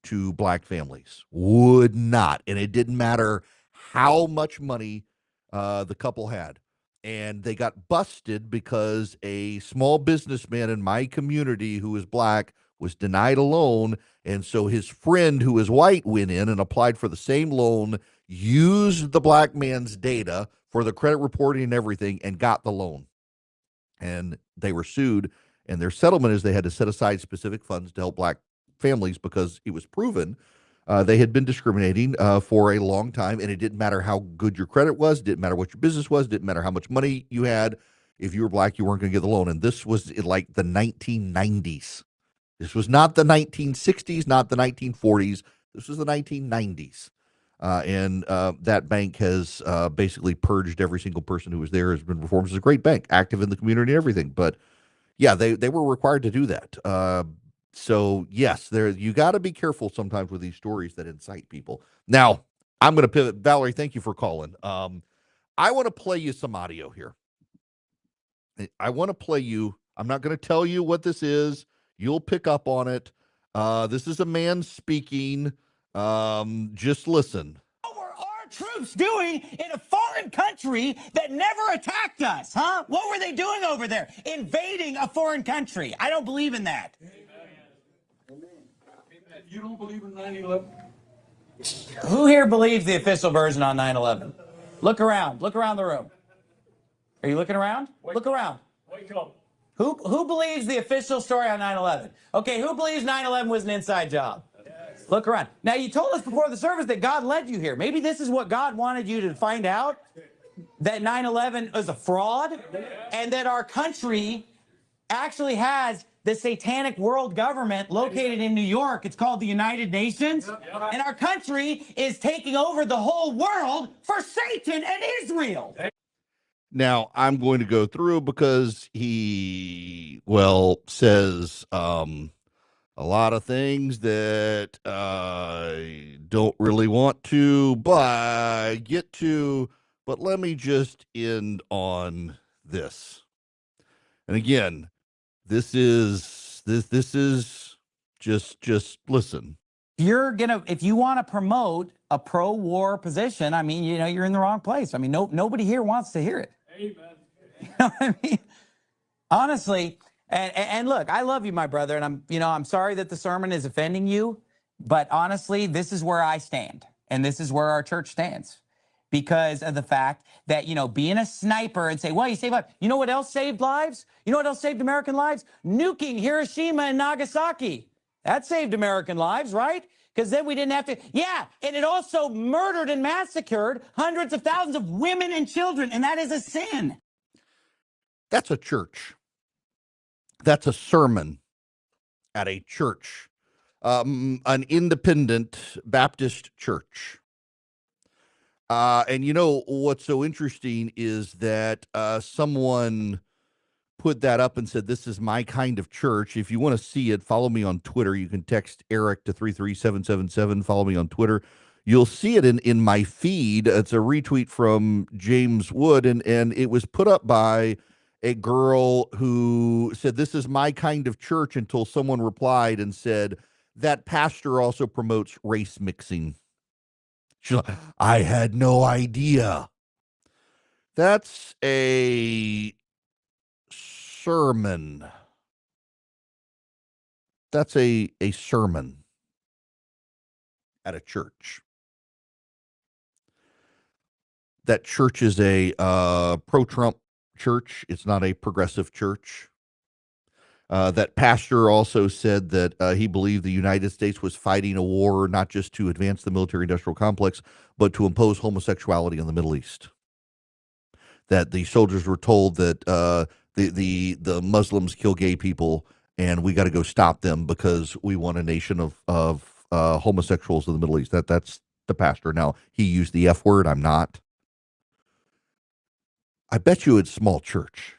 to Black families. Would not. And it didn't matter how much money the couple had. And they got busted because a small businessman in my community who is Black was denied a loan. And so his friend who is white went in and applied for the same loan, used the Black man's data for the credit reporting and everything, and got the loan. And they were sued. And their settlement is they had to set aside specific funds to help Black families because it was proven they had been discriminating for a long time. And it didn't matter how good your credit was, didn't matter what your business was, didn't matter how much money you had. if you were black, you weren't going to get the loan. And this was in like the 1990s. This was not the 1960s, not the 1940s. This was the 1990s. And that bank has basically purged every single person who was there, has been reformed. It's a great bank, active in the community and everything. But yeah, they were required to do that. So yes, you got to be careful sometimes with these stories that incite people. Now, I'm going to pivot. Valerie, thank you for calling. I want to play you some audio here. I want to play you. I'm not going to tell you what this is. You'll pick up on it. This is a man speaking. Just listen. What were our troops doing in a foreign country that never attacked us, huh? What were they doing over there? Invading a foreign country. I don't believe in that. You don't believe in 9/11? Who here believes the official version on 9/11? Look around. Look around the room. Are you looking around? Look around. Wake up. Who believes the official story on 9/11? Okay, who believes 9/11 was an inside job? Yes. Look around. Now, you told us before the service that God led you here. Maybe this is what God wanted you to find out, that 9/11 was a fraud, and that our country actually has the satanic world government located in New York. It's called the United Nations. And our country is taking over the whole world for Satan and Israel. Now, I'm going to go through because he, says a lot of things that I don't really want to, but get to. But let me just end on this. And again, this is just listen. If you want to promote a pro-war position, I mean, you're in the wrong place. I mean, nobody here wants to hear it. Amen. You know what I mean? Honestly, and look, I love you, my brother, and I'm sorry that the sermon is offending you, but honestly, this is where I stand, and this is where our church stands, because of the fact that, being a sniper and say, well, you saved lives. You know what else saved lives? You know what else saved American lives? Nuking Hiroshima and Nagasaki. That saved American lives, right? Because then we didn't have to. Yeah, and it also murdered and massacred hundreds of thousands of women and children, and that is a sin. That's a church. That's a sermon at a church, an independent Baptist church. And what's so interesting is that someone put that up and said, this is my kind of church. If you want to see it, follow me on Twitter. You can text Eric to 33777. Follow me on Twitter. You'll see it in my feed. It's a retweet from James Wood, and it was put up by a girl who said, this is my kind of church, until someone replied and said, that pastor also promotes race mixing. She's like, I had no idea. That's a sermon. That's a sermon at a church. That church is a pro-Trump church. It's not a progressive church. That pastor also said that he believed the United States was fighting a war not just to advance the military-industrial complex, but to impose homosexuality in the Middle East. That the soldiers were told that the Muslims kill gay people, and we got to go stop them because we want a nation of homosexuals in the Middle East. That's the pastor. Now, he used the F word. I'm not. I bet you it's small church.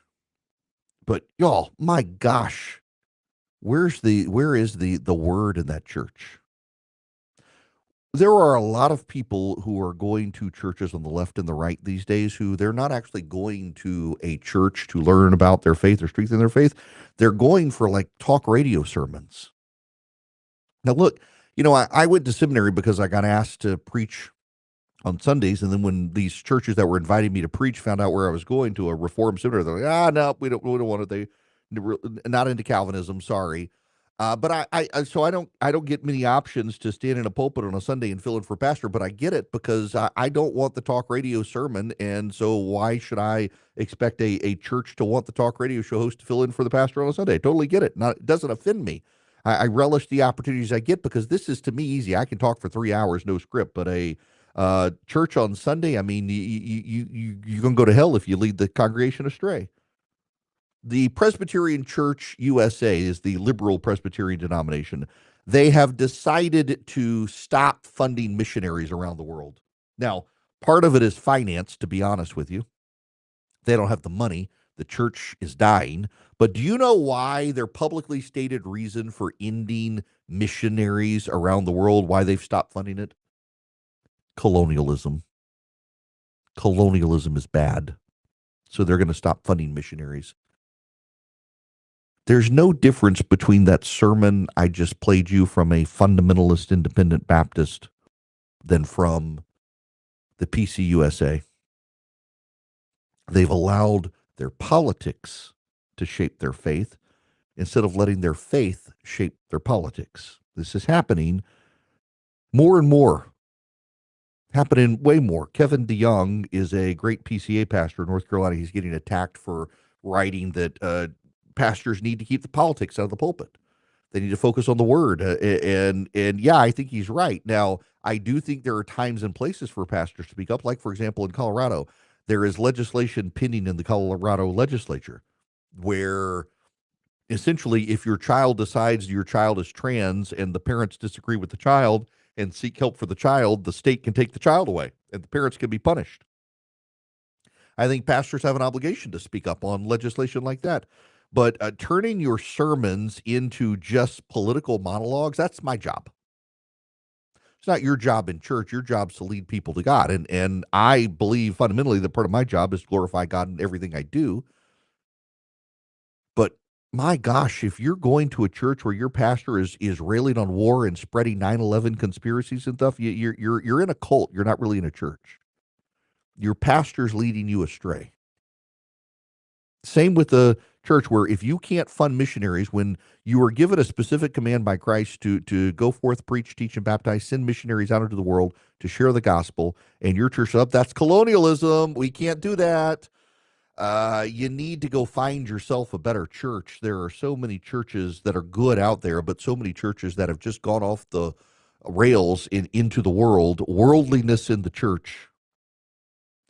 But y'all, my gosh, where is the word in that church? There are a lot of people who are going to churches on the left and the right these days who they're not actually going to a church to learn about their faith or strengthen their faith. They're going for like talk radio sermons. Now, look, I went to seminary because I got asked to preach on Sundays, and then when these churches that were inviting me to preach found out where I was going, to a Reformed seminary, they're like, no, we don't want it. They not into Calvinism, sorry. But I don't get many options to stand in a pulpit on a Sunday and fill in for pastor, but I get it because I don't want the talk radio sermon, and so why should I expect a church to want the talk radio show host to fill in for the pastor on a Sunday? I totally get it. It doesn't offend me. I relish the opportunities I get because this is, to me, easy. I can talk for 3 hours, no script, but a church on Sunday, I mean, you're going to go to hell if you lead the congregation astray. The Presbyterian Church USA is the liberal Presbyterian denomination. They have decided to stop funding missionaries around the world. Now, part of it is finance, to be honest with you. They don't have the money. The church is dying. But do you know why their publicly stated reason for ending missionaries around the world, why they've stopped funding it? Colonialism. Colonialism is bad. So they're going to stop funding missionaries. There's no difference between that sermon I just played you from a fundamentalist independent Baptist than from the PCUSA. They've allowed their politics to shape their faith instead of letting their faith shape their politics. This is happening more and more, happening way more. Kevin DeYoung is a great PCA pastor in North Carolina. He's getting attacked for writing that pastors need to keep the politics out of the pulpit. They need to focus on the word. And yeah, I think he's right. Now, I do think there are times and places for pastors to speak up. Like, for example, in Colorado, there is legislation pending in the Colorado legislature where essentially if your child decides your child is trans and the parents disagree with the child and seek help for the child, the state can take the child away and the parents can be punished. I think pastors have an obligation to speak up on legislation like that. But turning your sermons into just political monologues, that's my job. It's not your job in church. Your job is to lead people to God. And I believe fundamentally that part of my job is to glorify God in everything I do. But my gosh, if you're going to a church where your pastor is railing on war and spreading 9/11 conspiracies and stuff, you're in a cult. You're not really in a church. Your pastor's leading you astray. Same with the church, where if you can't fund missionaries when you are given a specific command by Christ to go forth, preach, teach, and baptize, send missionaries out into the world to share the gospel, and your church up, that's colonialism. We can't do that. You need to go find yourself a better church. There are so many churches that are good out there, but so many churches that have just gone off the rails into the world. Worldliness in the church.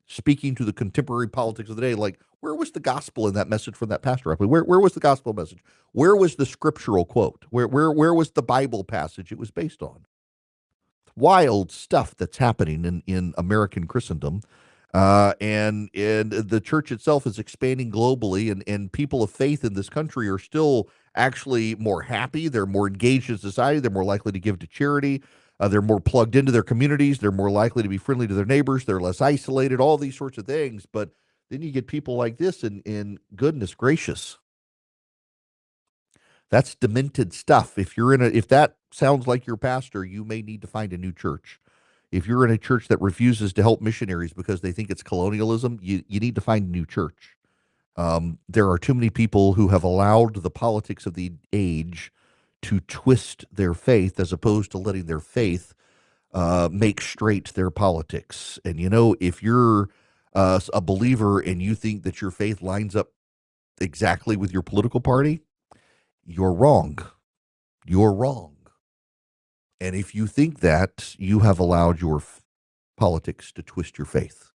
Speaking to the contemporary politics of the day, like, where was the gospel in that message from that pastor? Where was the gospel message? Where was the scriptural quote? Where was the Bible passage it was based on? Wild stuff that's happening in American Christendom. And the church itself is expanding globally, and people of faith in this country are still actually more happy. They're more engaged in society. They're more likely to give to charity. They're more plugged into their communities. They're more likely to be friendly to their neighbors. They're less isolated, all these sorts of things. But then you get people like this, and goodness gracious, that's demented stuff. If that sounds like your pastor, you may need to find a new church. If you're in a church that refuses to help missionaries because they think it's colonialism, you need to find a new church. There are too many people who have allowed the politics of the age to twist their faith as opposed to letting their faith make straight their politics. And, if you're a believer and you think that your faith lines up exactly with your political party, you're wrong. You're wrong. And if you think that, you have allowed your politics to twist your faith,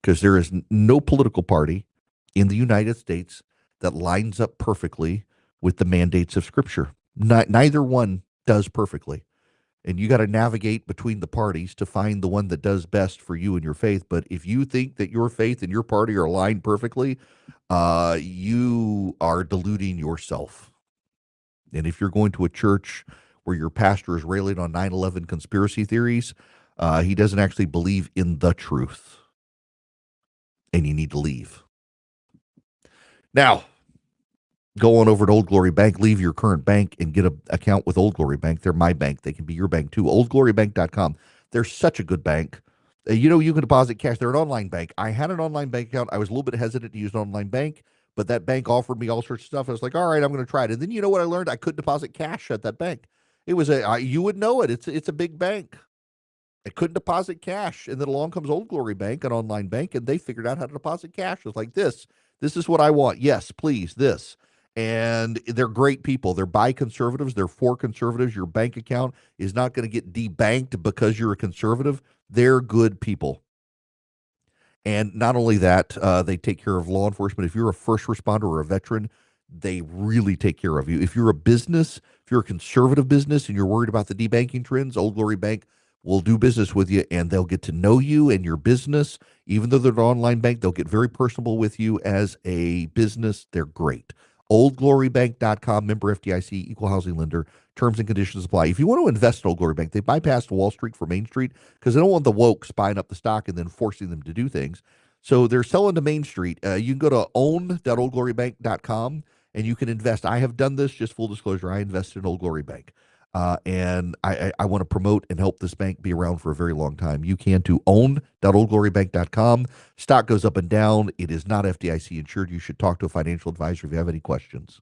because there is no political party in the United States that lines up perfectly with the mandates of Scripture. Neither one does perfectly. And you got to navigate between the parties to find the one that does best for you and your faith. But if you think that your faith and your party are aligned perfectly, you are deluding yourself. And if you're going to a church where your pastor is railing on 9/11 conspiracy theories, he doesn't actually believe in the truth. And you need to leave. Now, go on over to Old Glory Bank, leave your current bank, and get an account with Old Glory Bank. They're my bank. They can be your bank too. OldGloryBank.com. They're such a good bank. You can deposit cash. They're an online bank. I had an online bank account. I was a little bit hesitant to use an online bank, but that bank offered me all sorts of stuff. I was like, all right, I'm going to try it. And then you know what I learned? I couldn't deposit cash at that bank. It was you would know it. It's a big bank. I couldn't deposit cash. And then along comes Old Glory Bank, an online bank, and they figured out how to deposit cash. It was like, this is what I want. Yes, please, this. And they're great people. They're by conservatives. They're for conservatives. Your bank account is not going to get debanked because you're a conservative. They're good people. And not only that, they take care of law enforcement. If you're a first responder or a veteran, they really take care of you. If you're a business, if you're a conservative business and you're worried about the debanking trends, Old Glory Bank will do business with you, and they'll get to know you and your business. Even though they're an online bank, they'll get very personable with you as a business. They're great. OldGloryBank.com, member FDIC, equal housing lender. Terms and conditions apply. If you want to invest in Old Glory Bank, they bypassed Wall Street for Main Street because they don't want the woke buying up the stock and then forcing them to do things. So they're selling to Main Street. You can go to own.oldglorybank.com and you can invest. I have done this, just full disclosure. I invested in Old Glory Bank. And I want to promote and help this bank be around for a very long time. You can to own.oldglorybank.com. Stock goes up and down. It is not FDIC insured. You should talk to a financial advisor if you have any questions.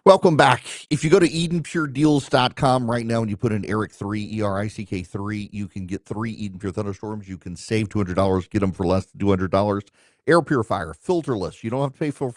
Welcome back. If you go to EdenPureDeals.com right now and you put in Erick3, ERICK3, you can get 3 Eden Pure Thunderstorms. You can save $200, get them for less than $200. Air purifier, filterless. You don't have to pay for a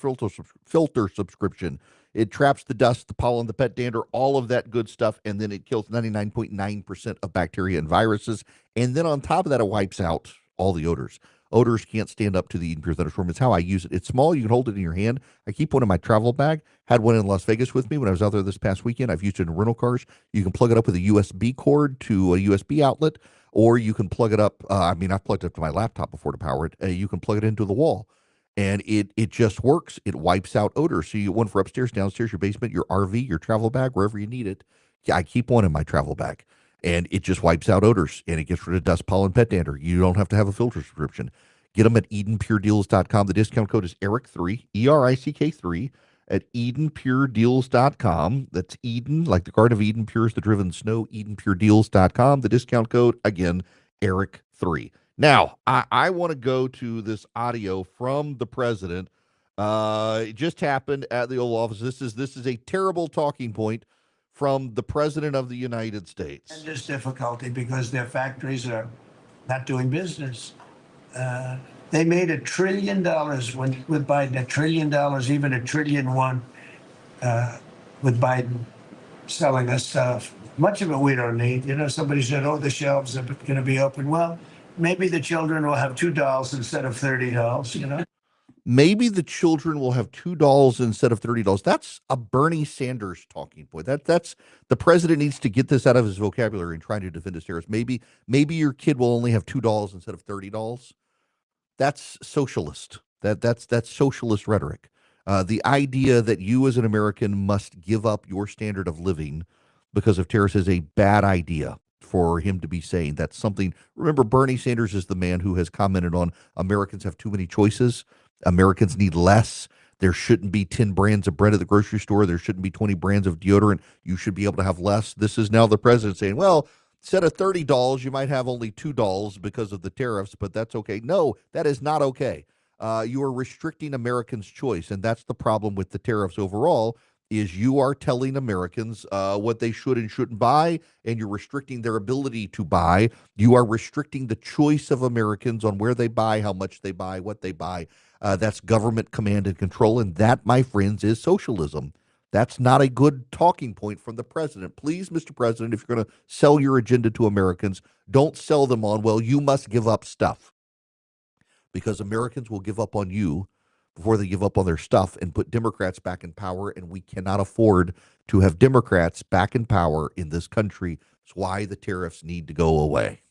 filter subscription. It traps the dust, the pollen, the pet dander, all of that good stuff, and then it kills 99.9% of bacteria and viruses. And then on top of that, it wipes out all the odors. Odors can't stand up to the Eden Pure Thunderstorm. It's how I use it. It's small. You can hold it in your hand. I keep one in my travel bag. Had one in Las Vegas with me when I was out there this past weekend. I've used it in rental cars. You can plug it up with a USB cord to a USB outlet, or you can plug it up. I've plugged it up to my laptop before to power it. You can plug it into the wall, and it just works. It wipes out odors. So you get one for upstairs, downstairs, your basement, your RV, your travel bag, wherever you need it. I keep one in my travel bag. And it just wipes out odors, and it gets rid of dust, pollen, pet dander. You don't have to have a filter subscription. Get them at EdenPureDeals.com. The discount code is Erick3, ERICK3, at EdenPureDeals.com. That's Eden, like the Garden of Eden, pure as the driven snow, EdenPureDeals.com. The discount code, again, Erick3. Now, I want to go to this audio from the president. It just happened at the Oval Office. This is a terrible talking point from the President of the United States. And there's difficulty because their factories are not doing business. They made $1 trillion with Biden, $1 trillion, even $1.1 trillion with Biden selling us stuff. Much of it we don't need. You know, somebody said, "Oh, the shelves are going to be open." Well, maybe the children will have $2 instead of $30. You know. Maybe the children will have $2 instead of $30. That's a Bernie Sanders talking point. That's the president needs to get this out of his vocabulary and trying to defend his terrorists. Maybe your kid will only have $2 instead of $30. That's socialist. That's socialist rhetoric. The idea that you as an American must give up your standard of living because of terrorists is a bad idea for him to be saying. That's something. Remember, Bernie Sanders is the man who has commented on Americans have too many choices. Americans need less. There shouldn't be 10 brands of bread at the grocery store. There shouldn't be 20 brands of deodorant. You should be able to have less. This is now the president saying, well, instead of $30, you might have only $2 because of the tariffs, but that's okay. No, that is not okay. You are restricting Americans' choice, and that's the problem with the tariffs overall, is you are telling Americans what they should and shouldn't buy, and you're restricting their ability to buy. You are restricting the choice of Americans on where they buy, how much they buy, what they buy. That's government command and control, and that, my friends, is socialism. That's not a good talking point from the president. Please, Mr. President, if you're going to sell your agenda to Americans, don't sell them on, well, you must give up stuff. Because Americans will give up on you before they give up on their stuff and put Democrats back in power, and we cannot afford to have Democrats back in power in this country. That's why the tariffs need to go away.